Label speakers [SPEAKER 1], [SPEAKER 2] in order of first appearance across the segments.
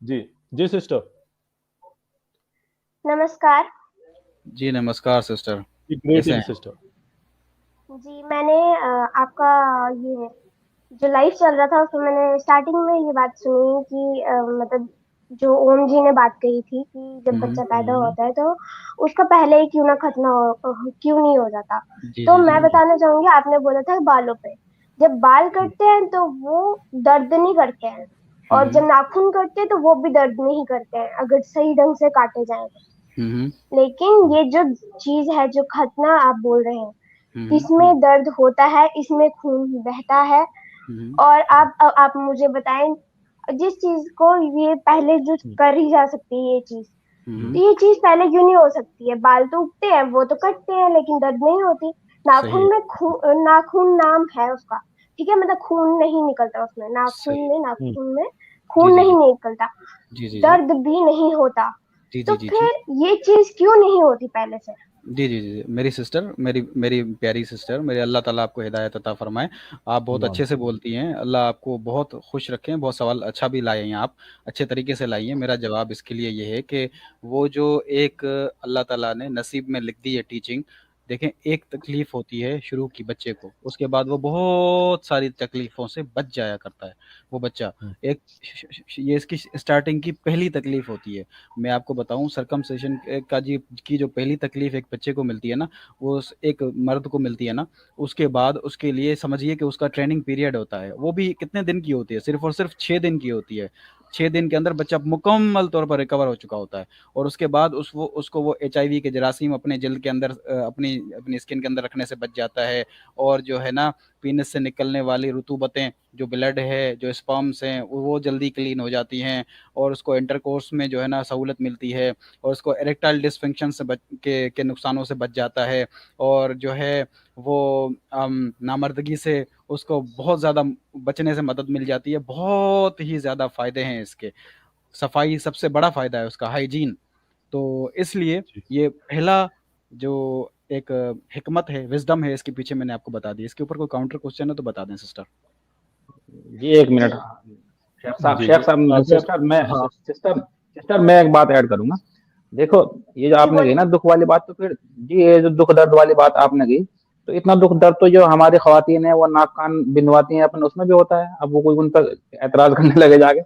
[SPEAKER 1] जी जी sister.
[SPEAKER 2] नमस्कार।
[SPEAKER 3] जी नमस्कार sister.
[SPEAKER 1] जी
[SPEAKER 3] कैसे
[SPEAKER 1] ग्रेटिंग
[SPEAKER 3] हैं?
[SPEAKER 1] सिस्टर।
[SPEAKER 2] जी, मैंने आपका ये जो लाइव चल रहा था उसमें मैंने स्टार्टिंग में ये बात सुनी कि मतलब जो ओम जी ने बात कही थी कि जब
[SPEAKER 3] हम्म।
[SPEAKER 2] बच्चा पैदा होता है तो उसका पहले ही क्यों ना खतना क्यों नहीं हो जाता।
[SPEAKER 3] जी
[SPEAKER 2] तो
[SPEAKER 3] जी जी।
[SPEAKER 2] मैं बताना चाहूंगी, आपने बोला था बालों पे, जब बाल कटते हैं तो वो दर्द नहीं करते हैं, और
[SPEAKER 3] हम्म
[SPEAKER 2] जब नाखून कटते हैं तो वो भी दर्द नहीं करते हैं अगर सही ढंग से काटे जाए तो।
[SPEAKER 3] हम्म
[SPEAKER 2] लेकिन ये जो चीज है जो खतना आप बोल रहे हैं,
[SPEAKER 3] हम्म
[SPEAKER 2] इसमें दर्द होता है, इसमें खून बहता है।
[SPEAKER 3] हम्म
[SPEAKER 2] और आप मुझे बताएं, जिस चीज को ये पहले जो कर ही जा सकती है ये चीज,
[SPEAKER 3] हम्म।
[SPEAKER 2] तो ये चीज पहले क्यों नहीं हो सकती है? बाल तो उगते हैं, वो तो कटते हैं, लेकिन दर्द नहीं होती।
[SPEAKER 3] सही है।
[SPEAKER 2] नाखून में खून, नाखून नाम है उसका, ठीक है, मतलब खून नहीं निकलता उसमें,
[SPEAKER 3] सही।
[SPEAKER 2] नाखून में
[SPEAKER 3] जी
[SPEAKER 2] खून
[SPEAKER 3] जी
[SPEAKER 2] नहीं
[SPEAKER 3] जी
[SPEAKER 2] निकलता,
[SPEAKER 3] जी जी जी
[SPEAKER 2] दर्द भी नहीं होता।
[SPEAKER 3] जी
[SPEAKER 2] तो
[SPEAKER 3] जी जी जी
[SPEAKER 2] फिर ये चीज क्यों नहीं होती पहले से?
[SPEAKER 3] जी जी जी। मेरी सिस्टर, मेरी मेरी प्यारी सिस्टर, मेरे अल्लाह ताला आपको हिदायत अता फरमाए। आप बहुत अच्छे से बोलती हैं, अल्लाह आपको बहुत खुश रखें। बहुत सवाल अच्छा भी लाए हैं आप, अच्छे तरीके से लाई हैं। मेरा जवाब इसके लिए ये है कि वो जो एक अल्लाह ताला ने नसीब में लिख दी है टीचिंग। देखें, एक तकलीफ होती है शुरू की बच्चे को, उसके बाद वो बहुत सारी तकलीफों से बच जाया करता है वो बच्चा। एक ये इसकी स्टार्टिंग की पहली तकलीफ होती है। मैं आपको बताऊं, सरकमसेशन का जी की जो पहली तकलीफ एक बच्चे को मिलती है ना, वो एक मर्द को मिलती है ना, उसके बाद उसके लिए समझिए कि उसका ट्रेनिंग पीरियड होता है। वो भी कितने दिन की होती है? सिर्फ और सिर्फ 6 दिन की होती है। 6 दिन के अंदर बच्चा मुकम्मल तौर पर रिकवर हो चुका होता है। और उसके बाद उसको वो HIV के जरासीम अपने जल्द के अंदर अपनी अपनी स्किन के अंदर रखने से बच जाता है। और जो है ना, पीनस से निकलने वाली रुतूबतें, जो ब्लड है, जो स्पर्म्स हैं, वो जल्दी क्लीन हो जाती हैं। और उसको इंटरकोर्स में जो है ना सहूलत मिलती है। और उसको एरेक्टाइल डिसफंक्शन से के नुकसानों से बच जाता है। और जो है वो नामर्दगी से उसको बहुत ज़्यादा बचने से मदद मिल जाती है। बहुत ही ज़्यादा फ़ायदे हैं इसके। सफाई सबसे बड़ा फ़ायदा है उसका, हाइजीन। तो इसलिए ये पहला जो एक हिकमत है, विजडम है इसके पीछे, मैंने आपको बता दी। इसके ऊपर कोई काउंटर क्वेश्चन है तो बता दें सिस्टर।
[SPEAKER 4] जी एक मिनट।
[SPEAKER 2] जी।
[SPEAKER 1] जी
[SPEAKER 4] शेख
[SPEAKER 1] जी
[SPEAKER 4] साहब,
[SPEAKER 1] अगर हाँ
[SPEAKER 4] सिस्टर मैं एक बात ऐड करूंगा। देखो, ये जो
[SPEAKER 2] जी
[SPEAKER 4] आपने कही
[SPEAKER 2] बोलिए।
[SPEAKER 4] ना दुख वाली बात, तो फिर जी ये जो दुख दर्द वाली बात आपने कही, तो इतना दुख दर्द तो जो हमारी खवातीन है वो नाक कान बिनवाती हैं अपने, उसमें भी होता है। अब वो कोई उन पर एतराज करने लगे जाके,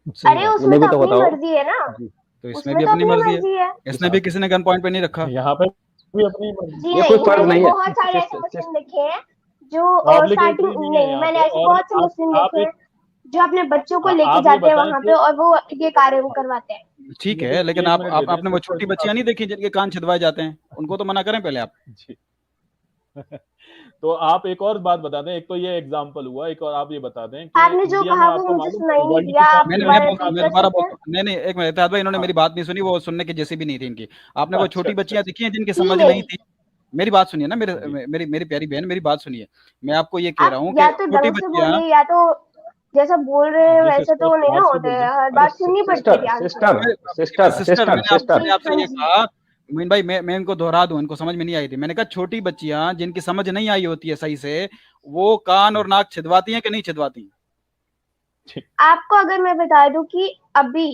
[SPEAKER 3] सही
[SPEAKER 2] अरे
[SPEAKER 3] बात है।
[SPEAKER 2] उसमें
[SPEAKER 4] उन्हें भी
[SPEAKER 2] तो
[SPEAKER 4] तो
[SPEAKER 2] अपनी
[SPEAKER 4] होता होगा।
[SPEAKER 2] मर्जी है ना,
[SPEAKER 1] जी
[SPEAKER 3] तो इसमें
[SPEAKER 2] उसमें
[SPEAKER 3] भी
[SPEAKER 2] तो
[SPEAKER 3] अपनी
[SPEAKER 2] अपनी
[SPEAKER 3] मर्जी है।
[SPEAKER 2] मर्जी है।
[SPEAKER 3] इसने भी किसी ने गन पॉइंट पे नहीं रखा।
[SPEAKER 1] यहाँ पे भी अपनी मर्जी।
[SPEAKER 2] जी
[SPEAKER 4] ये कोई
[SPEAKER 2] नहीं,
[SPEAKER 4] फर्ज
[SPEAKER 2] मैंने
[SPEAKER 4] नहीं है।
[SPEAKER 2] बहुत सारे ऐसे मुस्लिम देखे हैं जो स्टार्टिंग,
[SPEAKER 1] ऑब्लिगेटरी नहीं है
[SPEAKER 2] नहीं,
[SPEAKER 1] यहाँ
[SPEAKER 2] मैंने
[SPEAKER 1] पे।
[SPEAKER 2] ऐसे
[SPEAKER 1] और
[SPEAKER 2] बहुत से मुस्लिम
[SPEAKER 1] आप
[SPEAKER 2] देखे हैं
[SPEAKER 1] एक
[SPEAKER 2] जो अपने बच्चों को लेके
[SPEAKER 1] आप ये
[SPEAKER 2] जाते हैं
[SPEAKER 1] बताएं
[SPEAKER 2] वहां पे
[SPEAKER 1] कि
[SPEAKER 2] और वो ये कार्य करवाते हैं।
[SPEAKER 3] ठीक
[SPEAKER 1] मुझे
[SPEAKER 3] है, लेकिन
[SPEAKER 1] एक
[SPEAKER 3] आप
[SPEAKER 1] मिनट दे
[SPEAKER 3] आप
[SPEAKER 1] दें
[SPEAKER 3] आपने वो
[SPEAKER 1] सिस्टर
[SPEAKER 3] छोटी
[SPEAKER 1] जी
[SPEAKER 3] बच्चियां नहीं देखी जिनके कान छिदवाए जाते हैं? उनको तो मना करें पहले आप।
[SPEAKER 1] जी तो आप एक और बात बता दें। एक तो ये एग्जांपल हुआ, एक और आप ये बता दें कि
[SPEAKER 2] आपने जो
[SPEAKER 1] इंडिया में
[SPEAKER 2] कहा वो
[SPEAKER 1] आपको
[SPEAKER 2] मुझे
[SPEAKER 1] मालूम है
[SPEAKER 2] सुनाई नहीं
[SPEAKER 1] वर्ल्ड
[SPEAKER 2] दिया,
[SPEAKER 1] की
[SPEAKER 2] आप
[SPEAKER 1] कौन सी
[SPEAKER 3] मैं
[SPEAKER 2] दोबारा
[SPEAKER 1] नंबर
[SPEAKER 3] बोलता हूँ,
[SPEAKER 2] रिपीट
[SPEAKER 1] वन।
[SPEAKER 3] मैं
[SPEAKER 2] कर
[SPEAKER 3] दोबारा
[SPEAKER 2] सकते हैं?
[SPEAKER 3] बोलता हूँ। नहीं नहीं, एक मिनत इत्तेफाक भाई, इन्होंने
[SPEAKER 1] हाँ
[SPEAKER 3] मेरी बात नहीं सुनी, वो सुनने के जैसी भी नहीं थी इनकी। आपने वो
[SPEAKER 1] अच्छा
[SPEAKER 3] छोटी
[SPEAKER 1] अच्छा
[SPEAKER 3] बच्चियां
[SPEAKER 1] अच्छा।
[SPEAKER 3] दिखी हैं जिनकी
[SPEAKER 2] थी
[SPEAKER 3] समझ नहीं
[SPEAKER 2] नहीं।
[SPEAKER 3] थी। मेरी बात सुनिए ना, मेरे
[SPEAKER 1] जी
[SPEAKER 3] मेरी मेरी प्यारी बहन, मेरी बात सुनिए। मैं आपको ये कह
[SPEAKER 2] आप
[SPEAKER 3] रहा हूँ कि
[SPEAKER 2] या तो
[SPEAKER 3] छोटी
[SPEAKER 2] ढंग से
[SPEAKER 3] बच्चियां।
[SPEAKER 2] बोलिए, या तो जैसा बोल रहे हैं
[SPEAKER 1] जी
[SPEAKER 2] वैसे
[SPEAKER 1] सिस्टर
[SPEAKER 2] तो नहीं ना
[SPEAKER 1] प्यार से
[SPEAKER 2] होता है,
[SPEAKER 1] बोलिए।
[SPEAKER 2] हर
[SPEAKER 4] अरे
[SPEAKER 2] बात सुननी पड़ती है
[SPEAKER 4] सिस्टर
[SPEAKER 2] ध्यान से।
[SPEAKER 4] Sister sister
[SPEAKER 3] sister,
[SPEAKER 4] sister sister
[SPEAKER 3] मैंने आपसे
[SPEAKER 2] जी
[SPEAKER 3] ये
[SPEAKER 2] हाँ
[SPEAKER 3] कहा,
[SPEAKER 2] जी।
[SPEAKER 3] मोइन भाई, मैं इनको दोहरा दूं, इनको समझ में नहीं आई थी। मैंने कहा छोटी बच्चियां जिनकी समझ नहीं आई होती है सही से, वो कान और नाक छिदवाती हैं कि नहीं छिदवाती?
[SPEAKER 1] जी
[SPEAKER 2] आपको अगर मैं बता दूं कि अभी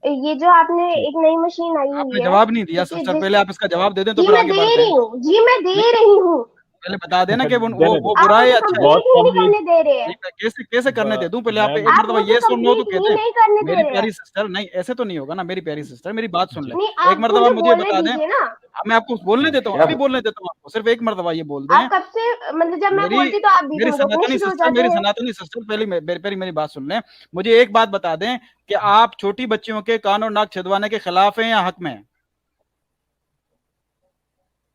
[SPEAKER 2] ये जो आपने
[SPEAKER 1] जी
[SPEAKER 2] एक नई मशीन आई
[SPEAKER 3] आपने
[SPEAKER 2] हुई है,
[SPEAKER 3] जवाब नहीं दिया
[SPEAKER 2] ठीक है,
[SPEAKER 3] सिस्टर।
[SPEAKER 2] जिस,
[SPEAKER 3] पहले आप इसका जवाब दे दें तो
[SPEAKER 2] जी
[SPEAKER 3] फिर
[SPEAKER 2] मैं
[SPEAKER 3] आगे
[SPEAKER 2] दे
[SPEAKER 3] बढ़ते
[SPEAKER 2] रही
[SPEAKER 3] हैं।
[SPEAKER 2] हूँ, जी मैं दे
[SPEAKER 3] नहीं,
[SPEAKER 2] रही हूँ।
[SPEAKER 3] पहले बता देना कि
[SPEAKER 1] देने
[SPEAKER 3] वो
[SPEAKER 1] दे।
[SPEAKER 2] आप
[SPEAKER 3] बुरा है
[SPEAKER 2] मुझे
[SPEAKER 3] या अच्छा है।
[SPEAKER 1] बहुत
[SPEAKER 2] कंप्लीट ही नहीं
[SPEAKER 1] कम एज
[SPEAKER 2] करने दे रहे हैं।
[SPEAKER 3] नहीं, कैसे कैसे करने दे दूं? पहले आप
[SPEAKER 1] मैम।
[SPEAKER 3] एक
[SPEAKER 2] आप
[SPEAKER 3] मरतबा
[SPEAKER 2] मुझे
[SPEAKER 3] ये सुन लो तो
[SPEAKER 2] कंप्लीट
[SPEAKER 3] कह
[SPEAKER 2] ही
[SPEAKER 3] दें।
[SPEAKER 2] नहीं करने दे
[SPEAKER 3] मेरी
[SPEAKER 2] रहे हैं।
[SPEAKER 3] प्यारी सिस्टर, नहीं ऐसे तो नहीं होगा ना मेरी प्यारी सिस्टर, मेरी बात सुन ले।
[SPEAKER 1] जी
[SPEAKER 2] नहीं,
[SPEAKER 3] एक
[SPEAKER 2] आप
[SPEAKER 3] मरतबा
[SPEAKER 2] मुझे
[SPEAKER 3] मुझे
[SPEAKER 2] बोलने
[SPEAKER 3] बता दें।
[SPEAKER 2] दीजिए ना।
[SPEAKER 3] अब मैं आपको बोलने देता हूँ, अभी
[SPEAKER 4] शेख
[SPEAKER 3] बोलने देता हूँ आपको, सिर्फ एक मरतबा ये बोल दें।
[SPEAKER 2] आप कब से, मतलब जब मैं
[SPEAKER 3] मेरी
[SPEAKER 2] बोलती तो आप बीच
[SPEAKER 3] मेरी
[SPEAKER 2] में रोकने
[SPEAKER 3] सनातनी
[SPEAKER 2] शुरू हो
[SPEAKER 3] सिस्टर,
[SPEAKER 2] जाते
[SPEAKER 3] मेरी
[SPEAKER 2] हैं।
[SPEAKER 3] सनातनी सिस्टर, पहले मेरी बात सुन लें। मुझे एक बात बता दें कि आप छोटी बच्चियों के कान और नाक छिदवाने के खिलाफ हैं या हक में हैं?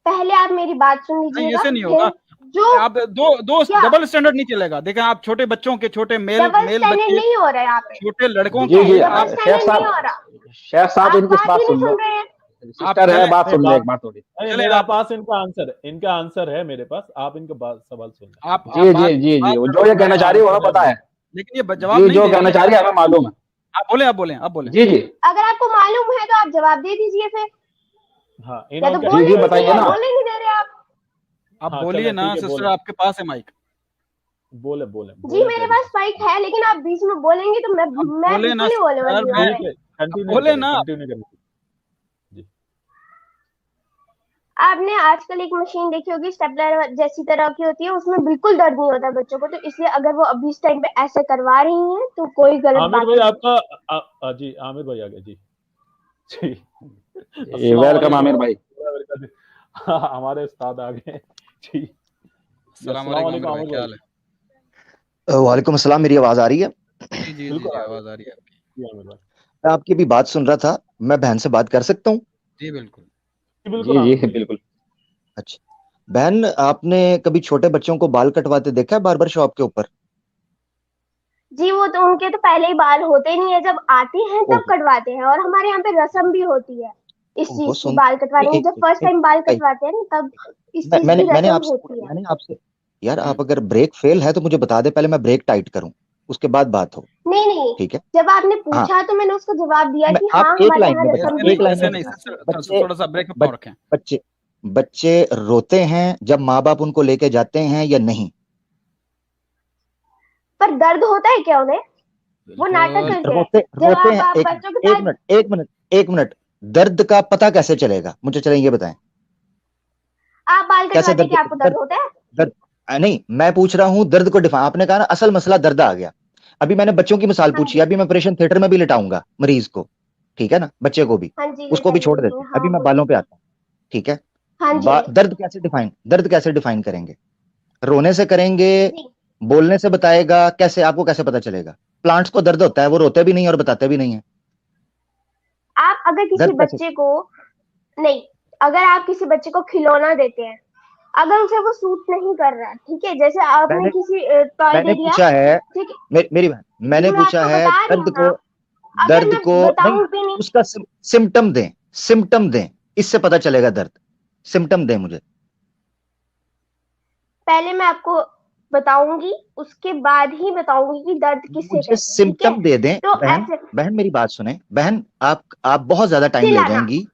[SPEAKER 2] पहले आप मेरी बात सुन
[SPEAKER 3] नहीं,
[SPEAKER 2] लीजिएगा,
[SPEAKER 3] ऐसे नहीं
[SPEAKER 2] फिर
[SPEAKER 3] होगा।
[SPEAKER 2] जो,
[SPEAKER 3] आप दो दो
[SPEAKER 2] क्या
[SPEAKER 3] डबल स्टैंडर्ड नहीं चलेगा। देखें, आप छोटे बच्चों के, छोटे मेल
[SPEAKER 2] डबल
[SPEAKER 3] मेल
[SPEAKER 2] स्टैंडर्ड
[SPEAKER 3] बच्चे,
[SPEAKER 2] नहीं हो रहा है यहाँ पे?
[SPEAKER 3] छोटे लड़कों
[SPEAKER 4] जी
[SPEAKER 3] की
[SPEAKER 4] जी
[SPEAKER 2] डबल
[SPEAKER 3] आप
[SPEAKER 4] शेख
[SPEAKER 2] स्टैंडर्ड नहीं हो
[SPEAKER 4] साहब,
[SPEAKER 2] रहा।
[SPEAKER 4] शेख साहब
[SPEAKER 2] आप
[SPEAKER 4] इनकी
[SPEAKER 2] बात ही
[SPEAKER 4] बात
[SPEAKER 2] नहीं
[SPEAKER 4] सुन लो।
[SPEAKER 2] सुन रहे हैं।
[SPEAKER 3] आप
[SPEAKER 4] सिस्टर है,
[SPEAKER 3] चले
[SPEAKER 4] बात
[SPEAKER 1] नहीं
[SPEAKER 4] सुन ले,
[SPEAKER 1] बात
[SPEAKER 4] एक बात थोड़ी।
[SPEAKER 1] नहीं,
[SPEAKER 3] चले
[SPEAKER 1] मेरा
[SPEAKER 3] आप
[SPEAKER 1] पास इनका आंसर है मेरे पास। आप इनका सवाल सुन लें।
[SPEAKER 3] आप
[SPEAKER 4] जी जी जी जी,
[SPEAKER 3] बात
[SPEAKER 4] वो जो
[SPEAKER 3] करो,
[SPEAKER 4] ये कहना
[SPEAKER 1] इनका
[SPEAKER 4] चाह रही है वो हमें
[SPEAKER 1] आंसर है
[SPEAKER 4] पता
[SPEAKER 1] मेरे
[SPEAKER 4] है।
[SPEAKER 3] लेकिन ये जवाब
[SPEAKER 4] जी
[SPEAKER 3] नहीं
[SPEAKER 4] जो
[SPEAKER 3] दे रही
[SPEAKER 4] कहना
[SPEAKER 3] है।
[SPEAKER 4] चाह रही है हमें मालूम है।
[SPEAKER 3] आप बोले, आप बोले, आप बोले।
[SPEAKER 4] जी जी
[SPEAKER 2] अगर आपको मालूम है तो आप जवाब दे दीजिए फिर,
[SPEAKER 1] हाँ
[SPEAKER 2] या तो
[SPEAKER 4] जी
[SPEAKER 2] बोलने
[SPEAKER 4] जी
[SPEAKER 2] दीजिए,
[SPEAKER 4] बताइए
[SPEAKER 2] या
[SPEAKER 4] ना।
[SPEAKER 2] बोलने नहीं दे रहे आप।
[SPEAKER 3] आप
[SPEAKER 1] हाँ
[SPEAKER 3] बोलिए
[SPEAKER 1] चलें
[SPEAKER 3] ना
[SPEAKER 1] ठीक है
[SPEAKER 3] सिस्टर,
[SPEAKER 1] बोले।
[SPEAKER 3] आपके पास है माइक।
[SPEAKER 1] बोले बोले
[SPEAKER 2] जी मेरे पास माइक है, लेकिन आप बीच में बोलेंगे तो मैं
[SPEAKER 3] बोले ना
[SPEAKER 2] बिल्कुल नहीं बोलने
[SPEAKER 3] सर,
[SPEAKER 2] वाली हूँ।
[SPEAKER 3] मैं
[SPEAKER 1] कंटिन्यू
[SPEAKER 3] बोले
[SPEAKER 1] करें,
[SPEAKER 3] ना।
[SPEAKER 1] कंटिन्यू करें जी।
[SPEAKER 2] आपने आजकल एक मशीन देखी होगी स्टेपलर जैसी तरह की होती है, उसमें बिल्कुल दर्द नहीं होता बच्चों को, तो इसलिए अगर वो अभी इस टाइम पे ऐसे करवा रही हैं तो कोई गलत
[SPEAKER 1] आमिर
[SPEAKER 2] बात
[SPEAKER 1] भाई
[SPEAKER 2] नहीं है।
[SPEAKER 1] आपका जी आमिर भाई आ गए जी जी।
[SPEAKER 4] ये वेलकम आमिर भाई।
[SPEAKER 1] हाँ, हमारे उस्ताद आ गए जी।
[SPEAKER 3] अस्सलाम
[SPEAKER 1] अस्सलाम
[SPEAKER 3] वालेकुम
[SPEAKER 1] वालेकुम
[SPEAKER 3] आमिर भाई,
[SPEAKER 1] आमिर
[SPEAKER 3] क्या
[SPEAKER 1] भाई।
[SPEAKER 3] हाल है?
[SPEAKER 5] वालेकुम अस्सलाम। मेरी आवाज आ रही है?
[SPEAKER 3] जी जी जी
[SPEAKER 1] बिल्कुल
[SPEAKER 3] जी,
[SPEAKER 1] आ गए
[SPEAKER 3] आवाज आ रही है आपकी।
[SPEAKER 1] जी आमिर भाई।
[SPEAKER 5] मैं आपकी भी बात सुन रहा था। मैं बहन से बात कर सकता हूँ?
[SPEAKER 3] जी बिल्कुल।
[SPEAKER 1] जी बिल्कुल
[SPEAKER 4] जी
[SPEAKER 1] आमिर
[SPEAKER 4] जी
[SPEAKER 1] भाई।
[SPEAKER 4] बिल्कुल।
[SPEAKER 5] अच्छा बहन, आपने कभी छोटे बच्चों को बाल कटवाते देखा है बार्बर शॉप के ऊपर?
[SPEAKER 2] जी वो तो उनके तो पहले ही बाल होते नहीं है, जब आते हैं तब
[SPEAKER 5] ओहो
[SPEAKER 2] कटवाते हैं, और हमारे यहाँ पे रस्म भी होती है इस
[SPEAKER 5] ओहो
[SPEAKER 2] चीज की,
[SPEAKER 5] सुन।
[SPEAKER 2] बाल कटवाने की।
[SPEAKER 5] एक
[SPEAKER 2] जब
[SPEAKER 5] मिनट
[SPEAKER 2] फर्स्ट
[SPEAKER 5] एक
[SPEAKER 2] टाइम बाल
[SPEAKER 5] भाई,
[SPEAKER 2] कटवाते हैं ना, तब इस चीज
[SPEAKER 5] मैंने
[SPEAKER 2] की
[SPEAKER 5] मैंने
[SPEAKER 2] रस्म
[SPEAKER 5] आपसे
[SPEAKER 2] होती है।
[SPEAKER 5] मैंने आपसे यार, आप अगर ब्रेक फेल है तो मुझे बता दे, पहले मैं ब्रेक टाइट करूं, उसके बाद बात हो।
[SPEAKER 2] नहीं नहीं,
[SPEAKER 5] ठीक है?
[SPEAKER 2] जब आपने
[SPEAKER 5] हाँ,
[SPEAKER 2] पूछा तो मैंने उसका जवाब दिया कि
[SPEAKER 5] आप
[SPEAKER 2] हाँ
[SPEAKER 5] एक
[SPEAKER 2] हमारे
[SPEAKER 5] लाइन
[SPEAKER 2] यहाँ
[SPEAKER 5] में बताओ,
[SPEAKER 2] रस्म
[SPEAKER 3] ऐसे
[SPEAKER 2] भी
[SPEAKER 3] नहीं,
[SPEAKER 5] एक लाइन
[SPEAKER 2] होती
[SPEAKER 3] ऐसे
[SPEAKER 5] में
[SPEAKER 2] है
[SPEAKER 3] नहीं
[SPEAKER 5] बताओ।
[SPEAKER 2] इस चीज
[SPEAKER 3] सर,
[SPEAKER 2] की।
[SPEAKER 5] बच्चे
[SPEAKER 3] थोड़ा सा ब्रेक में
[SPEAKER 5] बच,
[SPEAKER 3] पाँव रखें।
[SPEAKER 5] बच्चे बच्चे रोते हैं जब माँ बाप उनको लेके जाते हैं या नहीं?
[SPEAKER 2] पर दर्द होता है क्या उन्हें? वो नाटक
[SPEAKER 3] बिल्कुल।
[SPEAKER 2] करते हैं।
[SPEAKER 5] रोते
[SPEAKER 2] जब
[SPEAKER 5] रोते हैं।
[SPEAKER 2] आप
[SPEAKER 5] एक
[SPEAKER 2] बच्चों के
[SPEAKER 5] मिनट एक
[SPEAKER 2] साथ,
[SPEAKER 5] मिनट एक मिनट एक मिनट। दर्द का पता कैसे चलेगा मुझे, चलें ये बताएं।
[SPEAKER 2] आप बाल
[SPEAKER 5] कैसे
[SPEAKER 2] कटवाते हैं
[SPEAKER 5] दर्द
[SPEAKER 2] क्या आपको दर्द
[SPEAKER 5] दर्द
[SPEAKER 2] होता है?
[SPEAKER 5] दर्द नहीं, मैं पूछ रहा हूं दर्द को डिफाइन। आपने कहा ना असल मसला दर्द आ गया। अभी मैंने बच्चों की मिसाल
[SPEAKER 2] हाँ
[SPEAKER 5] पूछी,
[SPEAKER 2] जी,
[SPEAKER 5] अभी मैं ऑपरेशन थिएटर में भी लिटाऊंगा मरीज को। ठीक है ना? बच्चे को भी,
[SPEAKER 2] हाँ जी
[SPEAKER 5] उसको भी छोड़
[SPEAKER 2] बताइए,
[SPEAKER 5] देते हैं।
[SPEAKER 2] हाँ
[SPEAKER 5] अभी मैं
[SPEAKER 2] बोलिए।
[SPEAKER 5] बालों पे आता हूँ। ठीक है?
[SPEAKER 2] हाँ जी
[SPEAKER 5] दर्द कैसे डिफाइन करेंगे? रोने से करेंगे?
[SPEAKER 2] जी।
[SPEAKER 5] बोलने से बताएगा? कैसे, आपको कैसे पता चलेगा? प्लांट्स को दर्द होता है, वो रोते भी नहीं और बताते भी नहीं है।
[SPEAKER 2] आप अगर किसी
[SPEAKER 5] दर्द कैसे?
[SPEAKER 2] बच्चे को, नहीं, अगर आप किसी बच्चे को खिलौना देते हैं, अगर उसे वो सूट नहीं कर रहा है, ठीक है, जैसे आपने
[SPEAKER 5] मैंने
[SPEAKER 2] किसी टॉय
[SPEAKER 5] मैंने
[SPEAKER 2] दे दिया,
[SPEAKER 5] पूछा है,
[SPEAKER 2] ठीक है,
[SPEAKER 5] मेरी बहन,
[SPEAKER 2] जी
[SPEAKER 5] मैंने
[SPEAKER 2] मैं
[SPEAKER 5] पूछा
[SPEAKER 2] आपको
[SPEAKER 5] है
[SPEAKER 2] बता रही
[SPEAKER 5] दर्द
[SPEAKER 2] हूँ ना,
[SPEAKER 5] को,
[SPEAKER 2] अगर
[SPEAKER 5] दर्द
[SPEAKER 2] मैं
[SPEAKER 5] को नहीं,
[SPEAKER 2] बताऊं भी नहीं,
[SPEAKER 5] उसका सिम्टम दें, सिम्टम दें, इससे पता चलेगा दर्द। सिम्टम दें मुझे।
[SPEAKER 2] पहले मैं आपको बताऊंगी, उसके बाद ही बताऊंगी कि दर्द किससे
[SPEAKER 5] मुझे
[SPEAKER 2] कहते हैं, ठीक है?
[SPEAKER 5] सिम्टम दे दें
[SPEAKER 2] तो
[SPEAKER 5] बहन।
[SPEAKER 2] ऐसे
[SPEAKER 5] बहन मेरी बात सुने बहन, आप बहुत ज्यादा टाइम ले
[SPEAKER 2] चिल्लाना,
[SPEAKER 5] जाएंगी।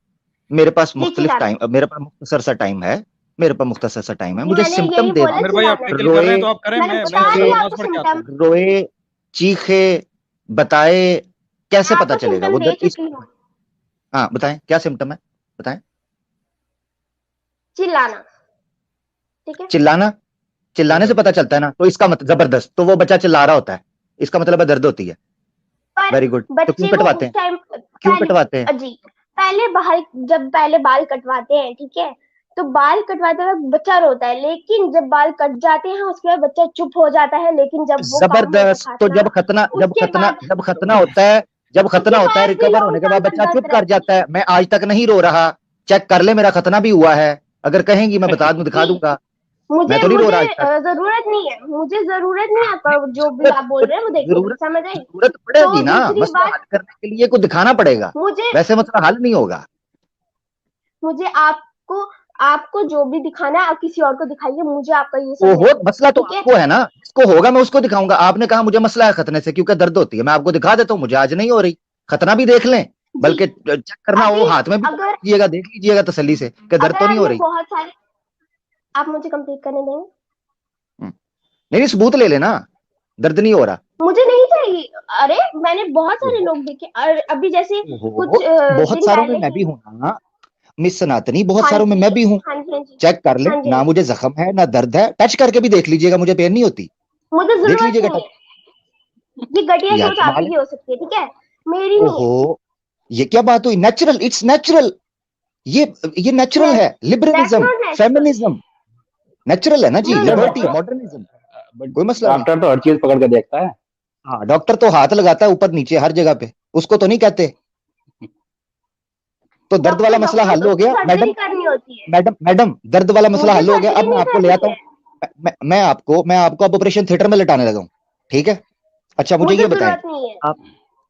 [SPEAKER 5] मेरे पास
[SPEAKER 2] जी
[SPEAKER 5] मुख्तलिफ
[SPEAKER 2] चिल्लाना,
[SPEAKER 5] टाइम, मेरे पास मुख्तसर सा टाइम है। मेरे पास मुख्तसर सा टाइम है,
[SPEAKER 2] जी
[SPEAKER 5] मुझे
[SPEAKER 2] मैंने
[SPEAKER 5] सिम्टम
[SPEAKER 2] यही
[SPEAKER 5] दे
[SPEAKER 2] बोला
[SPEAKER 5] दें।
[SPEAKER 3] आमिर भाई आप
[SPEAKER 2] चिल्लाना,
[SPEAKER 3] टिकल कर रहे
[SPEAKER 5] रोए
[SPEAKER 3] हैं तो आप करें,
[SPEAKER 2] मैंने
[SPEAKER 3] मैं
[SPEAKER 2] बता
[SPEAKER 5] चीखे,
[SPEAKER 2] दिया
[SPEAKER 3] नमाज
[SPEAKER 2] आपको
[SPEAKER 3] पढ़ के आता
[SPEAKER 2] सिम्टम।
[SPEAKER 3] हूँ।
[SPEAKER 5] रोए चीखे, बताए, कैसे
[SPEAKER 2] मैं
[SPEAKER 5] पता
[SPEAKER 2] आपको
[SPEAKER 5] चलेगा
[SPEAKER 2] सिम्टम
[SPEAKER 5] वो
[SPEAKER 2] दे
[SPEAKER 5] दर्द इस?
[SPEAKER 2] चुकी हूँ।
[SPEAKER 5] हाँ बताएं, क्या सिम्टम है? बताएं।
[SPEAKER 2] चिल्लाना, ठीक है?
[SPEAKER 5] चिल्लाना? चिल्लाने से पता
[SPEAKER 3] जबरदस्त।
[SPEAKER 5] चलता है ना, तो इसका मतलब जबरदस्त, तो वो बच्चा चिल्ला रहा होता है, इसका मतलब है दर्द होती है।
[SPEAKER 2] पर
[SPEAKER 5] वेरी गुड। तो क्यों
[SPEAKER 2] बच्चे को
[SPEAKER 5] कटवाते
[SPEAKER 2] उस
[SPEAKER 5] हैं?
[SPEAKER 2] टाइम
[SPEAKER 5] क्यों कटवाते हैं?
[SPEAKER 2] जी, जब पहले बाल कटवाते हैं, ठीक है, तो बाल कटवाते वक्त बच्चा रोता है, लेकिन जब बाल कट जाते हैं उसके बाद बच्चा चुप हो जाता है, लेकिन जब वो काम होता
[SPEAKER 5] जबरदस्त। तो
[SPEAKER 2] खातना, उसके बाद
[SPEAKER 5] जब खतना होता है, जब खतना
[SPEAKER 2] उसके
[SPEAKER 5] होता है,
[SPEAKER 2] बाद भी
[SPEAKER 5] रिकवर होने
[SPEAKER 2] लॉन्ग
[SPEAKER 5] के
[SPEAKER 2] टर्म
[SPEAKER 5] बाद
[SPEAKER 2] तक
[SPEAKER 5] बच्चा
[SPEAKER 2] दर्द
[SPEAKER 5] चुप कर
[SPEAKER 2] रहता
[SPEAKER 5] जाता है, मैं आज तक नहीं रो रहा, चेक कर ले मेरा खतना भी हुआ है, अगर कहेंगी मैं बता दूं, दिखा
[SPEAKER 2] है।
[SPEAKER 5] दूंगा। मैं
[SPEAKER 2] मुझे
[SPEAKER 5] तो नहीं रो
[SPEAKER 2] मुझे
[SPEAKER 5] रहा आज तक।
[SPEAKER 2] जरूरत नहीं है, मुझे जरूरत नहीं है आपका जो भी
[SPEAKER 5] जरूरत
[SPEAKER 2] आप बोल रहे हैं वो देखने की,
[SPEAKER 5] जरूरत
[SPEAKER 2] समझ आई?
[SPEAKER 5] जरूरत
[SPEAKER 2] तो
[SPEAKER 5] पड़ेगी ना,
[SPEAKER 2] दूसरी
[SPEAKER 5] मसला
[SPEAKER 2] बात,
[SPEAKER 5] हल करने के लिए कुछ दिखाना पड़ेगा,
[SPEAKER 2] मुझे
[SPEAKER 5] वैसे मसला हल नहीं होगा।
[SPEAKER 2] मुझे आपको आपको जो भी दिखाना है आप किसी और को दिखाइए, मुझे आपका ये सब
[SPEAKER 5] ओहो,
[SPEAKER 2] नहीं है,
[SPEAKER 5] मसला तो
[SPEAKER 2] ठीक है?
[SPEAKER 5] आपको है ना, जिसको होगा मैं उसको दिखाऊंगा। आपने कहा मुझे मसला है खतने से क्योंकि दर्द होती है, मैं आपको दिखा देता हूँ, मुझे आज नहीं हो रही, खतना भी देख लें,
[SPEAKER 2] जी,
[SPEAKER 5] बल्कि चेक करना हो
[SPEAKER 2] अभी
[SPEAKER 5] हाथ में भी
[SPEAKER 2] अगर
[SPEAKER 5] लीजिएगा, देख लीजिएगा तसल्ली से कि दर्द
[SPEAKER 2] अगर
[SPEAKER 5] तो नहीं हो
[SPEAKER 2] आपने
[SPEAKER 5] रही।
[SPEAKER 2] बहुत सारे, आप मुझे कंप्लीट करने देंगे?
[SPEAKER 5] नहीं नहीं, सबूत ले लेना, दर्द नहीं हो रहा।
[SPEAKER 2] मुझे नहीं चाहिए। अरे मैंने बहुत सारे लोग देखे, और अभी जैसे
[SPEAKER 5] ओहो,
[SPEAKER 2] कुछ
[SPEAKER 5] बहुत
[SPEAKER 2] दिन
[SPEAKER 5] सारों में
[SPEAKER 2] पहले
[SPEAKER 5] मैं
[SPEAKER 2] ही,
[SPEAKER 5] भी हूं ना मिस सनातनी, बहुत
[SPEAKER 2] हाँ
[SPEAKER 5] सारों में
[SPEAKER 2] जी,
[SPEAKER 5] मैं भी हूँ।
[SPEAKER 2] हाँ जी, हाँ जी,
[SPEAKER 5] चेक कर ले
[SPEAKER 2] हाँ जी, हाँ
[SPEAKER 5] ना,
[SPEAKER 2] जी,
[SPEAKER 5] मुझे जख्म है ना दर्द है, टच करके भी देख लीजिएगा, मुझे पेन नहीं होती,
[SPEAKER 2] मुझे
[SPEAKER 5] देख
[SPEAKER 2] जरूरत
[SPEAKER 5] लीजिएगा
[SPEAKER 2] नहीं
[SPEAKER 5] टच।
[SPEAKER 2] है। ये घटिया
[SPEAKER 5] यार
[SPEAKER 2] सोच
[SPEAKER 5] कमाल
[SPEAKER 2] आपकी
[SPEAKER 5] है।
[SPEAKER 2] भी हो सकती है, ठीक है, मेरी नहीं
[SPEAKER 5] ओहो,
[SPEAKER 2] है।
[SPEAKER 5] ये क्या बात हुई? Natural, it's natural. ये नेचुरल है,
[SPEAKER 2] that's
[SPEAKER 5] liberalism,
[SPEAKER 2] not natural.
[SPEAKER 5] Feminism, natural है ना जी,
[SPEAKER 2] नो नो
[SPEAKER 4] अच्छा
[SPEAKER 2] no
[SPEAKER 5] liberty,
[SPEAKER 2] no,
[SPEAKER 5] modernism,
[SPEAKER 1] but
[SPEAKER 5] कोई मसला नहीं।
[SPEAKER 4] डॉक्टर तो हर चीज पकड़ के देखता है।
[SPEAKER 5] हाँ, डॉक्टर तो हाथ लगाता है ऊपर नीचे हर जगह पे, उसको तो नहीं कहते। तो दर्द वाला मसला
[SPEAKER 2] डॉक्टर
[SPEAKER 5] हल
[SPEAKER 2] को
[SPEAKER 5] हो
[SPEAKER 2] तो
[SPEAKER 5] गया
[SPEAKER 2] सर्जरी
[SPEAKER 5] मैडम।
[SPEAKER 2] करनी होती है,
[SPEAKER 5] मैडम दर्द वाला मसला
[SPEAKER 2] मुझे
[SPEAKER 5] हल हो गया। अब
[SPEAKER 2] सर्जरी
[SPEAKER 5] मैं
[SPEAKER 2] नहीं
[SPEAKER 5] आपको ले
[SPEAKER 2] करनी
[SPEAKER 5] आता हूँ,
[SPEAKER 2] है।
[SPEAKER 5] मैं आपको अब ऑपरेशन थिएटर में लिटाने लगा हूँ। ठीक है? अच्छा मुझे
[SPEAKER 2] मुझे
[SPEAKER 5] ये बताएं,
[SPEAKER 2] जरूरत नहीं है।
[SPEAKER 5] आप,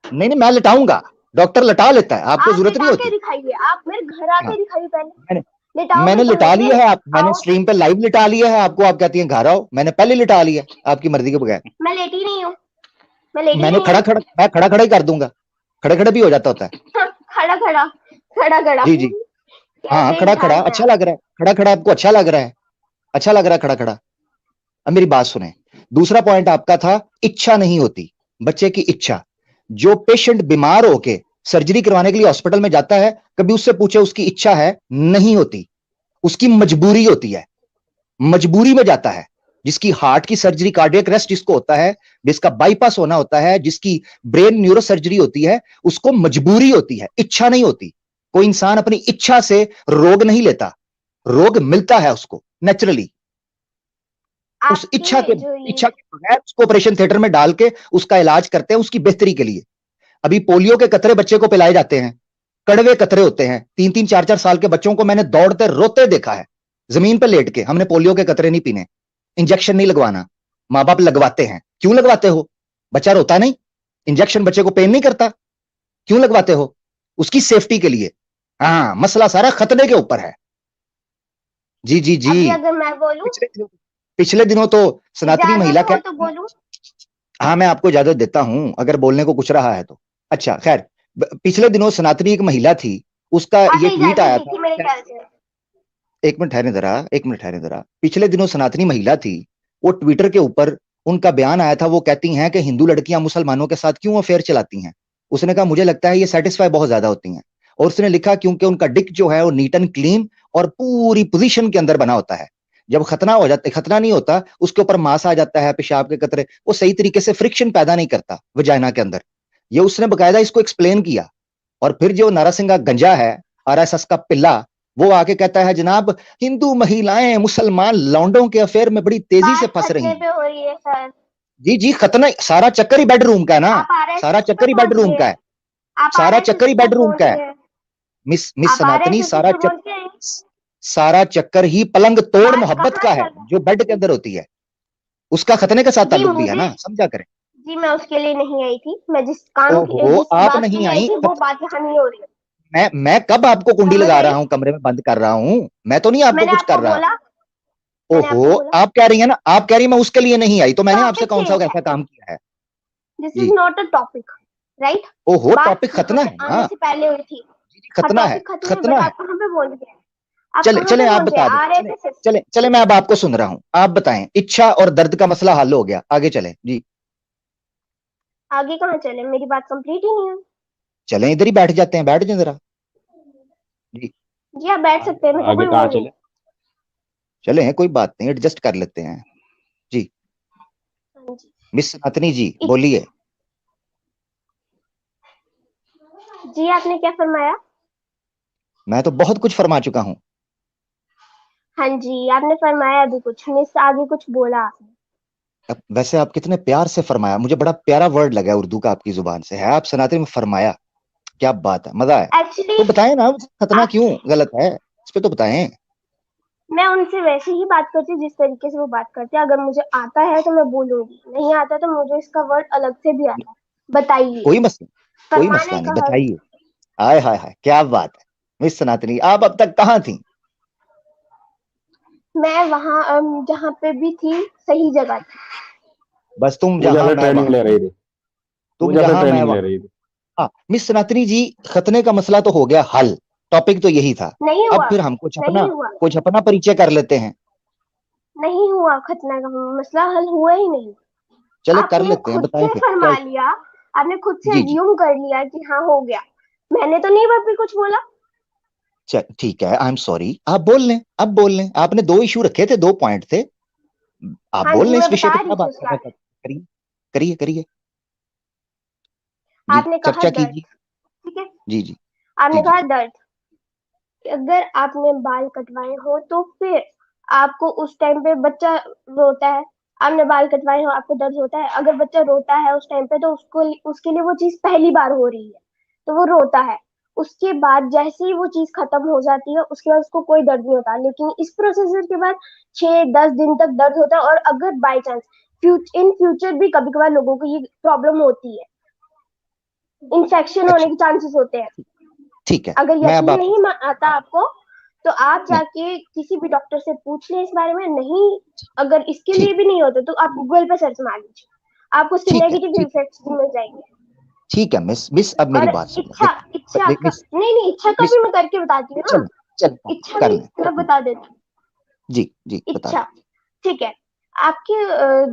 [SPEAKER 5] नहीं नहीं मैं लिटाऊंगा, डॉक्टर लिटा लेता है, आपको
[SPEAKER 2] आप
[SPEAKER 5] जरूरत नहीं
[SPEAKER 2] लिटा के
[SPEAKER 5] होती।
[SPEAKER 2] दिखाइए, आप मेरे घर
[SPEAKER 5] हाँ,
[SPEAKER 2] आके दिखाइए पहले।
[SPEAKER 5] मैंने
[SPEAKER 2] लिटाओगे
[SPEAKER 5] मैंने
[SPEAKER 2] तो
[SPEAKER 5] लिटा
[SPEAKER 2] लेके
[SPEAKER 5] लिया है, आप, मैंने
[SPEAKER 2] आओ।
[SPEAKER 5] स्ट्रीम पे लाइव लिटा लिया है आपको, आप कहती हैं घर आओ, मैंने पहले लिटा लिया आपकी मर्जी के बगैर।
[SPEAKER 2] मैं लेटी नहीं हूँ, मैं लेटी
[SPEAKER 5] मैंने
[SPEAKER 2] नहीं हूँ।
[SPEAKER 5] मैं खड़ा खड़ा ही कर दूंगा, खड़े खड़े भी हो जाता होता है।
[SPEAKER 2] खड़ा खड़ा, खड़ा खड़ा,
[SPEAKER 5] जी जी, हाँ
[SPEAKER 2] कैसे
[SPEAKER 5] खड़ा खड़ा
[SPEAKER 2] इंसान है
[SPEAKER 5] अच्छा
[SPEAKER 2] आप?
[SPEAKER 5] लग रहा है, खड़ा खड़ा आपको अच्छा लग रहा है, अच्छा लग रहा है खड़ा खड़ा। अब मेरी बात सुने, दूसरा पॉइंट आपका था इच्छा नहीं होती, बच्चे की इच्छा। जो पेशेंट बीमार होके सर्जरी करवाने के लिए हॉस्पिटल में जाता है, कभी उससे पूछे उसकी इच्छा है? नहीं होती, उसकी मजबूरी होती है, मजबूरी में जाता है। जिसकी हार्ट की सर्जरी, कार्डियक अरेस्ट जिसको होता है, जिसका बाईपास होना होता है, जिसकी ब्रेन न्यूरो सर्जरी होती है, उसको मजबूरी होती है, इच्छा नहीं होती। कोई इंसान अपनी इच्छा से रोग नहीं लेता, रोग मिलता है उसको नेचुरली। उस इच्छा के बगैर उसको ऑपरेशन थिएटर में डाल के उसका इलाज करते हैं उसकी बेहतरी के लिए। अभी पोलियो के कतरे बच्चे को पिलाए जाते हैं, कड़वे कतरे होते हैं। 3-3 4-4 साल के बच्चों को मैंने दौड़ते रोते देखा है, जमीन पर लेट के। हमने पोलियो के कतरे नहीं पीने, इंजेक्शन नहीं लगवाना। माँ बाप लगवाते हैं, क्यों लगवाते हो? बच्चा रोता नहीं, इंजेक्शन बच्चे को पेन नहीं करता, क्यों लगवाते हो? उसकी सेफ्टी के लिए। हाँ, मसला सारा खतने के ऊपर है। जी जी जी।
[SPEAKER 2] अगर मैं बोलूं,
[SPEAKER 5] पिछले दिनों तो सनातनी महिला क्या,
[SPEAKER 2] तो बोलूं?
[SPEAKER 5] हाँ मैं आपको इजाजत देता हूं अगर बोलने को कुछ रहा है तो। अच्छा खैर, पिछले दिनों सनातनी एक महिला थी, उसका ये ट्वीट आया था। एक मिनट ठहरे जरा। पिछले दिनों सनातनी महिला थी, वो ट्विटर के ऊपर उनका बयान आया था। वो कहती हैं कि हिंदू लड़कियां मुसलमानों के साथ क्यों अफेयर चलाती हैं। उसने कहा मुझे लगता है ये सेटिस्फाई बहुत ज्यादा होती हैं। और उसने लिखा क्योंकि उनका डिक जो है वो नीट एंड क्लीन और पूरी पोजीशन के अंदर बना होता है। जब खतना हो जाता है, खतना नहीं होता, उसके ऊपर मांस आ जाता है, पेशाब के कतरे, वो सही तरीके से फ्रिक्शन पैदा नहीं करता वजाइना के अंदर। ये उसने बकायदा इसको एक्सप्लेन किया। और फिर जो नारासिंगा गंजा है, आरएसएस का पिल्ला, वो आके कहता है जनाब हिंदू महिलाएं मुसलमान लौंडों के अफेयर में बड़ी तेजी से फंस रही हैं। जी जी, खतना सारा चक्कर ही बेडरूम का है ना, सारा चक्कर ही बेडरूम का है, सारा चक्कर ही बेडरूम का है। मिस सनातनी, सारा चक्कर ही पलंग तोड़ मोहब्बत का है जो बेड के अंदर होती है, उसका खतने के साथ ताल्लुक भी है ना, समझा करें।
[SPEAKER 2] जी मैं उसके लिए नहीं आई थी, मैं जिस काम
[SPEAKER 5] जिस आप नहीं आई थी
[SPEAKER 2] वो बात यहाँ नहीं हो रही है।
[SPEAKER 5] मैं कब आपको कुंडी लगा रहा हूँ, कमरे में बंद कर रहा हूँ? मैं तो नहीं आपको कुछ कर रहा। ओहो, आप कह रही है ना, आप कह रही है मैं उसके लिए नहीं आई, तो मैंने आपसे कौन सा ऐसा काम किया है?
[SPEAKER 2] This is not a topic, right?
[SPEAKER 5] ओहो, टॉपिक खतना है ना,
[SPEAKER 2] पहले हुई थी,
[SPEAKER 5] खतना है, खतना है।
[SPEAKER 2] कहाँ पे बोल रहे हैं?
[SPEAKER 5] चले आप बता दें, चले मैं अब आपको सुन रहा हूँ, आप बताएं। इच्छा और दर्द का मसला हल हो गया, आगे चले जी।
[SPEAKER 2] आगे कहाँ चले, मेरी बात कंप्लीट ही नहीं है।
[SPEAKER 5] चले इधर ही बैठ जाते हैं, बैठ जाए जरा जी।
[SPEAKER 2] जी आप बैठ सकते हैं,
[SPEAKER 1] आगे कहाँ चले?
[SPEAKER 5] चले हैं, कोई बात नहीं, एडजस्ट कर लेते हैं जी। मिस सनातनी जी बोलिए।
[SPEAKER 2] जी आपने क्या फरमाया?
[SPEAKER 5] मैं तो बहुत कुछ फरमा चुका हूँ।
[SPEAKER 2] हाँ जी आपने फरमाया अभी कुछ, मिस आगे कुछ बोला आपने।
[SPEAKER 5] वैसे आप कितने प्यार से फरमाया, मुझे बड़ा प्यारा वर्ड लगा उर्दू का आपकी जुबान से, है आप सनातनी में फरमाया, क्या बात है, मजा है। तो बताएं ना खतना क्यों गलत है, इस पे तो बताएं। मैं
[SPEAKER 2] उनसे वैसे ही बात करती हूँ जिस तरीके से वो बात करते हैं। अगर मुझे आता है तो मैं बोलूंगी, नहीं आता तो मुझे इसका वर्ड अलग से भी आता है। बताइए।
[SPEAKER 5] कोई मसला नहीं, बताइए। हाय हाय हाय, क्या बात है मिस सनातनी, आप अब तक कहाँ थी?
[SPEAKER 2] मैं वहां जहाँ पे भी थी सही जगह थी।
[SPEAKER 5] बस तुम जहाँ
[SPEAKER 1] ट्रेनिंग ले रही थी,
[SPEAKER 5] तुम जहाँ मैं ले रही थी। हाँ मिस सनातनी जी, खतने का मसला तो हो गया हल, टॉपिक तो यही था।
[SPEAKER 2] नहीं हुआ,
[SPEAKER 5] अब फिर हम कुछ अपना परिचय कर लेते हैं।
[SPEAKER 2] नहीं हुआ, खतना का मसला हल हुआ ही नहीं।
[SPEAKER 5] चले कर लेते हैं, बताइए फिर।
[SPEAKER 2] फरमा लिया आपने, खुद से अज्यूम कर लिया कि हाँ हो गया, मैंने तो नहीं भी कुछ बोला।
[SPEAKER 5] ठीक है, आई एम सॉरी, आप बोल लें, अब बोल लें। आपने 2 इशू रखे थे, 2 पॉइंट थे, आप बोल लें इस विषय पे क्या बात करिए, करिए करिए
[SPEAKER 2] आपने कहा
[SPEAKER 5] चर्चा कीजिए।
[SPEAKER 2] ठीक है
[SPEAKER 5] जी जी।
[SPEAKER 2] आपने कहा दर्द, अगर आपने बाल कटवाए हो तो फिर आपको उस टाइम पे बच्चा रोता है, आपने बाल कटवाए हो, आपको दर्द होता है। अगर बच्चा रोता है उस टाइम पे तो उसके लिए वो चीज पहली बार हो रही है तो वो रोता है। उसके बाद जैसे ही वो चीज खत्म हो जाती है उसके बाद उसको कोई दर्द नहीं होता। लेकिन इस प्रोसीजर के बाद 6-10 दिन तक दर्द होता है। और अगर बाई चांस इन फ्यूचर भी कभी कभार लोगों को ये प्रॉब्लम होती है, इन्फेक्शन होने के चांसेस होते हैं।
[SPEAKER 5] ठीक है,
[SPEAKER 2] अगर यकीन नहीं आता आपको तो आप जाके किसी भी डॉक्टर से पूछ लें इस बारे में। नहीं, अगर इसके लिए भी नहीं होता तो आप गूगल पे सर्च मार लीजिए, आपको उसके नेगेटिव इफेक्ट्स मिल जाएंगे।
[SPEAKER 5] ठीक है मिस अब मेरी बात सुनो।
[SPEAKER 2] इच्छा का भी मैं करके बताती हूँ ना।
[SPEAKER 5] चल
[SPEAKER 2] इच्छा मैं बता देती हूँ।
[SPEAKER 5] जी जी
[SPEAKER 2] इच्छा, ठीक है। आपके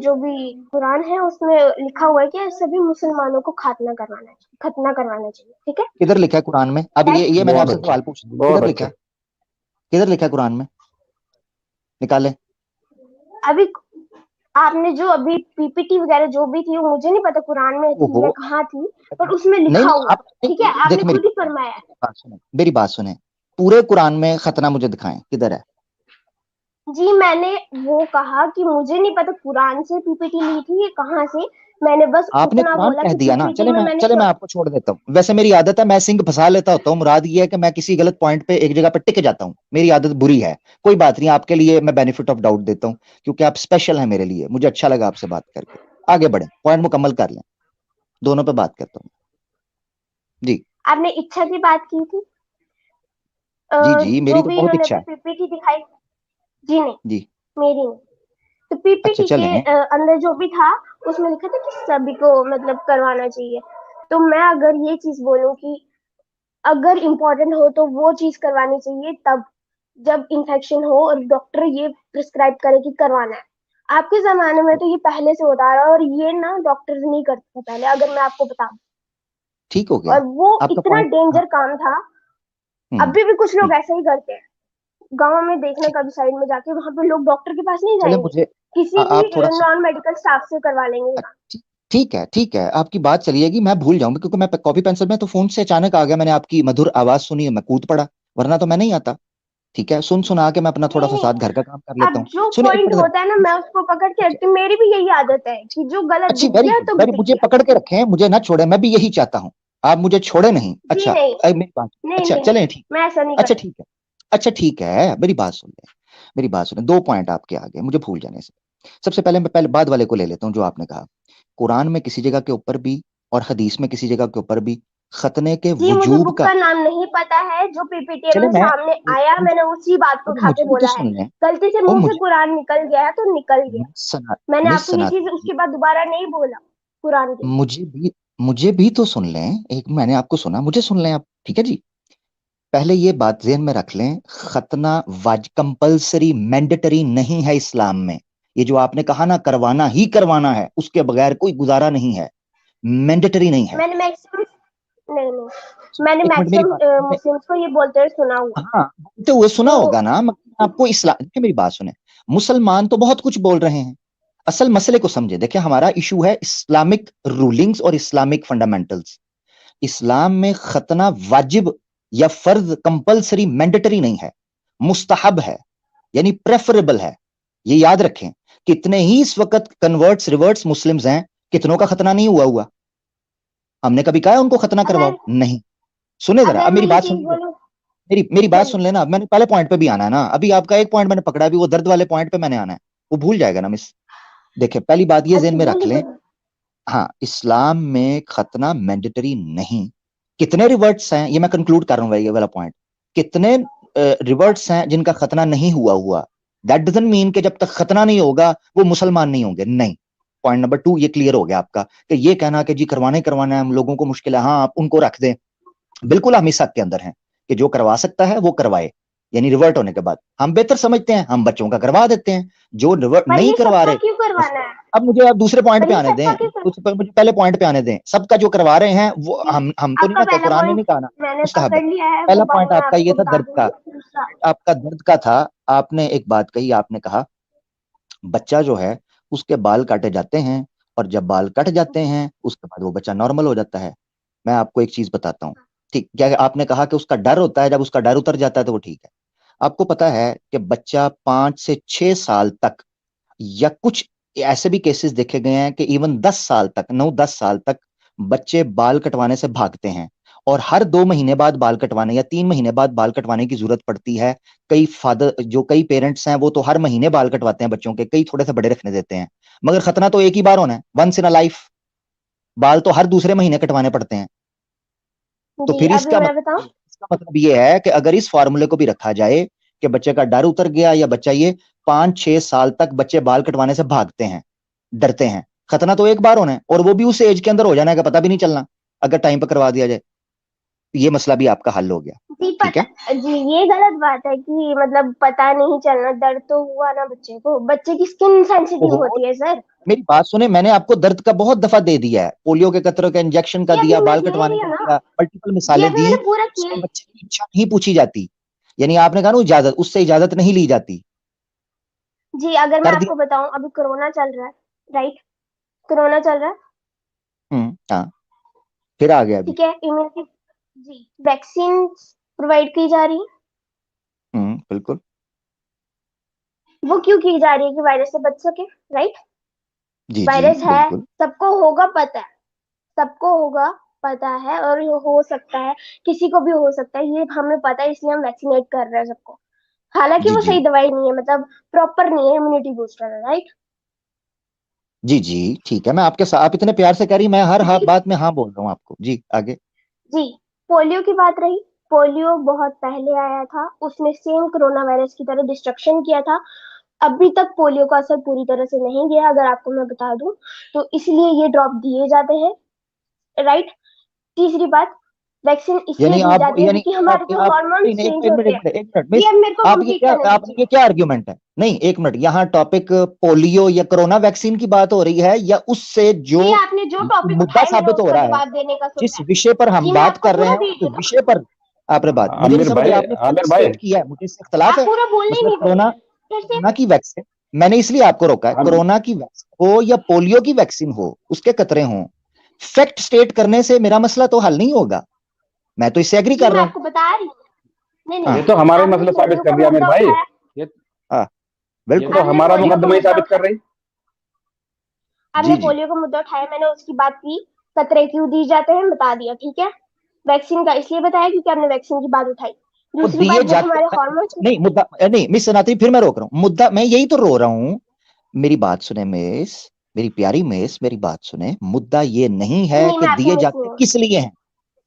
[SPEAKER 2] जो भी कुरान है उसमें लिखा हुआ है कि सभी मुसलमानों को खतना करवाना चाहिए, ठीक है?
[SPEAKER 5] किधर लिखा है कुरान में? अब ये मैंने
[SPEAKER 4] बहुत
[SPEAKER 5] आपसे
[SPEAKER 4] अच्छा,
[SPEAKER 5] सवाल पूछा,
[SPEAKER 4] बहुत
[SPEAKER 5] किधर लिखा
[SPEAKER 4] अच्छा।
[SPEAKER 5] है? किधर लिखा है कुरान में? निकाले।
[SPEAKER 2] अभी आपने जो अभी पीपीटी वगैरह जो भी थी वो मुझे नहीं पता कुरान में थी
[SPEAKER 5] ओहो,
[SPEAKER 2] या कहाँ थी, पर उसमें
[SPEAKER 5] नहीं
[SPEAKER 2] लिखा
[SPEAKER 5] नहीं,
[SPEAKER 2] हुआ है,
[SPEAKER 5] आप
[SPEAKER 2] ठीक है? आपने
[SPEAKER 5] देख मेरी
[SPEAKER 2] खुद ही फरमाया है।
[SPEAKER 5] बात सुने, मेरी बात सुने, पूरे कुरान में खतना मुझे दिखाएं, किधर है?
[SPEAKER 2] जी मैंने वो कहा कि मुझे नहीं पता कुरान से पीपीटी ली थी ये कहाँ से, मैंने बस
[SPEAKER 5] आपने
[SPEAKER 2] उतना
[SPEAKER 5] कुरान
[SPEAKER 2] बोला
[SPEAKER 5] कह
[SPEAKER 2] कि
[SPEAKER 5] दिया ना,
[SPEAKER 2] पीपीटी में मैंने
[SPEAKER 5] चले मैं आपको छोड़ देता हूँ। वैसे मेरी आदत है, मैं सिंह फंसा लेता होता हूँ, मुराद ये है कि मैं किसी गलत पॉइंट पे एक जगह पे टिक जाता हूँ, मेरी आदत बुरी है। कोई बात नहीं, आपके लिए मैं बेनिफिट ऑफ डाउट देता हूँ, क्योंकि आप स्पेशल हैं मेरे लिए, मुझे अच्छा लगा आपसे बात करके। आगे बढ़े, पॉइंट मुकम्मल कर लें, दोनों पे बात करता हूँ जी।
[SPEAKER 2] आपने इच्छा की बात की थी,
[SPEAKER 5] जी जी,
[SPEAKER 2] जो
[SPEAKER 5] मेरी तो
[SPEAKER 2] भी
[SPEAKER 5] बहुत
[SPEAKER 2] इन्होंने
[SPEAKER 5] इच्छा
[SPEAKER 2] अभी
[SPEAKER 5] है
[SPEAKER 2] पीपीटी दिखाई, जी नहीं,
[SPEAKER 5] जी।
[SPEAKER 2] मेरी नहीं। तो
[SPEAKER 5] अच्छा
[SPEAKER 2] पीपीटी के
[SPEAKER 5] चलें।
[SPEAKER 2] अंदर जो भी था उसमें लिखा था कि सभी को मतलब करवाना चाहिए। तो मैं अगर ये चीज बोलूं कि अगर इम्पोर्टेंट हो तो वो चीज करवानी चाहिए तब, जब इन्फेक्शन हो और डॉक्टर ये प्रिस्क्राइब करे कि करवाना है। आपके जमाने में तो ये पहले से होता आ रहा है और ये ना डॉक्टर नहीं करते थे पहले, अगर मैं आपको बताऊं।
[SPEAKER 5] ठीक हो गया
[SPEAKER 2] और वो
[SPEAKER 5] आपका
[SPEAKER 2] इतना
[SPEAKER 5] पॉइंट। हाँ।
[SPEAKER 2] डेंजर काम था। अभी भी कुछ लोग
[SPEAKER 5] हम्म,
[SPEAKER 2] ऐसे ही करते हैं। गांव में देखना
[SPEAKER 5] ठीक।
[SPEAKER 2] कभी साइड में जाके, वहां पे लोग डॉक्टर के पास नहीं
[SPEAKER 5] चले
[SPEAKER 2] जाएंगे,
[SPEAKER 5] मुझे
[SPEAKER 2] किसी भी
[SPEAKER 5] आप थोड़ा सा
[SPEAKER 2] नॉन मेडिकल स्टाफ से करवा लेंगे।
[SPEAKER 5] ठीक ठीक है, आपकी बात चलिएगी, मैं भूल जाऊंगा क्योंकि मैं कॉपी पेंसिल में तो फोन से अचानक आ गया, मैंने आपकी मधुर आवाज सुनी, मैं कूद पड़ा, वरना तो मैं नहीं आता। ठीक है, सुन सुना के मैं अपना थोड़ा
[SPEAKER 2] नहीं
[SPEAKER 5] सा
[SPEAKER 2] नहीं,
[SPEAKER 5] साथ घर का काम कर लेता
[SPEAKER 2] अब
[SPEAKER 5] हूँ।
[SPEAKER 2] जो
[SPEAKER 5] सुनिए एक
[SPEAKER 2] पॉइंट
[SPEAKER 5] मिनट
[SPEAKER 2] होता है ना मैं उसको पकड़ के
[SPEAKER 5] अच्छा,
[SPEAKER 2] रखती हूँ। मेरी भी यही आदत है कि जो गलत
[SPEAKER 5] अच्छी,
[SPEAKER 2] दिख
[SPEAKER 5] वेरी
[SPEAKER 2] गया
[SPEAKER 5] गुड,
[SPEAKER 2] तो
[SPEAKER 5] वेरी,
[SPEAKER 2] दिख
[SPEAKER 5] मुझे
[SPEAKER 2] गया।
[SPEAKER 5] पकड़ के रखें, मुझे ना छोड़े, मैं भी यही चाहता हूँ। आप मुझे छोड़े नहीं।
[SPEAKER 2] जी
[SPEAKER 5] अच्छा,
[SPEAKER 2] नहीं,
[SPEAKER 5] मेरी बात,
[SPEAKER 2] नहीं
[SPEAKER 5] अच्छा
[SPEAKER 2] नहीं,
[SPEAKER 5] चलें, ठीक।
[SPEAKER 2] मैं ऐसा नहीं
[SPEAKER 5] अच्छा
[SPEAKER 2] करती।
[SPEAKER 5] ठीक है, अच्छा ठीक है, मेरी बात सुन ले, मेरी बात सुने, दो पॉइंट आपके आगे मुझे भूल जाने से। सबसे पहले मैं पहले बाद वाले को ले लेता हूँ, जो आपने कहा कुरान में किसी जगह के ऊपर भी और हदीस में किसी जगह के ऊपर भी खतने के
[SPEAKER 2] जी मुझे
[SPEAKER 5] वजूब
[SPEAKER 2] बुक
[SPEAKER 5] का।
[SPEAKER 2] का नाम नहीं पता है, जो पीपीटी
[SPEAKER 5] चले
[SPEAKER 2] में
[SPEAKER 5] मैं
[SPEAKER 2] सामने आया
[SPEAKER 5] मुझे
[SPEAKER 2] मैंने उसी बात को
[SPEAKER 5] अरे
[SPEAKER 2] उठा के
[SPEAKER 5] मुझे भी तो
[SPEAKER 2] बोला है।
[SPEAKER 5] सुन लें।
[SPEAKER 2] गलती से
[SPEAKER 5] ओ
[SPEAKER 2] मुंह से
[SPEAKER 5] मुझे
[SPEAKER 2] कुरान निकल गया है तो निकल गया।
[SPEAKER 5] मिस सना
[SPEAKER 2] मैंने
[SPEAKER 5] मिस
[SPEAKER 2] आपको ये चीज
[SPEAKER 5] सनातन
[SPEAKER 2] उसके बाद दोबारा नहीं बोला कुरान के।
[SPEAKER 5] मुझे भी मुझे भी तो सुन लें, एक मैंने आपको सुना, मुझे सुन लें आप, ठीक है जी। पहले ये बात ज़हन में रख लें, खतना वाज कंपलसरी मैंडेटरी नहीं है इस्लाम में। ये जो आपने कहा ना करवाना ही करवाना है, उसके बगैर कोई गुजारा नहीं है, मैंडेटरी नहीं है।
[SPEAKER 2] मैंने मैक्सिमम, नहीं नहीं, मैंने
[SPEAKER 5] एक मिनट मेरी बात
[SPEAKER 2] मैक्सिमम मुस्लिम्स को ये बोलते हुए सुना हुआ है।
[SPEAKER 5] हाँ बोलते हुए सुना
[SPEAKER 2] तो
[SPEAKER 5] होगा ना, मगर आपको इस्लाम, देखिए मेरी बात सुने, मुसलमान तो बहुत कुछ बोल रहे हैं, असल मसले को समझे। देखिए हमारा इशू है इस्लामिक रूलिंग्स और इस्लामिक फंडामेंटल्स। इस्लाम में खतना वाजिब या फर्ज कंपलसरी मैंडेटरी नहीं है, मुस्तहब है, यानी प्रेफरेबल है। ये याद रखें, कितने ही इस वक्त कन्वर्ट्स रिवर्ट्स मुस्लिम्स हैं, कितनों का खतना नहीं हुआ हुआ। हमने कभी कहा उनको खतना करवाओ?
[SPEAKER 2] अगर
[SPEAKER 5] नहीं। सुने जरा,
[SPEAKER 2] अगर
[SPEAKER 5] अब
[SPEAKER 2] मैं
[SPEAKER 5] मेरी
[SPEAKER 2] ये
[SPEAKER 5] बात
[SPEAKER 2] चीज
[SPEAKER 5] सुनिए,
[SPEAKER 2] बोलूं,
[SPEAKER 5] मेरी बात
[SPEAKER 2] बोलिए।
[SPEAKER 5] सुन लेना, मैंने पहले पॉइंट पे भी आना है ना, अभी आपका एक पॉइंट मैंने पकड़ा, अभी वो दर्द वाले पॉइंट पे मैंने आना है, वो भूल जाएगा ना मिस। देखिए पहली बात ये जहन
[SPEAKER 2] अच्छा
[SPEAKER 5] में रख
[SPEAKER 2] बोलिए
[SPEAKER 5] लें,
[SPEAKER 2] बोलिए।
[SPEAKER 5] हाँ इस्लाम में खतना मैंडेटरी नहीं। कितने रिवर्ट्स हैं, ये मैं कंक्लूड कर रहा हूँ ये वाला पॉइंट, कितने रिवर्ट्स हैं जिनका खतना नहीं हुआ हुआ, दैट डजंट मीन कि जब तक खतना नहीं होगा वो मुसलमान नहीं होंगे, नहीं। पॉइंट नंबर 2 ये क्लियर हो गया आपका, कि ये कहना कि जी करवाना ही करवाना है, हम लोगों को मुश्किल है, हाँ आप उनको रख दें, बिल्कुल हम इस हक के अंदर हैं कि जो करवा सकता है वो करवाए, यानी रिवर्ट होने के बाद हम बेहतर समझते हैं, हम बच्चों का करवा देते हैं, जो रिवर्ट
[SPEAKER 2] पर
[SPEAKER 5] नहीं
[SPEAKER 2] ये
[SPEAKER 5] करवा
[SPEAKER 2] सबका
[SPEAKER 5] रहे।
[SPEAKER 2] क्यों करवाना है?
[SPEAKER 5] अब मुझे आप दूसरे पॉइंट
[SPEAKER 2] पर
[SPEAKER 5] पे
[SPEAKER 2] ये
[SPEAKER 5] आने
[SPEAKER 2] सबका
[SPEAKER 5] दें,
[SPEAKER 2] क्यों
[SPEAKER 5] मुझे पहले पॉइंट पे आने दें, सबका जो करवा रहे हैं वो
[SPEAKER 2] जी,
[SPEAKER 5] हम तो नहीं
[SPEAKER 2] आपका
[SPEAKER 5] ना कह,
[SPEAKER 2] पहला
[SPEAKER 5] कुरान ने
[SPEAKER 2] पॉइंट
[SPEAKER 5] नहीं कहा ना
[SPEAKER 2] मैंने
[SPEAKER 5] मुस्तहब है।
[SPEAKER 2] पकड़ लिया है, वो
[SPEAKER 5] पहला
[SPEAKER 2] बात
[SPEAKER 5] पॉइंट
[SPEAKER 2] मैं
[SPEAKER 5] आपका ये
[SPEAKER 2] आपको
[SPEAKER 5] था
[SPEAKER 2] बता
[SPEAKER 5] दर्द का,
[SPEAKER 2] दूंगी। दूसरा,
[SPEAKER 5] आपका दर्द का था। आपने एक बात कही, आपने कहा बच्चा जो है उसके बाल काटे जाते हैं, और जब बाल कट जाते हैं उसके बाद वो बच्चा नॉर्मल हो जाता है। मैं आपको एक चीज बताता हूँ, ठीक क्या, आपने कहा कि उसका डर होता है, जब उसका डर उतर जाता है तो वो ठीक है। आपको पता है कि बच्चा 5 से 6 साल तक, या कुछ ऐसे भी केसेस देखे गए हैं कि इवन 10 साल तक, 9-10 साल तक बच्चे बाल कटवाने से भागते हैं, और हर 2 महीने बाद बाल कटवाने या 3 महीने बाद बाल कटवाने की जरूरत पड़ती है। कई पेरेंट्स हैं वो तो हर महीने बाल कटवाते हैं बच्चों के, कई थोड़े से बड़े रखने देते हैं, मगर खतना तो एक ही बार होना है, वंस इन अ लाइफ। बाल तो हर दूसरे महीने कटवाने पड़ते हैं। तो
[SPEAKER 2] जी
[SPEAKER 5] फिर
[SPEAKER 2] अभी मैं बताऊं।
[SPEAKER 5] इसका मतलब ये है कि अगर इस फॉर्मूले को भी रखा जाए कि बच्चे का डर उतर गया, या बच्चा ये 5-6 साल तक बच्चे बाल कटवाने से भागते हैं, डरते हैं, खतना तो एक बार होना है, और वो भी उस एज के अंदर हो जाना है कि पता भी नहीं चलना, अगर टाइम पर करवा दिया जाए, ये मसला भी आपका हल हो गया।
[SPEAKER 2] जी
[SPEAKER 5] ठीक है?
[SPEAKER 2] जी ये गलत बात है कि मतलब पता नहीं चलना, दर्द तो हुआ ना बच्चे को, बच्चे की स्किन सेंसिटिव
[SPEAKER 5] ओहो,
[SPEAKER 2] होती है सर।
[SPEAKER 5] मेरी बात सुने, मैंने आपको दर्द का बहुत दफा दे दिया है, पोलियो के कतरों का इंजेक्शन का
[SPEAKER 2] ये अभी
[SPEAKER 5] दिया,
[SPEAKER 2] मैं
[SPEAKER 5] बाल
[SPEAKER 2] दे
[SPEAKER 5] कटवाने
[SPEAKER 2] रही
[SPEAKER 5] का
[SPEAKER 2] हूँ ना,
[SPEAKER 5] दिया, मल्टीपल
[SPEAKER 2] ये
[SPEAKER 5] मिसालें
[SPEAKER 2] अभी
[SPEAKER 5] दी,
[SPEAKER 2] मैंने पूरा किया
[SPEAKER 5] उससे
[SPEAKER 2] है।
[SPEAKER 5] बच्चे की इच्छा नहीं पूछी जाती, यानी आपने कहा ना इजाजत, उससे इजाजत नहीं ली जाती।
[SPEAKER 2] जी अगर मैं
[SPEAKER 5] कर
[SPEAKER 2] आपको
[SPEAKER 5] दिया।
[SPEAKER 2] बताऊं, अभी कोरोना चल रहा है, राइट? कोरोना चल रहा है,
[SPEAKER 5] हाँ, फिर आ गया अभी।
[SPEAKER 2] ठीक है। इम्यूनिटी, जी वैक्सीन प्रोवाइड की जा रही है।
[SPEAKER 5] बिल्कुल।
[SPEAKER 2] वो क्यों की जा रही है? कि वायरस से बच सके, राइट?
[SPEAKER 5] जी जी
[SPEAKER 2] वायरस है,
[SPEAKER 5] बिल्कुल।
[SPEAKER 2] सबको होगा पता है, सबको होगा पता है, और ये हो सकता है, किसी को भी हो सकता है, ये हमें पता है, इसलिए हम वैक्सीनेट कर रहे हैं सबको। हालांकि
[SPEAKER 5] जी
[SPEAKER 2] वो
[SPEAKER 5] जी
[SPEAKER 2] सही दवाई नहीं है, मतलब प्रॉपर नहीं है, इम्यूनिटी बूस्टर है, राइट?
[SPEAKER 5] जी जी ठीक है, मैं आपके साथ, आप इतने प्यार से कह रही, मैं हर
[SPEAKER 2] जी
[SPEAKER 5] बात में हाँ बोल रहा हूँ आपको। जी आगे।
[SPEAKER 2] जी पोलियो की बात रही, पोलियो बहुत पहले आया था, उसने सेम कोरोना वायरस की तरह डिस्ट्रक्शन किया था। अभी तक पोलियो का असर पूरी तरह से नहीं गया, अगर आपको मैं बता दूं, तो इसलिए ये ड्रॉप दिए जाते हैं, राइट? तीसरी बात, वैक्सीन इसलिए
[SPEAKER 5] यानी
[SPEAKER 2] दी
[SPEAKER 5] आप,
[SPEAKER 2] जाती है
[SPEAKER 5] यानी
[SPEAKER 2] क्योंकि हमारे जो
[SPEAKER 5] आप
[SPEAKER 2] हार्मोन
[SPEAKER 5] नहीं नहीं,
[SPEAKER 2] चेंज
[SPEAKER 5] एक मिनट
[SPEAKER 2] होते
[SPEAKER 5] एक
[SPEAKER 2] हैं।
[SPEAKER 5] मिनट एक मिनट
[SPEAKER 2] जी
[SPEAKER 5] मिस,
[SPEAKER 2] अब मेरे को
[SPEAKER 5] आप ये
[SPEAKER 2] कंप्लीट
[SPEAKER 5] क्या,
[SPEAKER 2] करने
[SPEAKER 5] आप
[SPEAKER 2] दीजिए।
[SPEAKER 5] ये क्या आर्ग्यूमेंट है? नहीं एक मिनट, यहाँ टॉपिक पोलियो या कोरोना वैक्सीन की बात हो रही है, या उससे जो
[SPEAKER 2] जी आपने जो टॉपिक
[SPEAKER 5] मुद्दा
[SPEAKER 2] उठाए मैंने
[SPEAKER 5] साबित हो
[SPEAKER 2] उसका
[SPEAKER 5] रहा है,
[SPEAKER 2] जवाब देने का सोचा
[SPEAKER 5] जिस
[SPEAKER 2] है।
[SPEAKER 5] विषय पर हम
[SPEAKER 2] जी मैं
[SPEAKER 5] बात
[SPEAKER 2] आपको
[SPEAKER 5] कर रहे
[SPEAKER 2] पूरा
[SPEAKER 5] हैं,
[SPEAKER 2] दे
[SPEAKER 5] उस
[SPEAKER 2] रही हूँ ना,
[SPEAKER 5] विषय पर आपने बात, मुझे नहीं
[SPEAKER 4] आमिर
[SPEAKER 5] समझ
[SPEAKER 4] भाई,
[SPEAKER 5] रहा, आपने फैक्ट
[SPEAKER 4] आमिर भाई,
[SPEAKER 5] स्टेट किया है, मुझे इससे इख्तलाफ
[SPEAKER 2] आप
[SPEAKER 5] है।
[SPEAKER 2] पूरा बोलने ही
[SPEAKER 5] मतलब
[SPEAKER 2] नहीं दे रहे
[SPEAKER 5] कोरोना,
[SPEAKER 2] हैं फिर से।
[SPEAKER 5] कोरोना की वैक्सीन, मैंने इसलिए आपको रोका है,
[SPEAKER 4] आमिर
[SPEAKER 5] कोरोना की वैक्सीन हो या पोलियो की वैक्सीन हो, उसके कतरे हों, फैक्ट स्टेट करने से मेरा मसला तो हल नहीं होगा, मैं तो इससे एग्री
[SPEAKER 2] जी
[SPEAKER 5] कर
[SPEAKER 2] मैं
[SPEAKER 5] रहा हूँ।
[SPEAKER 2] आपको बता रही हूँ। नहीं
[SPEAKER 5] हाँ
[SPEAKER 4] ये
[SPEAKER 2] नहीं,
[SPEAKER 4] तो हमारा ही
[SPEAKER 2] आपने
[SPEAKER 4] मसला साबित
[SPEAKER 2] पोलियो
[SPEAKER 4] कर
[SPEAKER 2] का
[SPEAKER 4] दिया आमिर
[SPEAKER 2] मुद्दा
[SPEAKER 4] भाई।
[SPEAKER 2] उठाया,
[SPEAKER 4] ये
[SPEAKER 5] हाँ
[SPEAKER 4] ये
[SPEAKER 5] बिल्कुल।
[SPEAKER 4] तो
[SPEAKER 2] आपने
[SPEAKER 4] हमारा
[SPEAKER 2] पोलियो का
[SPEAKER 4] मुकदमा ही
[SPEAKER 2] मुद्दा
[SPEAKER 4] साबित कर रही।
[SPEAKER 5] जी
[SPEAKER 2] आपने
[SPEAKER 5] जी।
[SPEAKER 2] पोलियो का मुद्दा उठाया, मैंने उसकी बात की, खतरे क्यों दी जाते हैं बता दिया, ठीक है? वैक्सीन का इसलिए बताया क्योंकि आपने वैक्सीन की बात उठाई।
[SPEAKER 5] वो
[SPEAKER 2] दूसरी
[SPEAKER 5] दिए
[SPEAKER 2] बात, जब
[SPEAKER 5] जाते,
[SPEAKER 2] हमारे हार्मोन्स,
[SPEAKER 5] नहीं मुद्दा नहीं मिस सनाती, फिर मैं रोक रहा हूँ मुद्दा, मैं यही तो रो रहा हूँ, मेरी बात सुने मिस, मेरी प्यारी मिस, मेरी बात सुने, मुद्दा ये नहीं है
[SPEAKER 2] नहीं
[SPEAKER 5] कि
[SPEAKER 2] मैं आपकी
[SPEAKER 5] दिए
[SPEAKER 2] मिस नहीं
[SPEAKER 5] जाते
[SPEAKER 2] हूँ।
[SPEAKER 5] किस लिए हैं,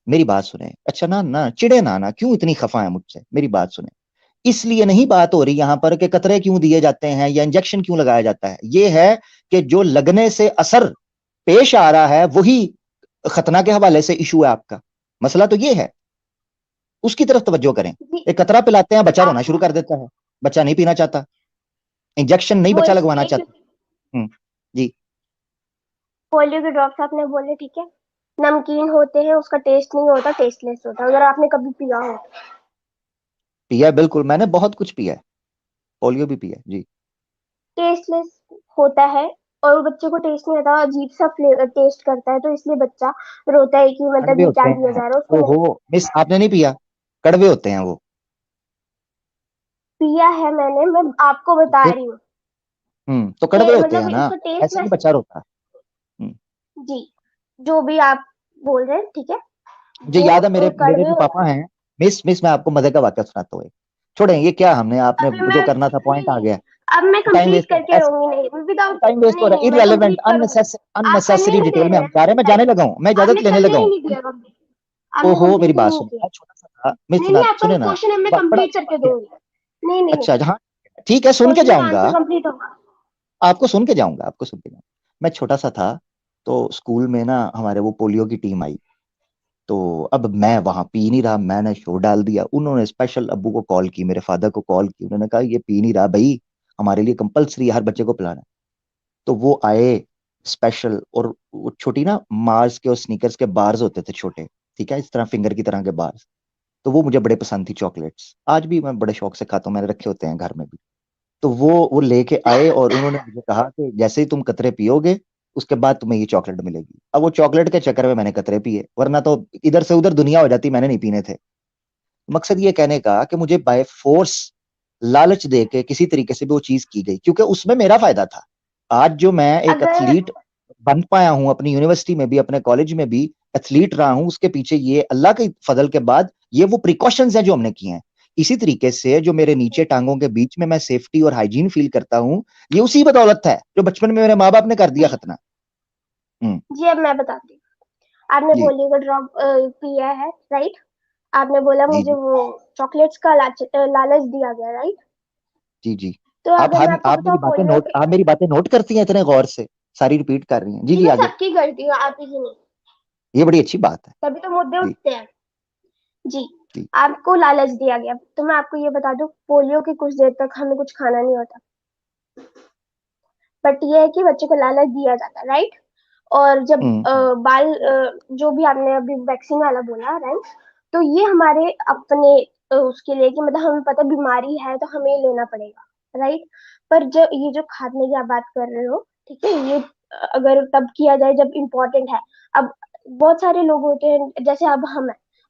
[SPEAKER 5] मेरी बात सुने, अच्छा ना ना चिड़े ना ना, क्यों इतनी खफा है मुझसे, मेरी बात सुने, इसलिए नहीं बात हो रही यहां पर कि कतरे क्यों दिए जाते हैं या इंजेक्शन क्यों लगाया जाता है, ये है कि जो लगने से असर पेश आ रहा है वही खतना के हवाले से इशू है आपका, मसला तो ये है, उसकी तरफ तवज्जो करें।
[SPEAKER 2] जी
[SPEAKER 5] एक कतरा पिलाते हैं, बच्चा रोना
[SPEAKER 2] आप,
[SPEAKER 5] शुरू कर देता है, बच्चा नहीं पीना चाहता, इंजेक्शन नहीं
[SPEAKER 2] वो
[SPEAKER 5] बच्चा लगवाना
[SPEAKER 2] इसलिए
[SPEAKER 5] चाहता।
[SPEAKER 2] क्योंकि
[SPEAKER 5] हम्म, जी।
[SPEAKER 2] पोलियो के ड्रॉप्स आपने बोले, ठीक है, नमकीन होते हैं, उसका टेस्ट नहीं होता, टेस्टलेस होता है, अगर आपने कभी पिया हो।
[SPEAKER 5] पिया है बिल्कुल, मैंने बहुत कुछ पिया है, पोलियो भी पिया है जी।
[SPEAKER 2] टेस्टलेस होता है, और बच्चे को टेस्ट नहीं आता, अजीब सा फ्लेवर टेस्ट करता है, तो इसलिए बच्चा रोता है कि मतलब
[SPEAKER 5] कड़वे
[SPEAKER 2] ये क्या
[SPEAKER 5] होते
[SPEAKER 2] दिया
[SPEAKER 5] हैं,
[SPEAKER 2] जा रहा है उसको। नहीं
[SPEAKER 5] ओहो मिस आपने नहीं पिया, कड़वे होते हैं वो।
[SPEAKER 2] पिया है मैंने, मैं आपको बता
[SPEAKER 5] फिर
[SPEAKER 2] रही हूँ।
[SPEAKER 5] तो कड़वे होते हैं
[SPEAKER 2] मतलब
[SPEAKER 5] ना,
[SPEAKER 2] इसका टेस्ट
[SPEAKER 5] ऐसे नहीं
[SPEAKER 2] वैसे,
[SPEAKER 5] बच्चा रोता। हम्म,
[SPEAKER 2] जी जो भी आप बोल रहे हैं, ठीक है,
[SPEAKER 5] मुझे
[SPEAKER 2] वो
[SPEAKER 5] याद है, मेरे मेरे
[SPEAKER 2] कड़वे
[SPEAKER 5] जो
[SPEAKER 2] होते
[SPEAKER 5] पापा
[SPEAKER 2] हैं।
[SPEAKER 5] हैं, मिस मिस मैं आपको मजे का वाक्य सुनाता हूँ एक। छोड़ें ये क्या, हमने आपने
[SPEAKER 2] अभी
[SPEAKER 5] जो
[SPEAKER 2] मैं,
[SPEAKER 5] करना था
[SPEAKER 2] नहीं
[SPEAKER 5] पॉइंट आ
[SPEAKER 2] नहीं,
[SPEAKER 5] गया,
[SPEAKER 2] अब मैं
[SPEAKER 5] टाइम
[SPEAKER 2] कंप्लीट
[SPEAKER 5] वेस्ट हो
[SPEAKER 2] करके
[SPEAKER 5] रहा है,
[SPEAKER 2] रहूंगी, नहीं विदाउट,
[SPEAKER 5] टाइम वेस्ट हो
[SPEAKER 2] नहीं
[SPEAKER 5] रहा है,
[SPEAKER 2] नहीं मैं
[SPEAKER 5] इररेलेवेंट
[SPEAKER 2] कंप्लीट करूंगी। आप करने
[SPEAKER 5] अननेसेसरी
[SPEAKER 2] ही नहीं दे
[SPEAKER 5] डिटेल में
[SPEAKER 2] रहे
[SPEAKER 5] हम
[SPEAKER 2] हैं,
[SPEAKER 5] जा रहे हैं, मैं जाने लगा हूँ, मैं इजाजत
[SPEAKER 2] आपने
[SPEAKER 5] लेने
[SPEAKER 2] करने
[SPEAKER 5] लगा
[SPEAKER 2] ही
[SPEAKER 5] हूँ।
[SPEAKER 2] नहीं दिया कंप्लीट, आपने
[SPEAKER 5] ओहो मेरी
[SPEAKER 2] कंप्लीट ही
[SPEAKER 5] बात
[SPEAKER 2] नहीं
[SPEAKER 5] सुनो,
[SPEAKER 2] किया।
[SPEAKER 5] मैं छोटा सा था, मिस
[SPEAKER 2] नहीं नहीं, आपका
[SPEAKER 5] सुने
[SPEAKER 2] एक
[SPEAKER 5] ना,
[SPEAKER 2] क्वेश्चन है, मैं
[SPEAKER 5] बड़ा
[SPEAKER 2] कंप्लीट
[SPEAKER 5] अच्छा
[SPEAKER 2] करके
[SPEAKER 5] वाक्य है।
[SPEAKER 2] दूंगी। नहीं नहीं नहीं,
[SPEAKER 5] अच्छा जहाँ, ठीक है सुन के
[SPEAKER 2] क्वेश्चन का
[SPEAKER 5] जाऊंगा,
[SPEAKER 2] आंसर कंप्लीट होगा।
[SPEAKER 5] आपको सुन के जाऊंगा, आपको सुन के जाऊंगा। मैं छोटा सा था, तो स्कूल में ना हमारे वो पोलियो की टीम आई, तो अब मैं वहां पी नहीं रहा, मैंने शोर डाल दिया, उन्होंने स्पेशल अब्बू को कॉल की, मेरे फादर को कॉल की, उन्होंने कहा ये पी नहीं रहा भाई, हमारे लिए कंपलसरी है हर बच्चे को पिलाना। तो वो आए स्पेशल, और वो छोटी ना मार्स के और स्नीकर्स के बार्स होते थे छोटे, ठीक है, इस तरह फिंगर की तरह के बार्स, तो वो मुझे बड़े पसंद थी, चॉकलेट्स आज भी मैं बड़े शौक से खाता हूँ, मैंने रखे होते हैं घर में भी। तो वो लेके आए और उन्होंने मुझे कहा कि जैसे ही तुम कतरे पियोगे उसके बाद तुम्हें ये चॉकलेट मिलेगी। अब वो चॉकलेट के चक्कर में मैंने कतरे पिए, वरना तो इधर से उधर दुनिया हो जाती, मैंने नहीं पीने थे। मकसद ये कहने का कि मुझे बाय फोर्स लालच दे के किसी तरीके से भी वो चीज की गई, क्योंकि उसमें मेरा फायदा था। आज जो मैं एक
[SPEAKER 2] अगर
[SPEAKER 5] एथलीट बन पाया हूं, अपनी यूनिवर्सिटी में भी अपने कॉलेज में भी एथलीट रहा हूं, उसके पीछे ये अल्लाह के फजल के बाद ये वो प्रिकॉशंस हैं जो हमने किए हैं। इसी तरीके से जो मेरे नीचे टांगों के बीच में मैं सेफ्टी और हाइजीन फील करता हूं, ये उसी बदौलत है जो बचपन में मेरे माँ बाप ने कर दिया
[SPEAKER 2] जी
[SPEAKER 5] खतना। हम्म,
[SPEAKER 2] जी अब मैं बताती हूँ। आपने
[SPEAKER 5] जी
[SPEAKER 2] पोलियो का ड्रॉप पिया है, राइट? आपने बोला
[SPEAKER 5] जी
[SPEAKER 2] मुझे
[SPEAKER 5] जी
[SPEAKER 2] वो चॉकलेट्स का लालच दिया गया, राइट?
[SPEAKER 5] जी जी।
[SPEAKER 2] तो अगर मैं आपको
[SPEAKER 5] आप मेरी
[SPEAKER 2] बताऊँ
[SPEAKER 5] बातें
[SPEAKER 2] पोलियो
[SPEAKER 5] नोट,
[SPEAKER 2] के,
[SPEAKER 5] आप मेरी बातें नोट करती हैं इतने गौर से, सारी रिपीट कर रही हैं। जी
[SPEAKER 2] जी
[SPEAKER 5] जी
[SPEAKER 2] मैं
[SPEAKER 5] आगे।
[SPEAKER 2] सबकी करती हूँ, आप ही की नहीं,
[SPEAKER 5] ये बड़ी अच्छी बात है।
[SPEAKER 2] तभी तो मुद्दे
[SPEAKER 5] जी
[SPEAKER 2] उठते हैं। जी आपको लालच दिया गया। तो मैं आपको ये बता दूं, पोलियो की कुछ देर तक हमें कुछ खाना नहीं होता, बट ये है कि बच्चे को लालच दिया जाता है, राइट। और जब जो भी आपने अभी वैक्सीन वाला बोला, राइट, तो ये हमारे अपने उसके लिए कि मतलब हमें पता बीमारी है तो हमें लेना पड़ेगा, राइट। पर जो ये जो खाने की आप बात कर रहे हो, ठीक है, ये अगर तब किया जाए जब इम्पोर्टेंट है। अब बहुत सारे लोग होते हैं, जैसे अब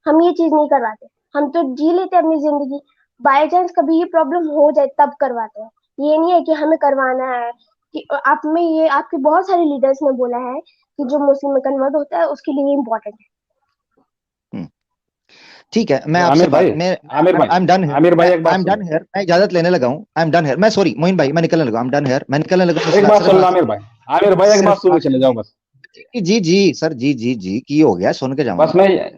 [SPEAKER 2] हम ये चीज नहीं करवाते, हम तो जी लेते हैं अपनी जिंदगी। बाय चांस कभी ये प्रॉब्लम हो जाए तब करवाते हैं। ये नहीं है कि हमें करवाना है। कि आप में ये आपके बहुत सारे लीडर्स ने बोला है कि जो मुस्लिम में कन्वर्ट होता है उसके लिए इम्पोर्टेंट है।
[SPEAKER 5] ठीक है, मैं
[SPEAKER 4] तो
[SPEAKER 5] आपसे
[SPEAKER 4] आमिर भाई,
[SPEAKER 5] मैं
[SPEAKER 4] आमिर भाई,
[SPEAKER 5] आई एम डन
[SPEAKER 4] आमिर भाई एक
[SPEAKER 5] आई
[SPEAKER 4] बात
[SPEAKER 5] एम डन
[SPEAKER 4] सुनो,
[SPEAKER 5] हियर, मैं इजाजत लेने लगा हूँ, आई एम डन हियर। मैं सॉरी मोइन भाई, मैं निकलने लगा, आई एम डन हियर, मैं निकलने लगा
[SPEAKER 4] एक बात
[SPEAKER 5] सिर्फ
[SPEAKER 4] सुन लो आमिर भाई, आमिर भाई एक बात सुन के चले जाओ बस।
[SPEAKER 5] जी जी सर, जी जी जी की हो गया, सुन के
[SPEAKER 4] बस
[SPEAKER 5] जाऊंगा।
[SPEAKER 4] मैं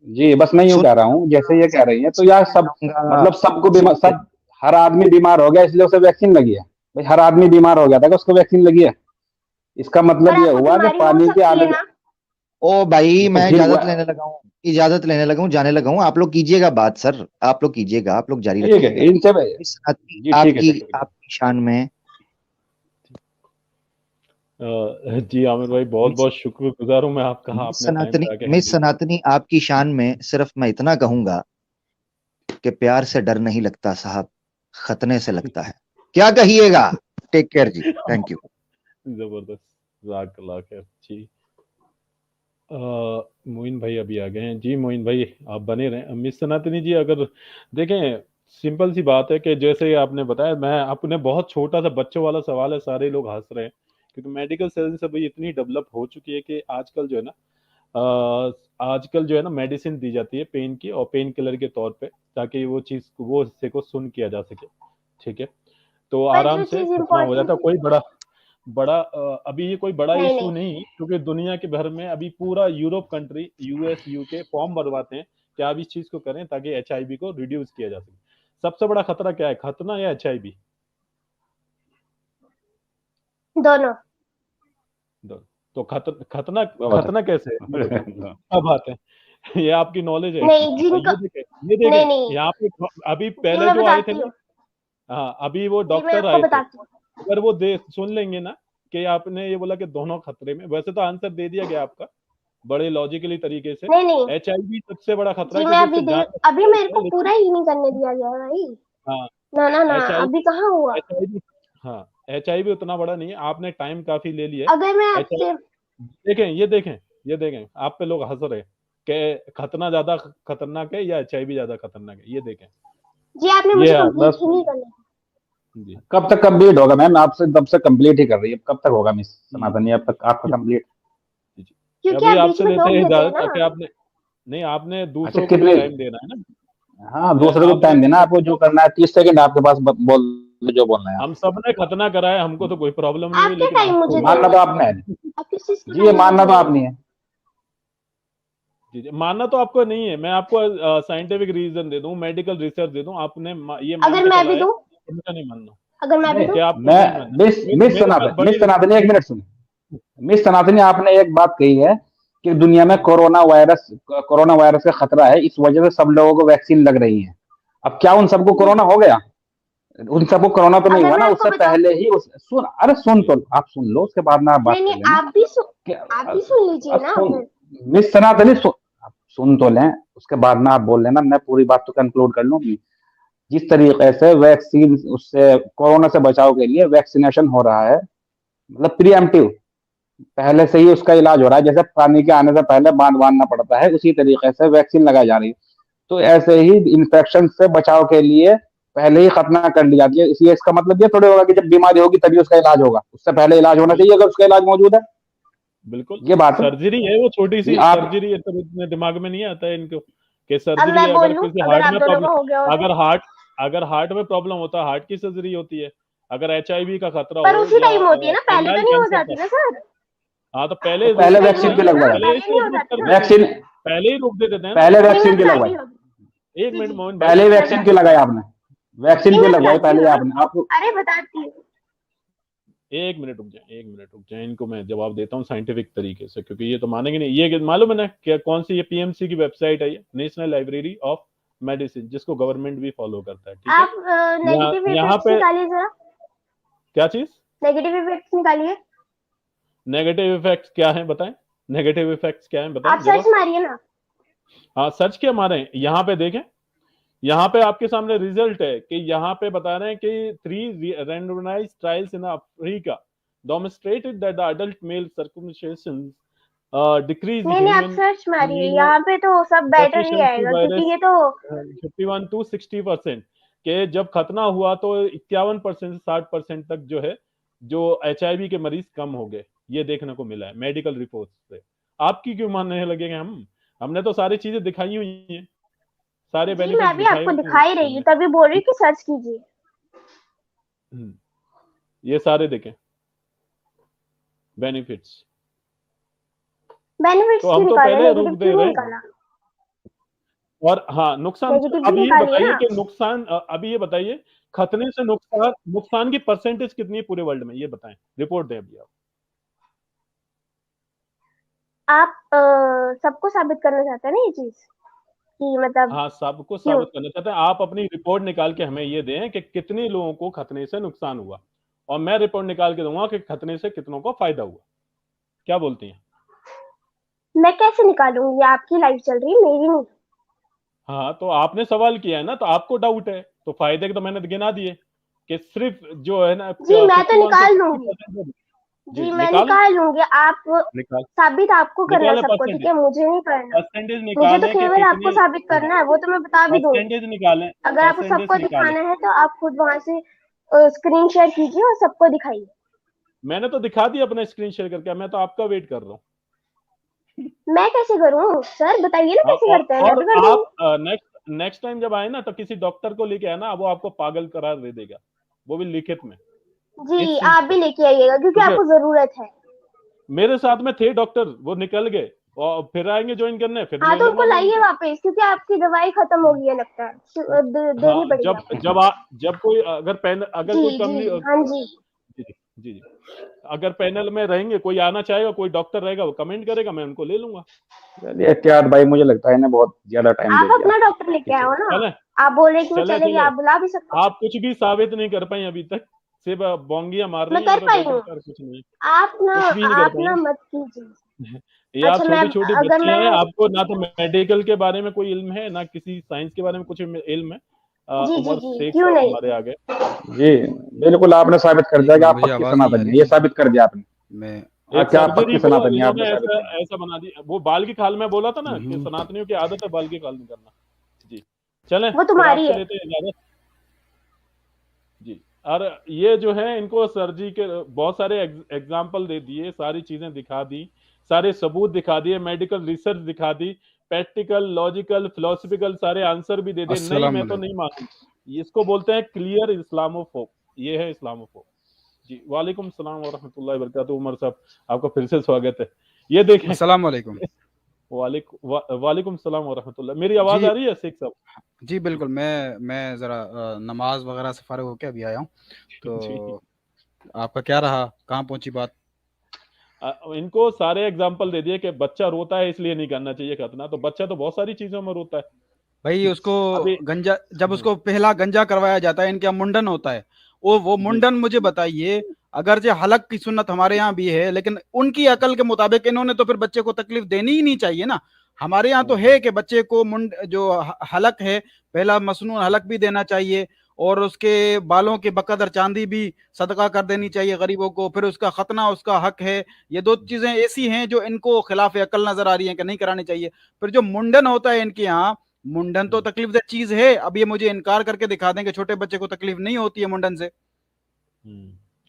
[SPEAKER 4] जी बस मैं यूं
[SPEAKER 5] सुन
[SPEAKER 4] कह रहा हूँ, जैसे ये कह रही है तो यार सब
[SPEAKER 5] जाऊंगा।
[SPEAKER 4] मतलब सबको बीमार,
[SPEAKER 5] सुन
[SPEAKER 4] सब हर आदमी बीमार हो गया इसलिए उसे वैक्सीन लगी है। भाई हर आदमी बीमार हो गया था कि उसको वैक्सीन लगी है, इसका
[SPEAKER 2] पर
[SPEAKER 4] मतलब ये
[SPEAKER 2] आपको
[SPEAKER 4] हुआ कि
[SPEAKER 2] बीमारी हो
[SPEAKER 4] पानी की
[SPEAKER 2] सकती है
[SPEAKER 4] आदत।
[SPEAKER 2] ना।
[SPEAKER 5] ओ भाई,
[SPEAKER 4] तो
[SPEAKER 5] मैं
[SPEAKER 4] फिर
[SPEAKER 5] इजाजत लेने लगा हूँ, इजाजत लेने लगा हूँ, जाने लगा हूँ। आप लोग कीजिएगा बात सर, आप लोग कीजिएगा, आप लोग जारी
[SPEAKER 4] ठीक है
[SPEAKER 5] रखिएगा।
[SPEAKER 4] इनसे
[SPEAKER 5] इस आपकी
[SPEAKER 4] जी ठीक है
[SPEAKER 5] आपकी
[SPEAKER 4] ठीक है।
[SPEAKER 5] आपकी शान में
[SPEAKER 1] जी आमिर भाई, बहुत
[SPEAKER 5] मिस
[SPEAKER 1] बहुत शुक्रगुजार हूँ मैं आपका, आपने टाइम पे आके
[SPEAKER 5] मिस
[SPEAKER 1] हैंडल।
[SPEAKER 5] सनातनी, आपकी शान में सिर्फ मैं इतना कहूंगा कि प्यार से डर नहीं लगता साहब, खतने से लगता है। क्या कहिएगा? टेक केयर जी, थैंक यू।
[SPEAKER 1] जबरदस्त, जज़ाकल्लाह खैर जी। मोइन भाई अभी आ गए हैं जी। मोइन भाई आप बने रहें। मिस सनातनी जी, अगर देखें, सिंपल सी बात है कि जैसे आपने बताया, मैं अपने बहुत छोटा सा बच्चों वाला सवाल है, सारे लोग हंस रहे हैं क्योंकि मेडिकल साइंस अभी इतनी डेवलप हो चुकी है कि आजकल जो है ना, आजकल जो है ना मेडिसिन दी जाती है पेन की, और पेन किलर के तौर पे, ताकि वो चीज वो हिस्से को सुन किया जा सके, ठीक है। तो
[SPEAKER 2] पर
[SPEAKER 1] आराम
[SPEAKER 2] जो
[SPEAKER 1] से
[SPEAKER 2] चीज
[SPEAKER 1] खतना हो
[SPEAKER 2] इम्पोर्टेंट
[SPEAKER 1] जाता है, कोई बड़ा बड़ा अभी ये कोई बड़ा
[SPEAKER 2] नहीं
[SPEAKER 1] इशू
[SPEAKER 2] नहीं
[SPEAKER 1] नहीं, क्योंकि दुनिया के भर में अभी पूरा Europe country, US, UK form भरवाते हैं कि आप इस चीज को करें ताकि एचआईवी को रिड्यूस किया जा सके। सबसे बड़ा खतरा क्या है, खतना या एचआईवी?
[SPEAKER 2] दोनों।
[SPEAKER 1] तो खतना
[SPEAKER 4] वो
[SPEAKER 1] खतना कैसे है, मतलब
[SPEAKER 4] बता।
[SPEAKER 1] क्या बात है? ये आपकी नॉलेज है?
[SPEAKER 2] नहीं जिनको
[SPEAKER 1] ये
[SPEAKER 2] नहीं
[SPEAKER 1] देखें,
[SPEAKER 2] नहीं
[SPEAKER 1] यहाँ पे अभी
[SPEAKER 2] जी
[SPEAKER 1] पहले
[SPEAKER 2] मैं
[SPEAKER 1] जो आए थे
[SPEAKER 2] बताती
[SPEAKER 1] ना,
[SPEAKER 2] हूँ,
[SPEAKER 1] हाँ अभी वो
[SPEAKER 2] जी मैं
[SPEAKER 1] डॉक्टर
[SPEAKER 2] आपको
[SPEAKER 1] आए थे,
[SPEAKER 2] बताती हूँ।
[SPEAKER 1] अगर वो दे सुन लेंगे ना कि आपने ये बोला कि दोनों खतरे में, वैसे तो आंसर दे दिया गया आपका बड़े लॉजिकली तरीके से।
[SPEAKER 2] नहीं नहीं
[SPEAKER 1] एचआईवी सबसे बड़ा खतरा
[SPEAKER 2] जी
[SPEAKER 1] है
[SPEAKER 2] मैं
[SPEAKER 1] क्योंकि
[SPEAKER 2] अभी
[SPEAKER 1] उससे
[SPEAKER 2] दे
[SPEAKER 1] जान का
[SPEAKER 2] अभी
[SPEAKER 1] खतरा
[SPEAKER 2] मेरे
[SPEAKER 1] होता
[SPEAKER 2] को
[SPEAKER 1] है,
[SPEAKER 2] पूरा
[SPEAKER 1] लेकिन
[SPEAKER 2] ही नहीं करने दिया गया है भाई।
[SPEAKER 1] हाँ
[SPEAKER 2] ना ना ना, अभी
[SPEAKER 1] एचआईवी
[SPEAKER 2] कहाँ हुआ।
[SPEAKER 1] एचआईवी हाँ एचआईवी उतना बड़ा नहीं है, आपने टाइम काफी ले लिया
[SPEAKER 2] अगर मैं
[SPEAKER 1] है।
[SPEAKER 2] आपसे
[SPEAKER 1] देखें, ये देखें, आप पे लोग हंस रहे हैं कि खतना ज्यादा खतरनाक है या एचआईवी ज्यादा खतरनाक है, ये देखें।
[SPEAKER 2] जी आपने
[SPEAKER 1] ये
[SPEAKER 2] मुझे
[SPEAKER 1] है
[SPEAKER 2] कंप्लीट
[SPEAKER 1] बस
[SPEAKER 2] ही नहीं करना।
[SPEAKER 1] जी।
[SPEAKER 4] कब तक कंप्लीट होगा मैम, आपसे तब से कंप्लीट ही कर रही है, कब तक होगा मिस
[SPEAKER 1] हम्म,
[SPEAKER 4] सनातनी अब तक आपका कंप्लीट?
[SPEAKER 1] जी, जी।
[SPEAKER 2] क्योंकि
[SPEAKER 1] अभी
[SPEAKER 2] आप बीच
[SPEAKER 1] आपसे
[SPEAKER 2] में
[SPEAKER 1] लेते
[SPEAKER 2] टोक
[SPEAKER 1] हैं
[SPEAKER 2] देते हैं
[SPEAKER 1] इजाजत,
[SPEAKER 2] ना।
[SPEAKER 1] ताकि आपने, नहीं आपने
[SPEAKER 4] अच्छा
[SPEAKER 1] दूसरों को भी
[SPEAKER 4] कितने,
[SPEAKER 1] टाइम देना है ना।
[SPEAKER 4] हाँ दूसरे को
[SPEAKER 1] आपने
[SPEAKER 4] टाइम देना, आपको जो करना है 30 सेकंड आपके पास, बोल दो जो बोलना है आप।
[SPEAKER 1] हम सब ने खतना करा है, हमको तो कोई प्रॉब्लम नहीं हुई,
[SPEAKER 2] आप क्या
[SPEAKER 1] लेकिन
[SPEAKER 2] टाइम
[SPEAKER 1] आपको
[SPEAKER 2] मुझे
[SPEAKER 1] हुई है।
[SPEAKER 4] मानना
[SPEAKER 2] देंगे?
[SPEAKER 4] तो आपने है,
[SPEAKER 2] आप किस चीज का
[SPEAKER 4] जी ये
[SPEAKER 2] टाइम
[SPEAKER 4] मानना
[SPEAKER 2] मुझे
[SPEAKER 4] तो आप
[SPEAKER 2] देंगे?
[SPEAKER 4] नहीं है।
[SPEAKER 1] जी जी, मानना तो आपको नहीं है, मैं आपको साइंटिफिक रीजन दे दूं, मेडिकल रिसर्च दे दूं, आपने ये मान
[SPEAKER 2] अगर
[SPEAKER 1] के
[SPEAKER 2] मैं
[SPEAKER 1] चला
[SPEAKER 2] भी
[SPEAKER 1] है,
[SPEAKER 2] दूं,
[SPEAKER 1] तो मुझे नहीं मानना
[SPEAKER 2] अगर मैं भी
[SPEAKER 4] नहीं
[SPEAKER 2] दूं।
[SPEAKER 1] कि आपको
[SPEAKER 4] मैं
[SPEAKER 1] नहीं मानना।
[SPEAKER 4] मिस
[SPEAKER 1] मेरे पास बड़ी
[SPEAKER 4] सनातनी एक मिनट सुनिए, मिस सनातनी आपने एक बात कही है कि दुनिया में कोरोना वायरस का खतरा है, इस वजह से सब लोगों को वैक्सीन लग रही है। अब क्या उन सबको
[SPEAKER 2] जी
[SPEAKER 4] कोरोना हो गया? उन सबको कोरोना तो नहीं
[SPEAKER 2] अगर
[SPEAKER 4] हुआ
[SPEAKER 2] मैं
[SPEAKER 4] ना,
[SPEAKER 2] आपको
[SPEAKER 4] उससे
[SPEAKER 2] बताऊं,
[SPEAKER 4] पहले ही अरे सुन तो आप सुन लो, उसके बाद में आप बात
[SPEAKER 2] नहीं नहीं
[SPEAKER 4] कर लेना कि
[SPEAKER 2] आप भी सुन लीजिए
[SPEAKER 4] अब
[SPEAKER 2] ना
[SPEAKER 4] सुन,
[SPEAKER 2] फिर।
[SPEAKER 4] मिस सनातनी सुन तो लें, उसके बाद में आप बोल लेना, मैं पूरी बात तो कंक्लूड कर लूं। जिस तरीके से वैक्सीन, उससे कोरोना से बचाव के लिए वैक्सीनेशन हो रहा है, मतलब प्रीएम्प्टिव, पहले से ही उसका इलाज हो रहा है, जैसे पानी के आने से पहले बांध बांधना पड़ता है, उसी तरीके से वैक्सीन लगाई जा रही है। तो ऐसे ही इन्फेक्शन से बचाव के लिए पहले ही खतना कर ली जाती है, इसलिए इसका मतलब ये थोड़ी होगा कि जब बीमारी होगी तभी उसका इलाज होगा, उससे पहले इलाज होना चाहिए अगर उसका इलाज मौजूद है।
[SPEAKER 1] बिल्कुल
[SPEAKER 4] ये बात है
[SPEAKER 1] सर्जरी है, वो छोटी
[SPEAKER 4] जी
[SPEAKER 1] सी
[SPEAKER 4] आप।
[SPEAKER 1] सर्जरी है, तो इतने दिमाग में नहीं आता है इनको कि
[SPEAKER 2] अब
[SPEAKER 1] सर्जरी
[SPEAKER 2] मैं
[SPEAKER 1] है।
[SPEAKER 2] बोल
[SPEAKER 1] अगर
[SPEAKER 2] लूं,
[SPEAKER 1] किसी
[SPEAKER 2] अगर
[SPEAKER 1] हार्ट
[SPEAKER 2] आप
[SPEAKER 1] में
[SPEAKER 2] दोनों का हो गया हो
[SPEAKER 1] प्रॉब्लम,
[SPEAKER 2] तो।
[SPEAKER 1] अगर हार्ट में प्रॉब्लम होता है, हार्ट की सर्जरी होती है। अगर एचआईवी का खतरा
[SPEAKER 2] पर
[SPEAKER 1] हो
[SPEAKER 2] उसी
[SPEAKER 1] या
[SPEAKER 2] टाइम होती है ना, पहले तो
[SPEAKER 1] रेनाल
[SPEAKER 2] नहीं हो
[SPEAKER 1] कैंसर
[SPEAKER 2] जाती
[SPEAKER 1] का,
[SPEAKER 2] ना सर।
[SPEAKER 1] हाँ तो
[SPEAKER 4] तो
[SPEAKER 1] पहले रोक
[SPEAKER 4] पहले
[SPEAKER 2] उसी टाइम
[SPEAKER 1] देते
[SPEAKER 4] वैक्सीन
[SPEAKER 1] हैं
[SPEAKER 4] क्यों
[SPEAKER 2] होती है
[SPEAKER 1] ना,
[SPEAKER 2] ना,
[SPEAKER 4] लगवाई?
[SPEAKER 1] पहले ही
[SPEAKER 2] पहले नहीं
[SPEAKER 1] तो
[SPEAKER 2] हो
[SPEAKER 1] रोक
[SPEAKER 2] जाती
[SPEAKER 1] कर
[SPEAKER 2] ना।
[SPEAKER 1] देते हैं,
[SPEAKER 4] वैक्सीन
[SPEAKER 1] पहले ही रोक दे देते हैं ना।
[SPEAKER 4] पहले
[SPEAKER 2] जी मैं
[SPEAKER 4] वैक्सीन क्यों लगवाई?
[SPEAKER 2] बताती हूँ।
[SPEAKER 1] एक
[SPEAKER 2] जी
[SPEAKER 1] मिनट
[SPEAKER 2] जी
[SPEAKER 1] मोहन भाई,
[SPEAKER 4] पहले
[SPEAKER 2] मैं
[SPEAKER 4] वैक्सीन क्यों
[SPEAKER 2] बताती
[SPEAKER 4] लगाई
[SPEAKER 2] हूँ।
[SPEAKER 4] आपने? वैक्सीन
[SPEAKER 2] जी
[SPEAKER 4] क्यों
[SPEAKER 2] मैं
[SPEAKER 4] लगवाई
[SPEAKER 2] बताती
[SPEAKER 4] पहले
[SPEAKER 2] हूँ ना।
[SPEAKER 4] आपने? आपको
[SPEAKER 2] अरे बताती हूँ।
[SPEAKER 1] एक मिनट रुक जाए, एक मिनट रुक जाए, इनको मैं जवाब देता हूँ साइंटिफिक तरीके से, क्योंकि ये तो मानेंगे नहीं। ये मालूम है ना क्या, कौन सी ये पीएमसी की वेबसाइट है, ये नेशनल लाइब्रेरी ऑफ मेडिसिन, जिसको गवर्नमेंट भी फॉलो करता है। ठीक है,
[SPEAKER 2] आप नेगेटिव
[SPEAKER 1] यहाँ
[SPEAKER 2] इफेक्ट्स
[SPEAKER 1] पे
[SPEAKER 2] निकालिए जरा,
[SPEAKER 1] क्या चीज
[SPEAKER 2] नेगेटिव इफेक्ट्स निकालिए।
[SPEAKER 1] नेगेटिव इफेक्ट्स क्या है बताएं, नेगेटिव इफेक्ट्स क्या है बताएं
[SPEAKER 2] आप सर्च मारिए ना।
[SPEAKER 1] हाँ सर्च क्या मारे, यहाँ पे देखें, यहाँ पे आपके सामने रिजल्ट है कि यहाँ पे बता रहे हैं कि 3 randomized trials in Africa demonstrated that the adult male circumcision decrease
[SPEAKER 2] नहीं आप
[SPEAKER 1] human
[SPEAKER 2] सर्च मारिए, यहाँ पे तो सब बेटर ही आएगा, क्योंकि ये तो
[SPEAKER 1] 51 to 60% के जब खतना हुआ तो 51% से 60% तक जो है जो HIV के मरीज कम हो गए, ये देखने को मिला है मेडिकल रिपोर्ट से। आपकी क्यों मानने लगेंगे हमने तो सारी चीजें दिखाई हुई हैं, सारे
[SPEAKER 2] जी मैं भी आपको दिखाई रही हूँ, तभी बोल रही हूँ कि सर्च कीजिए।
[SPEAKER 1] ये सारे देखें बेनिफिट्स
[SPEAKER 2] तो हम तो पहले रुक दे रहे हैं।
[SPEAKER 1] और हाँ नुकसान, अब ये बताइए कि नुकसान, अभी ये बताइए खतने से नुकसान की परसेंटेज कितनी है पूरे वर्ल्ड में, ये बताएं, रिपोर्ट दें अभी
[SPEAKER 2] आप सबको साबित करना चाहते हैं ना ये चीज कि मतलब,
[SPEAKER 1] हाँ सबको साबित करना चाहते हैं। आप अपनी रिपोर्ट निकाल के हमें ये दें कि कितने लोगों को खतने से नुकसान हुआ, और मैं रिपोर्ट निकाल के दूंगा कि खतने से कितनों को फायदा हुआ। क्या बोलती हैं?
[SPEAKER 2] मैं कैसे निकालूंगी, आपकी लाइफ चल रही है, मेरी नहीं।
[SPEAKER 1] हाँ तो आपने सवाल किया है ना, तो आपको डाउट है, तो फायदे तो मैंने गिना दिए कि सिर्फ जो है ना।
[SPEAKER 2] जी मैं तो निकाल लूंगी, जी मैं निकाल लूंगी। आप साबित आपको करना है सबको, ठीक है, मुझे नहीं करना, मुझे तो केवल आपको साबित करना है, वो तो मैं बता भी दूंगी। अगर आपको सबको दिखाना है तो आप खुद वहां से स्क्रीन शेयर कीजिए और सबको दिखाइए।
[SPEAKER 1] मैंने तो दिखा दिया अपना स्क्रीन शेयर करके, मैं तो आपका वेट कर रहा हूँ।
[SPEAKER 2] मैं कैसे करूँ सर, बताइए ना कैसे करते हैं।
[SPEAKER 1] और आप नेक्स्ट टाइम जब आए ना तो किसी डॉक्टर को लेके आना, वो आपको पागल करार दे देगा, वो भी लिखित में।
[SPEAKER 2] जी आप भी लेके आइएगा, क्योंकि आपको जरूरत है।
[SPEAKER 1] मेरे साथ में थे डॉक्टर, वो निकल गए और फिर आएंगे ज्वाइन करने, फिर
[SPEAKER 2] हाँ तो उनको लाइए वापस, क्योंकि आपकी दवाई खत्म हो गई है लगता है, देनी पड़ेगी।
[SPEAKER 1] जब कोई अगर कोई कंपनी,
[SPEAKER 2] हाँ जी
[SPEAKER 1] जी अगर पैनल में रहेंगे, कोई आना चाहेगा, कोई डॉक्टर रहेगा, वो कमेंट करेगा, मैं उनको ले लूंगा।
[SPEAKER 4] चलिए क्या भाई, मुझे लगता है ना बहुत ज्यादा टाइम
[SPEAKER 2] आप अपना डॉक्टर लेके आओ ना, आप बोल रहे कि चलेगी, आप बुला भी सकते हो।
[SPEAKER 1] आप कुछ भी साबित नहीं कर पाई अभी तक, सिर्फ बोंगियां मार रही
[SPEAKER 2] हैं। मैं कर पाई हूँ,
[SPEAKER 1] कुछ नहीं,
[SPEAKER 2] आप ना मत कीजिए।
[SPEAKER 1] ये आप छोटी छोटी बच्ची हैं, आपको ना तो मेडिकल के बारे में कोई इल्म है, ना किसी साइंस के बारे में कुछ इल्म है।
[SPEAKER 2] उमर शेख साहब
[SPEAKER 1] हमारे आगे,
[SPEAKER 4] जी बिल्कुल आपने साबित कर दिया कि आप पक्की सनातनी है, ये साबित कर दिया आपने।
[SPEAKER 3] मैं
[SPEAKER 4] क्या आप पक्की सनातनी है, आपने
[SPEAKER 1] ऐसा बना दिया। वो बाल की खाल में बोला था ना कि सनातनियों की आदत है बाल की खाल निकालना। जी चलें,
[SPEAKER 2] वो तुम्हारी है
[SPEAKER 1] जी। और ये जो है इनको सर जी के बहुत सारे एग्जाम्पल दे दिए, सारी चीजें दिखा दी, सारे सबूत दिखा दिए, मेडिकल रिसर्च दिखा दी, प्रैक्टिकल, लॉजिकल, फिलोसफिकल सारे आंसर भी दे दिए। नहीं मैं तो नहीं मानूं, इसको बोलते हैं क्लियर इस्लामोफोब, ये है इस्लामोफोब। जी वालेकुम सलाम व रहमतुल्लाहि व बरकातुहू। उमर साहब आपका फिर से स्वागत है। ये देखें,
[SPEAKER 3] अस्सलाम वालेकुम।
[SPEAKER 1] वालेकुम सलाम व रहमतुल्लाह। मेरी आवाज आ रही है शेख साहब?
[SPEAKER 3] जी बिल्कुल, मैं जरा नमाज वगैरह से फारिग होकर अभी आया हूँ, तो आपका क्या रहा, कहाँ पहुंची बात?
[SPEAKER 1] इनको सारे एग्जाम्पल दे दिए कि बच्चा रोता है इसलिए नहीं करना चाहिए खतना, तो बच्चा तो बहुत सारी चीजों में रोता है
[SPEAKER 3] भाई। उसको गंजा, जब उसको पहला गंजा करवाया जाता है, इनका मुंडन होता है, वो मुंडन मुझे बताइए, अगर जो हलक की सुन्नत हमारे यहाँ भी है, लेकिन उनकी अकल के मुताबिक इन्होंने तो फिर बच्चे को तकलीफ देनी ही नहीं चाहिए ना। हमारे यहाँ तो है कि बच्चे को जो हलक है, पहला मसनून हलक भी देना चाहिए, और उसके बालों के बकदर चांदी भी सदका कर देनी चाहिए गरीबों को, फिर उसका खतना उसका हक है। ये दो चीजें ऐसी हैं जो इनको खिलाफ अकल नजर आ रही हैं कि नहीं करानी चाहिए। फिर जो मुंडन होता है इनके यहाँ, मुंडन तो तकलीफ दे चीज है। अब ये मुझे इनकार करके दिखा दें कि छोटे बच्चे को तकलीफ नहीं होती है मुंडन से।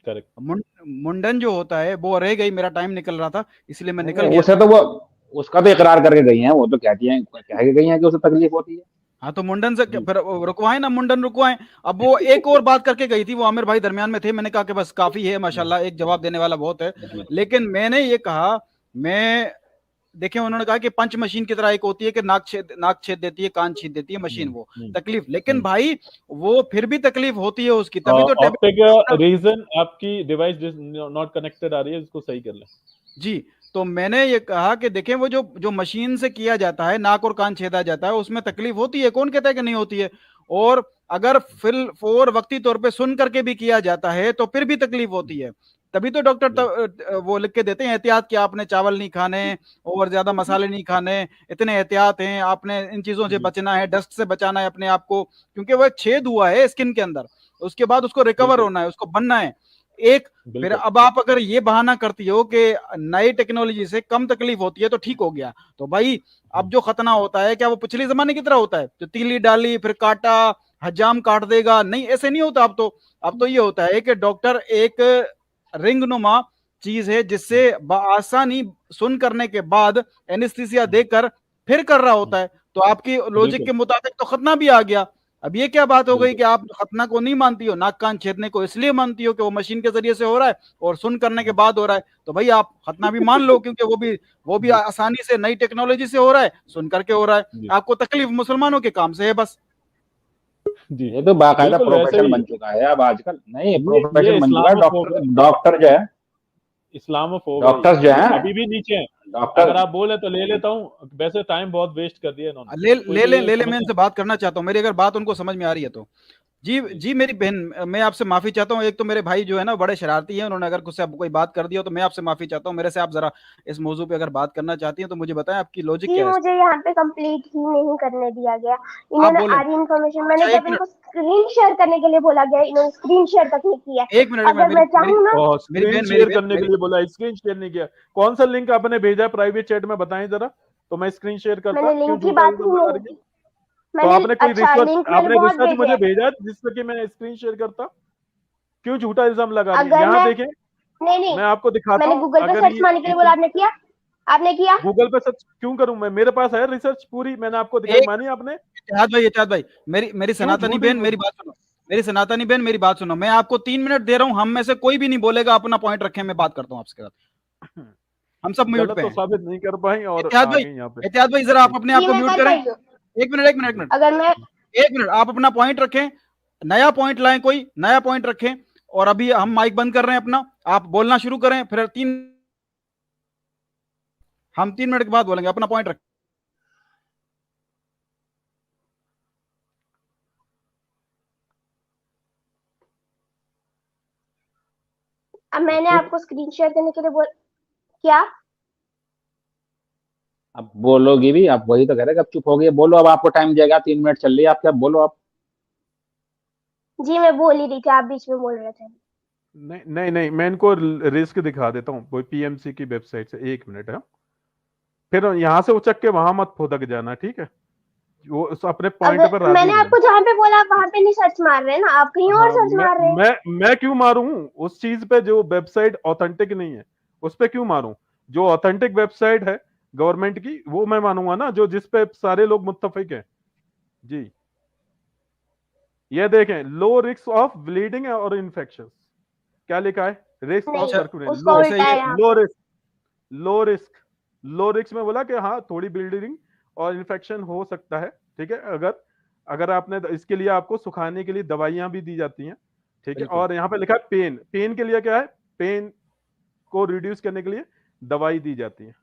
[SPEAKER 1] करेक्ट।
[SPEAKER 3] मुंडन जो होता है वो रह गई, मेरा टाइम निकल रहा था इसलिए मैं निकल गया।
[SPEAKER 4] उसे तो वो उसका तो इकरार करके गई हैं, वो तो कह के गई हैं कि उसे तकलीफ होती है।
[SPEAKER 3] हाँ तो मुंडन से फिर रुकवाएं ना, मुंडन रुकवाएं। अब वो एक और बात करके गई थी, वो आमिर भाई दरमियान में थे, मैंने कहा कि बस काफी है माशाल्लाह, एक जवाब देने वाला बहुत है। लेकिन मैंने ये कहा, मैं देखें, उन्होंने कहा कि पंच मशीन की तरह एक होती है कि नाक छेद देती है, कान छेद देती है मशीन, वो तकलीफ। लेकिन भाई वो फिर भी तकलीफ होती है उसकी, तभी तो
[SPEAKER 1] ऑप्टिक रीजन आपकी डिवाइस नॉट कनेक्टेड आ रही है, इसको सही कर लें।
[SPEAKER 3] जी तो मैंने ये कहा कि देखें वो जो मशीन से किया जाता है, नाक और कान छेदा जाता है, उसमें तकलीफ होती है, कौन कहता है कि नहीं होती है। और अगर फिर वक्ती तौर पे सुन करके भी किया जाता है तो फिर भी तकलीफ होती है। तभी तो डॉक्टर वो लिख के देते हैं एहतियात कि आपने चावल नहीं खाने और ज्यादा मसाले नहीं खाने, इतने एहतियात हैं, आपने इन चीजों से बचना है, डस्ट से बचाना है अपने आप को, क्योंकि वो एक छेद हुआ है स्किन के अंदर, उसके बाद उसको रिकवर होना है, उसको बनना है एक। फिर अब आप अगर ये बहाना करती हो कि नई टेक्नोलॉजी से कम तकलीफ होती है तो ठीक हो गया, तो भाई अब जो खतना होता है क्या वो पिछले जमाने की तरह होता है, जो तीली डाली फिर काटा, हजाम काट देगा? नहीं, ऐसे नहीं होता। अब तो ये होता है कि डॉक्टर एक रिंग नुमा चीज है जिससे आसानी सुन करने के बाद एनेस्थीसिया देकर फिर कर रहा होता है। तो आपकी लॉजिक के मुताबिक तो खतना भी आ गया। अब ये क्या बात हो गई कि आप खतना को नहीं मानती हो, नाक कान छेदने को इसलिए मानती हो कि वो मशीन के जरिए से हो रहा है और सुन करने के बाद हो रहा है, तो भाई आप खतना भी मान लो, क्योंकि वो भी आसानी से नई टेक्नोलॉजी से हो रहा है, सुन करके हो रहा है। आपको तकलीफ मुसलमानों के काम से है बस।
[SPEAKER 1] जी,
[SPEAKER 4] ये तो बाकायदा
[SPEAKER 1] बिल्कुल वैसे
[SPEAKER 4] प्रोफेशन
[SPEAKER 1] ही
[SPEAKER 4] बन चुका है अब आजकल। नहीं,
[SPEAKER 1] ये
[SPEAKER 4] प्रोफेशन बन चुका है।
[SPEAKER 1] इस्लामोफोब है,
[SPEAKER 4] डॉक्टर जो है,
[SPEAKER 1] इस्लामोफोब है,
[SPEAKER 4] डॉक्टर्स जो हैं,
[SPEAKER 1] अभी भी नीचे हैं।
[SPEAKER 4] डॉक्टर
[SPEAKER 1] अगर आप बोले तो ले लेता हूँ, वैसे टाइम बहुत वेस्ट कर दिया इन्होंने।
[SPEAKER 3] ले ले मैं इनसे बात करना चाहता हूँ, मेरी अगर बात उनको समझ में आ रही है तो। जी मेरी बहन, मैं आपसे माफी चाहता हूँ। एक तो मेरे भाई जो है ना बड़े शरारती हैं, उन्होंने अगर कुछ से कोई बात कर दिया तो मैं आपसे माफी चाहता हूँ। मेरे से आप जरा इस मौजू पे अगर बात करना चाहती हैं तो मुझे बताएं आपकी लॉजिक क्या है।
[SPEAKER 2] मुझे यहाँ पे कंप्लीट ही नहीं करने दिया गया, इन्होंने आधी इन्फॉर्मेशन, मैंने जब इनको स्क्रीन शेयर करने के लिए बोला गया, इन्होंने स्क्रीन शेयर तक नहीं किया।
[SPEAKER 3] एक मिनट,
[SPEAKER 2] अगर मैं चाहूँ ना,
[SPEAKER 1] स्क्रीन शेयर करने के लिए बोला, स्क्रीन शेयर नहीं किया। कौन सा लिंक आपने भेजा प्राइवेट चैट में, बताएं जरा, तो मैं स्क्रीन शेयर करता।
[SPEAKER 2] मैंने लिंक की बात ही नहीं की।
[SPEAKER 1] तो आपने कोई रिसर्च मुझे
[SPEAKER 2] भेजा
[SPEAKER 1] भेजा जिससे कि मैं स्क्रीन शेयर करता? क्यों झूठा इल्जाम लगा रही है? यहाँ देखें,
[SPEAKER 2] नहीं,
[SPEAKER 1] मैं आपको दिखाता हूँ।
[SPEAKER 2] मैंने गूगल पे सर्च मारने के लिए बोला, आपने किया?
[SPEAKER 1] गूगल पे सर्च क्यों करूं मैं? मेरे पास है रिसर्च पूरी, मैंने आपको दिखाई। मानी आपने?
[SPEAKER 3] इत्याद भाई, मेरी सनातनी बहन मेरी बात सुनो, मेरी बात सुनो। मैं आपको 3 मिनट दे रहा हूं, हम में से कोई भी नहीं बोलेगा, अपना पॉइंट रखें, मैं बात करता हूं आपके साथ। हम सब म्यूट पे हैं।
[SPEAKER 1] तो साबित नहीं कर पाए और
[SPEAKER 3] इत्याद भाई जरा आप अपने आप को म्यूट करें। एक मिनट
[SPEAKER 2] अगर मैं
[SPEAKER 3] 1 मिनट, आप अपना पॉइंट रखें, नया पॉइंट लाएं, कोई नया पॉइंट रखें। और अभी हम माइक बंद कर रहे हैं अपना, आप बोलना शुरू करें, फिर हम 3 मिनट के बाद बोलेंगे। अपना पॉइंट रखें।
[SPEAKER 2] अब मैंने आपको स्क्रीन शेयर करने के लिए क्या?
[SPEAKER 4] अब बोलोगी भी, आप वही तो कह रहे हैं, अब चुप हो गई, बोलो। अब आपको टाइम दिया, 3 मिनट चल रही है आपके, अब बोलो आप।
[SPEAKER 2] जी मैं बोल ही रही थी, आप बीच में बोल रहे थे।
[SPEAKER 1] नहीं, मैं इनको रिस्क दिखा देता हूँ, वो पीएमसी की वेबसाइट से। 1 मिनट है, फिर यहाँ से उचक के वहां मत फुदक जाना, ठीक है? वो अपने पॉइंट पर राजी।
[SPEAKER 2] मैंने आपको जहाँ पे बोला वहां पे नहीं सर्च मार रहे ना, आप कहीं और सर्च मार रहे हैं।
[SPEAKER 1] मैं क्यों मारूं उस चीज पे जो वेबसाइट ऑथेंटिक नहीं है? उस पे क्यों मारूं? जो ऑथेंटिक वेबसाइट है गवर्नमेंट की, वो मैं मानूंगा ना, जो जिस पे सारे लोग मुत्तफिक हैं। जी, ये देखें, लो रिस्क ऑफ ब्लीडिंग और इन्फेक्शन। क्या लिखा है? Risk of circulation, low risk में बोला कि हाँ थोड़ी ब्लीडिंग और इन्फेक्शन हो सकता है, ठीक है? अगर आपने इसके लिए आपको सुखाने के लिए दवाइयां भी दी जाती हैं, ठीक है? और यहाँ पे लिखा है पेन के लिए क्या है? पेन को रिड्यूस करने के लिए दवाई दी जाती है,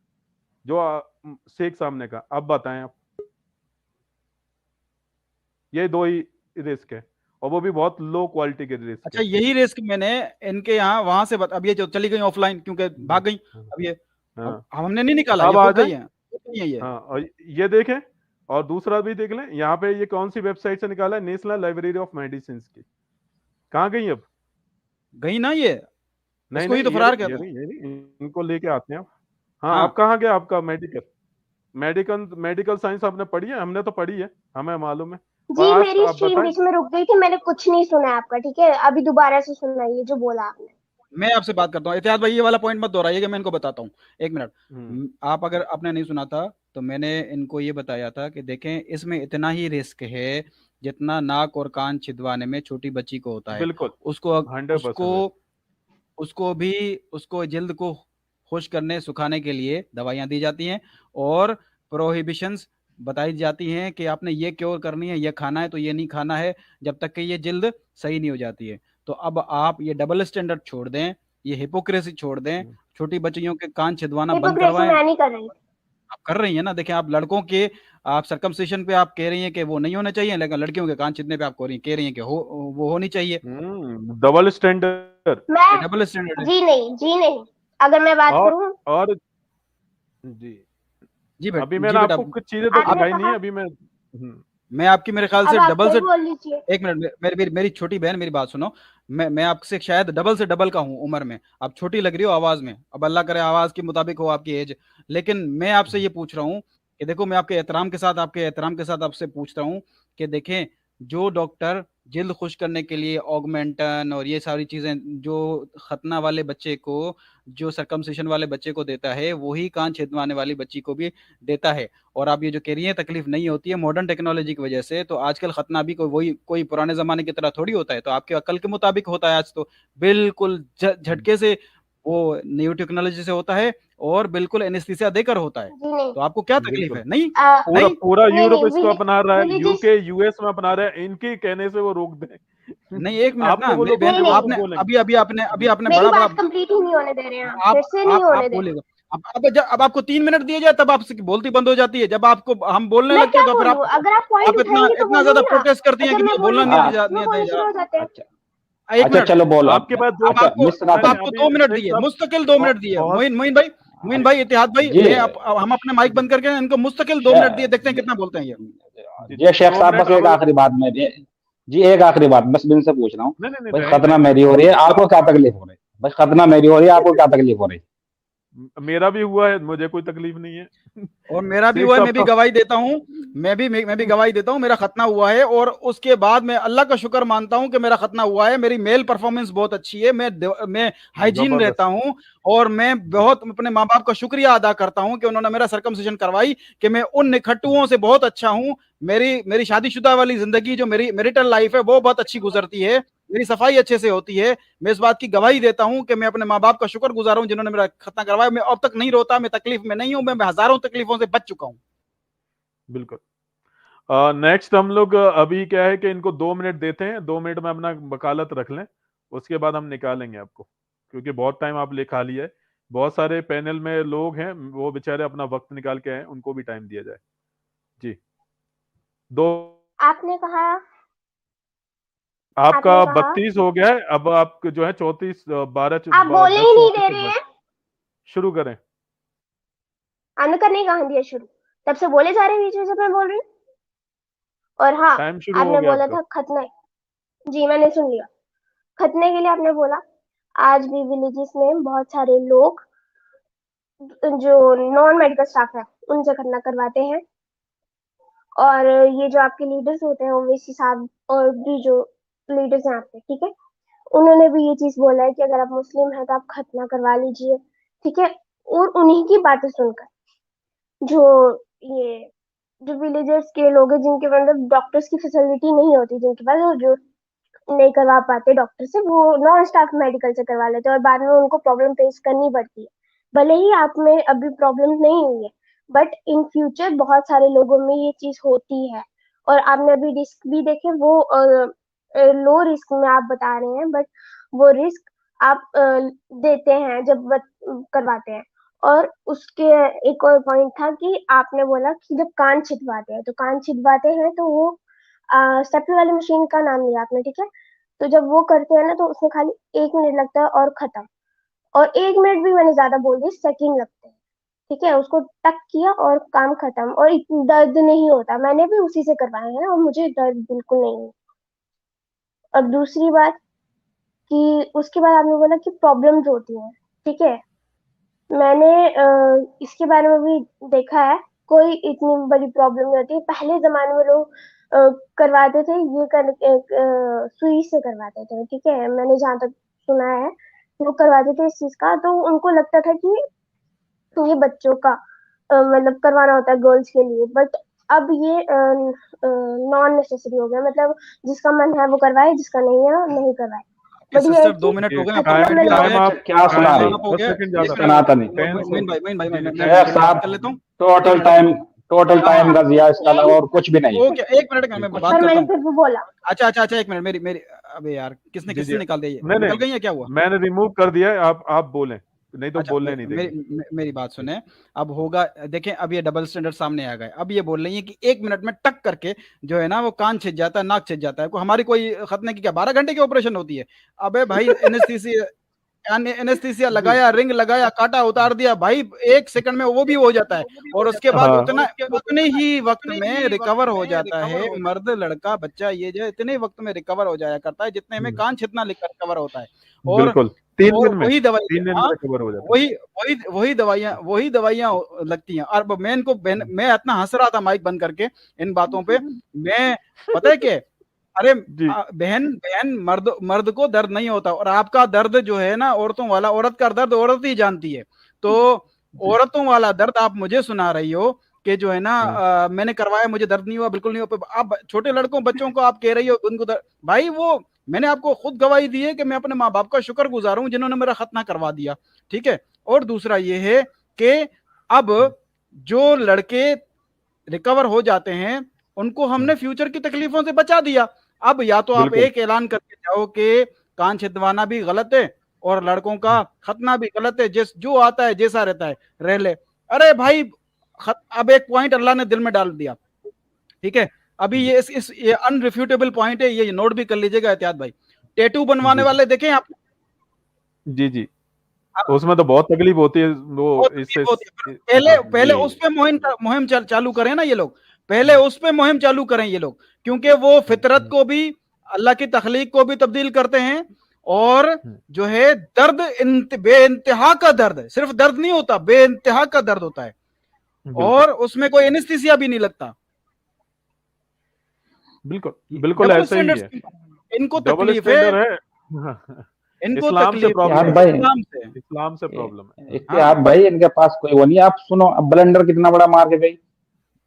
[SPEAKER 1] जो शेख सामने का। अब बताएं आप, ये 2 ही रिस्क है, और वो भी बहुत लो क्वालिटी के रिस्क।
[SPEAKER 3] अच्छा, यही रिस्क मैंने इनके यहाँ वहां से अब ये जो चली गई ऑफलाइन क्योंकि भाग गई, अब ये हमने नहीं निकाला,
[SPEAKER 1] अब
[SPEAKER 3] ये
[SPEAKER 1] आ
[SPEAKER 3] खुद गई
[SPEAKER 1] जाए।
[SPEAKER 3] है ये।
[SPEAKER 1] हाँ, और ये देखें, और दूसरा भी देख लें, यहाँ पे ये कौन सी वेबसाइट से निकाला है? नेशनल लाइब्रेरी ऑफ मेडिसिन की। कहाँ गई? अब गई
[SPEAKER 3] ना ये?
[SPEAKER 1] नहीं,
[SPEAKER 3] ही तो फरार कहते हैं।
[SPEAKER 1] ये इनको लेके आते हैं। हाँ, आप कहाँ गया? आपका मेडिकल साइंस आपने पढ़ी है? हमने तो पढ़ी है, हमें मालूम है।
[SPEAKER 2] जी मेरी स्ट्रीम बीच में रुक गई थी, मैंने कुछ नहीं सुना आपका, ठीक है? अभी दोबारा से सुनाइए जो बोला आपने।
[SPEAKER 3] मैं आपसे बात करता हूँ। इत्याद भाई ये वाला पॉइंट मत दोहराइएगा, मैं इनको बताता हूँ। 1 मिनट, आप अगर आपने नहीं सुना था तो मैंने इनको ये बताया था कि देखें, इसमें इतना ही रिस्क है जितना नाक और कान छिदवाने में छोटी बच्ची को होता है।
[SPEAKER 1] बिल्कुल,
[SPEAKER 3] उसको जिल्द को खुश करने, सुखाने के लिए दवाइयां दी जाती हैं और प्रोहिबिशंस बताई जाती हैं कि आपने ये क्योर करनी है, ये खाना है तो ये नहीं खाना है, जब तक कि ये जिल्द सही नहीं हो जाती है। तो अब आप ये डबल स्टैंडर्ड छोड़ दें, ये हिपोक्रेसी छोड़ दें, छोटी बच्चियों के कान छिदवाना बंद
[SPEAKER 2] हिपोक्रेसी
[SPEAKER 3] करवाएं।
[SPEAKER 2] मैं नहीं कर रही।
[SPEAKER 3] आप कर रही हैं ना, देखिए आप लड़कों के आप सर्कमसिशन पे आप कह रही हैं कि वो नहीं होने चाहिए, लेकिन लड़कियों के कान छिदने पे आप कह रही हैं कि वो होनी चाहिए।
[SPEAKER 1] डबल स्टैंडर्ड,
[SPEAKER 2] मैं
[SPEAKER 3] डबल स्टैंडर्ड है।
[SPEAKER 2] जी नहीं, अगर मैं बात करूं
[SPEAKER 1] और जी
[SPEAKER 3] जी बेटा,
[SPEAKER 1] अभी
[SPEAKER 3] जी
[SPEAKER 1] मैंने
[SPEAKER 3] बेटा,
[SPEAKER 1] आपको कुछ चीजें तो
[SPEAKER 2] आपने
[SPEAKER 1] दिखाई नहीं है,
[SPEAKER 2] कहा
[SPEAKER 1] अभी मैं
[SPEAKER 3] मैं आपकी मेरे ख्याल
[SPEAKER 2] अब
[SPEAKER 3] से
[SPEAKER 2] आप
[SPEAKER 3] डबल
[SPEAKER 2] फिर
[SPEAKER 3] से
[SPEAKER 2] बोल लीजिए।
[SPEAKER 3] एक मिनट, मेरी छोटी बहन, मेरी बात सुनो। मैं आपसे शायद डबल से डबल का हूँ उम्र में, आप छोटी लग रही हो आवाज में, अब अल्लाह करे आवाज के मुताबिक हो आपकी एज, लेकिन मैं आपसे ये पूछ रहा हूँ कि देखो, मैं आपके एहतराम के साथ आपसे पूछ रहा हूँ कि देखें, जो डॉक्टर जिल्द खुश करने के लिए ऑगमेंटन और ये सारी चीजें जो खतना वाले बच्चे को, जो सर्कमसिशन वाले बच्चे को देता है, वही कान छेदवाने वाली बच्ची को भी देता है। और आप ये जो कह रही हैं तकलीफ नहीं होती है मॉडर्न टेक्नोलॉजी की वजह से, तो आजकल खतना भी कोई पुराने जमाने की तरह थोड़ी होता है, तो आपके अकल के मुताबिक होता है आज तो, बिल्कुल झटके से वो न्यू टेक्नोलॉजी से होता है और बिल्कुल एनेस्थीसिया देकर होता है।
[SPEAKER 2] जी नहीं,
[SPEAKER 3] तो आपको क्या तकलीफ
[SPEAKER 1] बिल्कुल
[SPEAKER 3] है? नहीं
[SPEAKER 1] पूरा
[SPEAKER 3] नहीं
[SPEAKER 1] पूरा
[SPEAKER 2] नहीं
[SPEAKER 1] यूरोप
[SPEAKER 2] नहीं
[SPEAKER 1] इसको अपना रहा है,
[SPEAKER 2] विलेजेस
[SPEAKER 1] यूके यूएस में अपना रहा है, इनके कहने से वो रोक दें।
[SPEAKER 3] नहीं, एक मिनट
[SPEAKER 1] आपने
[SPEAKER 3] ना
[SPEAKER 1] बोलो
[SPEAKER 3] मेरी बहन,
[SPEAKER 1] तो
[SPEAKER 2] नहीं,
[SPEAKER 3] आपने
[SPEAKER 1] बोलेंगे
[SPEAKER 3] अभी आपने
[SPEAKER 2] मेरी
[SPEAKER 3] बड़ा बड़ा
[SPEAKER 2] बात कंप्लीट ही नहीं होने दे रहे हैं आप,
[SPEAKER 3] आप
[SPEAKER 2] फिर से नहीं होने दे रहे।
[SPEAKER 3] बोलेगा। अब आपको 3 मिनट दिए जाए तब आपसे बोलती बंद हो जाती है, जब आपको हम बोलने
[SPEAKER 2] मैं
[SPEAKER 3] लगते हैं
[SPEAKER 2] क्या
[SPEAKER 3] तो फिर
[SPEAKER 2] बोलूं? अगर आप पॉइंट
[SPEAKER 3] आप इतना
[SPEAKER 2] उठाएंगे तो
[SPEAKER 3] इतना ज्यादा
[SPEAKER 2] बोलूंगी ना,
[SPEAKER 3] प्रोटेस्ट करती हैं
[SPEAKER 2] और
[SPEAKER 3] कि
[SPEAKER 2] जब मैं
[SPEAKER 3] मुझे बोलना
[SPEAKER 2] बोलूंगी
[SPEAKER 3] नहीं
[SPEAKER 2] वो
[SPEAKER 3] नहीं
[SPEAKER 2] बोलने
[SPEAKER 3] दिया
[SPEAKER 2] शुरू
[SPEAKER 3] जा।
[SPEAKER 2] हो जाते हैं।
[SPEAKER 4] अच्छा
[SPEAKER 3] एक
[SPEAKER 4] अच्छा
[SPEAKER 3] मिनट,
[SPEAKER 4] चलो बोलो
[SPEAKER 3] आपके पास अब
[SPEAKER 4] अच्छा
[SPEAKER 3] आपको
[SPEAKER 4] मिस
[SPEAKER 3] अब
[SPEAKER 4] सनातन
[SPEAKER 3] आपको
[SPEAKER 1] अभी
[SPEAKER 3] 2 मिनट
[SPEAKER 1] शेख
[SPEAKER 3] दिए,
[SPEAKER 1] साहब
[SPEAKER 3] मुस्तकिल 2 मिनट दिए।
[SPEAKER 1] बहुत
[SPEAKER 3] मोइन भाई, इतिहाद भाई,
[SPEAKER 4] जी
[SPEAKER 3] हम अपने माइक बंद करके इनको मुस्तकिल 2 मिनट दिए, देखते हैं कितना बोलते हैं ये।
[SPEAKER 4] जी शेख
[SPEAKER 1] 2
[SPEAKER 4] साहब
[SPEAKER 1] मिनट
[SPEAKER 4] बस एक
[SPEAKER 1] अब
[SPEAKER 4] आखिरी बात में जी एक आखिरी बात बस मैं इनसे पूछ रहा हूँ
[SPEAKER 1] नहीं नहीं
[SPEAKER 4] भाई
[SPEAKER 1] नहीं
[SPEAKER 4] खतना
[SPEAKER 1] रहें
[SPEAKER 4] मेरी हो रही है आपको क्या तकलीफ हो रही है भाई खतना मेरी हो रही है आपको क्या तकलीफ हो रही है
[SPEAKER 1] मेरा भी हुआ है, मुझे कोई तकलीफ नहीं है।
[SPEAKER 3] और मेरा भी
[SPEAKER 1] शेख
[SPEAKER 3] हुआ है,
[SPEAKER 1] साहब
[SPEAKER 3] मैं भी
[SPEAKER 1] तो
[SPEAKER 3] गवाही देता हूँ। मैं भी गवाही देता हूँ, मेरा खतना हुआ है और उसके बाद मैं अल्लाह का शुक्र मानता हूँ कि मेरा खतना हुआ है। मेरी मेल परफॉर्मेंस बहुत अच्छी है, मैं हाइजीन रहता
[SPEAKER 1] जबरदस्त
[SPEAKER 3] हूँ और मैं बहुत अपने माँ बाप का शुक्रिया अदा करता हूँ कि उन्होंने मेरा सर्कमसिशन करवाई, कि मैं उन निखट्टुओं से बहुत अच्छा हूँ। मेरी शादीशुदा वाली जिंदगी जो मेरी मैरिटल लाइफ है वो बहुत अच्छी गुजरती है, मेरी सफाई अच्छे से होती है। मैं इस बात की गवाही देता हूं कि मैं अपने माँ बाप का शुक्रगुजार हूं जिन्होंने मेरा खतना करवाया। मैं अब तक नहीं रोता, मैं तकलीफ में नहीं हूं, मैं हजारों तकलीफों से बच चुका हूं।
[SPEAKER 1] बिल्कुल। नेक्स्ट हम लोग अभी क्या है कि इनको 2 मिनट देते हैं, 2 मिनट में अपना वकालत रख लें, उसके बाद हम निकालेंगे आपको, क्योंकि बहुत टाइम आप लिखा लिया है। बहुत सारे पैनल में लोग हैं, वो बेचारे अपना वक्त निकाल के आए, उनको भी टाइम दिया जाए। जी 2
[SPEAKER 2] आपने कहा
[SPEAKER 1] आपका
[SPEAKER 2] आपने कहा
[SPEAKER 1] 32 हो गया है, अब आप जो है 34 12
[SPEAKER 2] आप बोलने
[SPEAKER 1] 10
[SPEAKER 2] ही नहीं
[SPEAKER 1] 34
[SPEAKER 2] दे
[SPEAKER 1] से
[SPEAKER 2] रहे
[SPEAKER 1] 10
[SPEAKER 2] हैं।
[SPEAKER 1] शुरू करें।
[SPEAKER 2] आपने करने ही कहा दिया शुरू, तब से बोले जा रहे हैं बीच में जब मैं बोल रही हूँ। और हाँ,
[SPEAKER 1] टाइम शुरू हो
[SPEAKER 2] आपने
[SPEAKER 1] गया
[SPEAKER 2] बोला
[SPEAKER 1] आपका।
[SPEAKER 2] था खतना, जी मैंने सुन लिया। खतने के लिए आपने बोला, आज भी विलेजेस में बहुत सारे लोग जो नॉन मेडिकल स्टाफ है उनसे खतना करवाते हैं। और ये जो आपके लीडर्स होते हैं ओवैसी साहब और भी जो लीडर्स हैं आपके, ठीक है, उन्होंने भी ये चीज बोला है कि अगर आप मुस्लिम हैं तो आप खतना करवा लीजिए, ठीक है। और उन्हीं की बातें सुनकर जो ये जो विलेजर्स के लोग हैं जिनके मतलब डॉक्टर्स की फैसिलिटी नहीं होती, जिनके पास, और जो नहीं करवा पाते डॉक्टर से, वो नॉन स्टाफ मेडिकल से करवा लेते हैं और बाद में उनको प्रॉब्लम फेस करनी पड़ती है। भले ही आप में अभी प्रॉब्लम नहीं हुई है, बट इन फ्यूचर बहुत सारे लोगों में ये चीज होती है। और आपने अभी रिस्क भी देखे, वो लो रिस्क में आप बता रहे हैं, बट वो रिस्क आप देते हैं जब करवाते हैं। और उसके एक और पॉइंट था कि आपने बोला कि जब कान छिदवाते हैं, तो कान छिदवाते हैं तो वो स्टेपलर वाली मशीन का नाम लिया आपने, ठीक है। तो जब वो करते हैं ना तो उसमें खाली 1 मिनट लगता है और खत्म। और 1 मिनट भी मैंने ज्यादा बोल दी, सेकंड लगते हैं, ठीक है। उसको टक किया और काम खत्म, और दर्द नहीं होता। मैंने भी उसी से करवाए हैं और मुझे दर्द बिल्कुल नहीं है। और दूसरी बात कि उसके बाद आपने बोला कि प्रॉब्लम्स होती हैं, ठीक है। मैंने इसके बारे में भी देखा है, कोई इतनी बड़ी प्रॉब्लम नहीं होती। पहले जमाने में लोग करवाते थे ये सुई से करवाते थे, ठीक है। मैंने जहाँ तक सुना है वो करवाते थे इस चीज का, तो उनको लगता था कि ये बच्चों का मतलब करवाना होता है गर्ल्स के लिए। बट अब ये नॉन नेसेसरी हो गया, मतलब जिसका मन है वो करवाए, जिसका नहीं है नहीं करवाए। बट ये है
[SPEAKER 3] सिस्टर 2
[SPEAKER 2] कि
[SPEAKER 3] मिनट हो गए,
[SPEAKER 2] खतरा
[SPEAKER 3] पॉइंट भी आ
[SPEAKER 2] में
[SPEAKER 3] गए,
[SPEAKER 1] टाइम आप
[SPEAKER 4] क्या सुना
[SPEAKER 3] टाइम
[SPEAKER 4] रही
[SPEAKER 3] अप हो
[SPEAKER 1] 10
[SPEAKER 3] गया।
[SPEAKER 1] सेकंड
[SPEAKER 3] एक
[SPEAKER 1] ज्यादा
[SPEAKER 3] मिनट
[SPEAKER 4] सनातनी
[SPEAKER 1] टेन से
[SPEAKER 3] मोइन भाई
[SPEAKER 1] जी
[SPEAKER 3] मैं
[SPEAKER 4] शेख
[SPEAKER 3] बात
[SPEAKER 4] साहब
[SPEAKER 3] कर लेता हूँ। एक
[SPEAKER 4] total
[SPEAKER 3] minute
[SPEAKER 4] time total time का दिया, इसका अलावा और कुछ भी नहीं।
[SPEAKER 3] ओके, एक मिनट का मैं बात
[SPEAKER 2] सर
[SPEAKER 3] करता
[SPEAKER 2] मैंने
[SPEAKER 3] हूँ।
[SPEAKER 2] फिर भी बोला।
[SPEAKER 3] अच्छा अच्छा अच्छा, एक मिनट, मेरी मेरी अबे यार, किसने
[SPEAKER 1] जी,
[SPEAKER 3] किसने
[SPEAKER 1] जी।
[SPEAKER 3] निकाल दिया ये?
[SPEAKER 1] नहीं,
[SPEAKER 3] निकल गई है, क्या हुआ?
[SPEAKER 1] मैंने रिमूव कर दिया है, आप बोलें, नहीं तो
[SPEAKER 3] अच्छा,
[SPEAKER 1] बोलने नहीं देंगे।
[SPEAKER 3] मेरी बात सुने। अब होगा, देखें, अब ये डबल स्टैंडर्ड सामने आ गए। अब ये बोल रही है कि 1 मिनट में टक करके जो है ना वो कान छिद जाता है, नाक छिद जाता है। हमारी कोई खतने की क्या 12 घंटे की ऑपरेशन होती है? अबे भाई, एनेस्थीसिया
[SPEAKER 1] जी।
[SPEAKER 3] लगाया, रिंग लगाया, काटा, उतार दिया भाई, 1 सेकंड में वो भी हो जाता है। और उसके बाद
[SPEAKER 1] हाँ।
[SPEAKER 3] उतने ही वक्त में रिकवर हो जाता है। मर्द, लड़का, बच्चा, ये जो इतने वक्त में रिकवर हो जाया करता है जितने में कान छिदना रिकवर होता है। और
[SPEAKER 1] बिल्कुल 3
[SPEAKER 3] और
[SPEAKER 1] दिन में,
[SPEAKER 3] वही
[SPEAKER 1] 3
[SPEAKER 3] दवाई,
[SPEAKER 1] दिन में
[SPEAKER 3] हाँ,
[SPEAKER 1] रिकवर हो जाता है।
[SPEAKER 3] वही दवाइयां लगती हैं। और मैं इतना हंस रहा था माइक बंद करके इन बातों पे। मैं, पता है क्या, अरे
[SPEAKER 1] जी।
[SPEAKER 3] बहन बहन, मर्द को दर्द नहीं होता। और आपका दर्द जो है ना, औरतों वाला, औरत का दर्द औरत ही जानती है। तो औरतों वाला दर्द आप मुझे सुना रही हो कि जो है ना मैंने करवाया, मुझे दर्द नहीं हुआ, बिल्कुल नहीं हुआ। आप छोटे लड़कों बच्चों को आप कह रही हो उनको दर्द, भाई वो मैंने आपको खुद गवाही दी है कि मैं अपने माँ बाप का शुक्रगुजार हूं जिन्होंने मेरा खतना करवा दिया। ठीक है। और दूसरा ये है कि अब जो लड़के रिकवर हो जाते हैं उनको हमने फ्यूचर की तकलीफों से बचा दिया। अब या तो आप
[SPEAKER 1] बिल्कुल।
[SPEAKER 3] एक ऐलान करके जाओ कि कान छिदवाना भी गलत है और लड़कों का खतना भी गलत है, जो आता है जैसा रहता है रह ले। अरे भाई, अब एक पॉइंट अल्लाह ने दिल में डाल दिया, ठीक है। अभी ये अनरिफ्यूटेबल पॉइंट है, ये नोट भी कर लीजिएगा एहतियात भाई। टैटू बनवाने
[SPEAKER 1] जी।
[SPEAKER 3] वाले देखें आप,
[SPEAKER 1] जी, जी। उसमें तो बहुत तकलीफ होती है, वो
[SPEAKER 3] बहुत
[SPEAKER 1] इससे
[SPEAKER 3] तकलीफ होती है। पहले
[SPEAKER 1] हाँ,
[SPEAKER 3] पहले
[SPEAKER 1] जी।
[SPEAKER 3] उस पे मुहिम चालू करें ना ये लोग, पहले उस पे मुहिम चालू करें ये लोग, क्योंकि वो फितरत को भी, अल्लाह की तखलीक को भी तब्दील करते हैं। और जो है दर्द, बेइंतहा का दर्द, सिर्फ दर्द नहीं होता, बेइंतहा का दर्द होता है।
[SPEAKER 1] बिल्कुल,
[SPEAKER 3] और उसमें कोई एनेस्थीसिया भी नहीं लगता।
[SPEAKER 1] बिल्कुल, बिल्कुल
[SPEAKER 3] डबल
[SPEAKER 1] ऐसा ही है।
[SPEAKER 3] स्टैंडर्ड इनको
[SPEAKER 1] डबल
[SPEAKER 3] तकलीफ है,
[SPEAKER 1] स्टैंडर्ड है।
[SPEAKER 3] इनको
[SPEAKER 1] इस्लाम से
[SPEAKER 3] तकलीफ है
[SPEAKER 1] प्रॉब्लम
[SPEAKER 4] यार
[SPEAKER 1] है,
[SPEAKER 4] भाई,
[SPEAKER 3] इस्लाम से।
[SPEAKER 1] इस्लाम से प्रॉब्लम है।
[SPEAKER 4] इत्तेहाद भाई इनके पास कोई वो नहीं। आप सुनो, अब ब्लंडर कितना बड़ा मार के गई।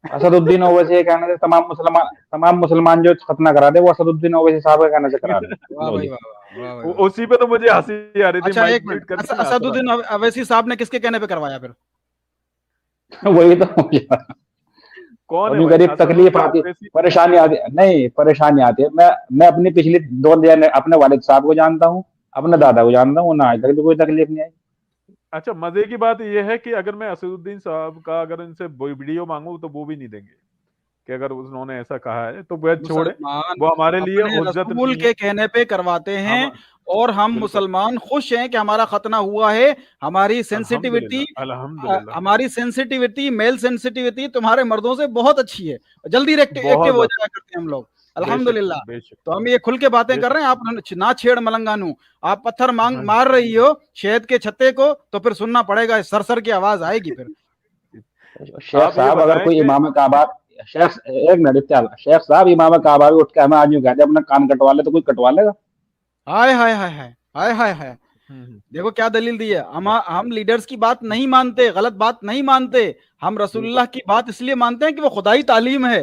[SPEAKER 4] असदुद्दीन ओवैसी के कहने से तमाम मुसलमान जो खतना करा दे, वो असदुद्दीन ओवैसी साहब के कहने से करा दे।
[SPEAKER 3] वाह
[SPEAKER 4] लो
[SPEAKER 3] भाई
[SPEAKER 4] जी।
[SPEAKER 3] वाह वाह वाह भाई वाह।
[SPEAKER 1] उसी पे तो मुझे हंसी आ रही थी,
[SPEAKER 3] अच्छा,
[SPEAKER 1] माइक
[SPEAKER 3] एक
[SPEAKER 1] म्यूट
[SPEAKER 3] मिनट,
[SPEAKER 1] करके मैं हंस रहा
[SPEAKER 3] असदुद्दीन अवैसी साहब ने किसके कहने पे करवाया फिर?
[SPEAKER 4] वही तो मुझे
[SPEAKER 1] कौन है
[SPEAKER 4] कभी
[SPEAKER 1] भाई
[SPEAKER 4] करीब तकलीफ
[SPEAKER 1] असदुद्दीन
[SPEAKER 4] आती,
[SPEAKER 1] ओवैसी?
[SPEAKER 4] परेशानी आती नहीं, परेशानी आती है। मैं अपनी पिछली 2 अपने वालिद साहब को जानता हूँ, अपने दादा को जानता हूँ, ना आज तक तो कोई तकलीफ नहीं आई।
[SPEAKER 1] अच्छा, मजे की बात यह है कि अगर मैं असदुद्दीन साहब का अगर इनसे वीडियो मांगू तो वो भी नहीं देंगे, कि अगर उन्होंने ऐसा कहा है तो वह छोड़े,
[SPEAKER 3] मुसलमान
[SPEAKER 1] वो हमारे लिए
[SPEAKER 3] अपने
[SPEAKER 1] उज्जत
[SPEAKER 3] रसूल
[SPEAKER 1] नहीं है।
[SPEAKER 3] के कहने पे करवाते हैं।
[SPEAKER 1] हम
[SPEAKER 3] और हम
[SPEAKER 1] बिल्कुल,
[SPEAKER 3] मुसलमान खुश हैं कि हमारा खतना हुआ है। हमारी सेंसिटिविटी,
[SPEAKER 1] अल्हम्दुलिल्लाह, अल्हम्दुलिल्लाह।
[SPEAKER 3] हमारी सेंसिटिविटी, मेल सेंसिटिविटी तुम्हारे मर्दों से बहुत अच्छी है। जल्दी
[SPEAKER 1] बहुत
[SPEAKER 3] एक्टिव हो
[SPEAKER 1] ज्यादा,
[SPEAKER 3] जाया करते हैं हम लोग,
[SPEAKER 1] बेशक,
[SPEAKER 3] अल्हम्दुलिल्लाह।
[SPEAKER 1] बेशक,
[SPEAKER 3] तो हम ये खुल के बातें कर
[SPEAKER 1] बेशक।
[SPEAKER 3] रहे हैं, आप ना छेड़ मलंगानू। आप पत्थर
[SPEAKER 1] हाँ,
[SPEAKER 3] मार रही हो शहद के छत्ते को, तो फिर सुनना पड़ेगा, सरसर की आवाज आएगी फिर।
[SPEAKER 4] शेख
[SPEAKER 1] आप ये
[SPEAKER 4] साहब, अगर
[SPEAKER 1] बताएं
[SPEAKER 4] कोई
[SPEAKER 1] कि
[SPEAKER 4] इमाम काबा, शेख, एक मिनट इत्तेहाद, शेख साहब इमाम काबा भी उठ के हमें आज यूं कहते अपना कान कटवा ले, तो कोई कटवा लेगा?
[SPEAKER 3] हाय हाय हाय हाय हाय हाय हाय।
[SPEAKER 1] हम्म,
[SPEAKER 3] देखो क्या दलील दी है। हम लीडर्स की बात नहीं मानते, गलत बात नहीं मानते। हम रसूलुल्लाह की बात इसलिए मानते हैं कि वो खुदाई तालीम है।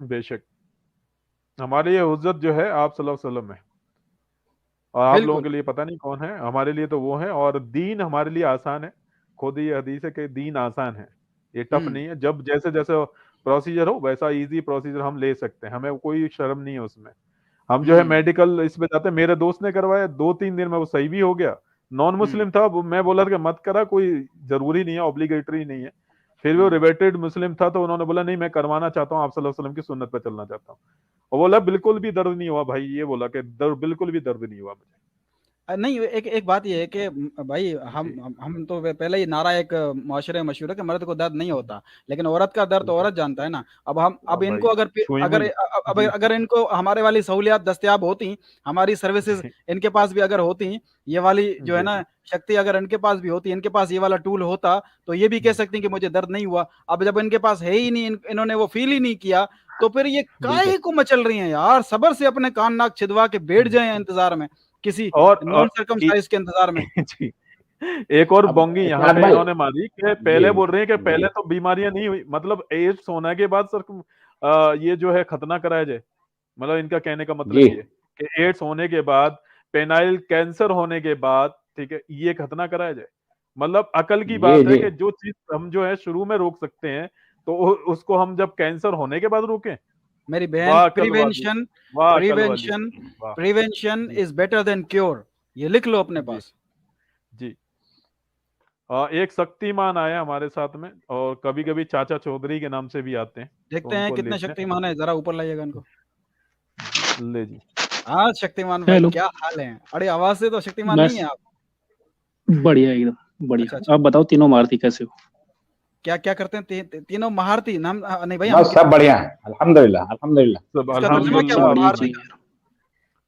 [SPEAKER 1] बेशक। हमारे ये उज्जत जो है आप सल्लल्लाहु अलैहि वसल्लम है, और आप लोगों
[SPEAKER 3] बिल्कुल।
[SPEAKER 1] के लिए पता नहीं कौन है, हमारे लिए तो वो है। और दीन हमारे लिए आसान है, खुद ये हदीस है कि दीन आसान है, ये टफ नहीं है। जब जैसे जैसे प्रोसीजर हो वैसा इजी प्रोसीजर हम ले सकते हैं, हमें कोई शर्म नहीं है उसमें। हम जो है मेडिकल इस पे जाते हैं, मेरे दोस्त ने करवाया 2-3 दिन में वो सही भी हो गया। नॉन मुस्लिम था, मैं बोला था कि मत करा, कोई जरूरी नहीं है, ऑब्लिगेटरी नहीं है। फिर भी वो रिवेटेड मुस्लिम था, तो उन्होंने बोला नहीं मैं करवाना चाहता हूँ, आप सल्लल्लाहु अलैहि वसल्लम की सुन्नत पे चलना चाहता हूँ। और बोला बिल्कुल भी दर्द नहीं हुआ भाई, ये बोला कि दर्द बिल्कुल भी दर्द नहीं हुआ मुझे।
[SPEAKER 3] नहीं, एक एक बात ये है कि भाई
[SPEAKER 1] जी,
[SPEAKER 3] हम तो पहले ही नारा एक मुआशरे में मशहूर है कि मर्द को दर्द नहीं होता, लेकिन औरत का दर्द तो
[SPEAKER 1] बिल्कुल।
[SPEAKER 3] औरत जानता है ना। अब
[SPEAKER 1] अब भाई
[SPEAKER 3] इनको अगर
[SPEAKER 1] छुई
[SPEAKER 3] अगर
[SPEAKER 1] मुई।
[SPEAKER 3] अब
[SPEAKER 1] जी,
[SPEAKER 3] अगर इनको हमारे वाली सहूलियात दस्तयाब होती, हमारी सर्विसेज
[SPEAKER 1] जी,
[SPEAKER 3] इनके पास भी अगर होती, ये वाली जो है
[SPEAKER 1] जी,
[SPEAKER 3] ना शक्ति अगर इनके पास भी होती, इनके पास ये वाला टूल होता, तो ये भी कह सकती कि मुझे दर्द नहीं हुआ। अब जब इनके पास है ही नहीं, इन्होंने वो फील ही नहीं किया, तो फिर ये
[SPEAKER 1] बिल्कुल।
[SPEAKER 3] काहे को मचल रही हैं यार। सबर से अपने कान नाक छिदवा के बैठ जाए इंतजार में, किसी नॉन
[SPEAKER 1] और
[SPEAKER 3] सर्कमसाइज के इंतजार में।
[SPEAKER 1] जी, एक और
[SPEAKER 4] अब
[SPEAKER 1] बोंगी यहाँ
[SPEAKER 4] इत्तेहाद
[SPEAKER 1] पे
[SPEAKER 4] भाई,
[SPEAKER 1] इन्होंने मारी कि
[SPEAKER 4] जी
[SPEAKER 1] पहले बोल रहे हैं कि
[SPEAKER 4] जी,
[SPEAKER 1] पहले तो बीमारियां नहीं हुई, मतलब एड्स होने के बाद सर ये जो है खतना कराया जाए, मतलब इनका कहने का
[SPEAKER 4] जी
[SPEAKER 1] मतलब ये कि एड्स होने के बाद, पेनाइल कैंसर होने के बाद, ठीक है, ये खतना कराया जाए। मतलब अकल की
[SPEAKER 4] जी
[SPEAKER 1] बात है
[SPEAKER 4] जी
[SPEAKER 1] कि जो चीज हम जो है शुरू में रोक सकते हैं, तो उसको हम जब कैंसर होने के बाद रोकें?
[SPEAKER 3] मेरी बहन,
[SPEAKER 1] वाह अक्ल वाली,
[SPEAKER 3] प्रिवेंशन
[SPEAKER 1] वाह अक्ल वाली,
[SPEAKER 3] प्रिवेंशन
[SPEAKER 1] वाह
[SPEAKER 3] प्रिवेंशन
[SPEAKER 1] जी
[SPEAKER 3] इज बेटर देन क्योर, ये लिख लो अपने
[SPEAKER 1] जी
[SPEAKER 3] पास।
[SPEAKER 1] जी। एक शक्तिमान आया हमारे साथ में, और कभी कभी चाचा चौधरी के नाम से भी आते हैं, तो
[SPEAKER 3] देखते हैं
[SPEAKER 1] उनको
[SPEAKER 3] कितने
[SPEAKER 1] लेते हैं।
[SPEAKER 3] शक्तिमान है, जरा ऊपर लाइएगा इनको।
[SPEAKER 1] जी ले जी।
[SPEAKER 3] हाँ शक्तिमान भाई,
[SPEAKER 6] हेलो,
[SPEAKER 3] क्या हाल है? अरे आवाज से तो शक्तिमान नहीं
[SPEAKER 6] बस
[SPEAKER 3] है आप।
[SPEAKER 6] बढ़िया एकदम
[SPEAKER 3] अच्छा
[SPEAKER 6] बढ़िया।
[SPEAKER 3] अच्छा,
[SPEAKER 6] आप बताओ तीनों मारुति कैसे हो?
[SPEAKER 3] क्या क्या करते हैं? तीनों महारथी नाम? नहीं भाई,
[SPEAKER 4] बस सब बढ़िया है, अल्हम्दुलिल्लाह अल्हम्दुलिल्लाह।
[SPEAKER 1] सब
[SPEAKER 3] इसका तर्जुमा क्या
[SPEAKER 1] अल्हम्दुलिल्लाह
[SPEAKER 3] हुआ
[SPEAKER 6] बढ़िया
[SPEAKER 3] महारथी
[SPEAKER 6] चाहिए
[SPEAKER 3] का?
[SPEAKER 6] यार।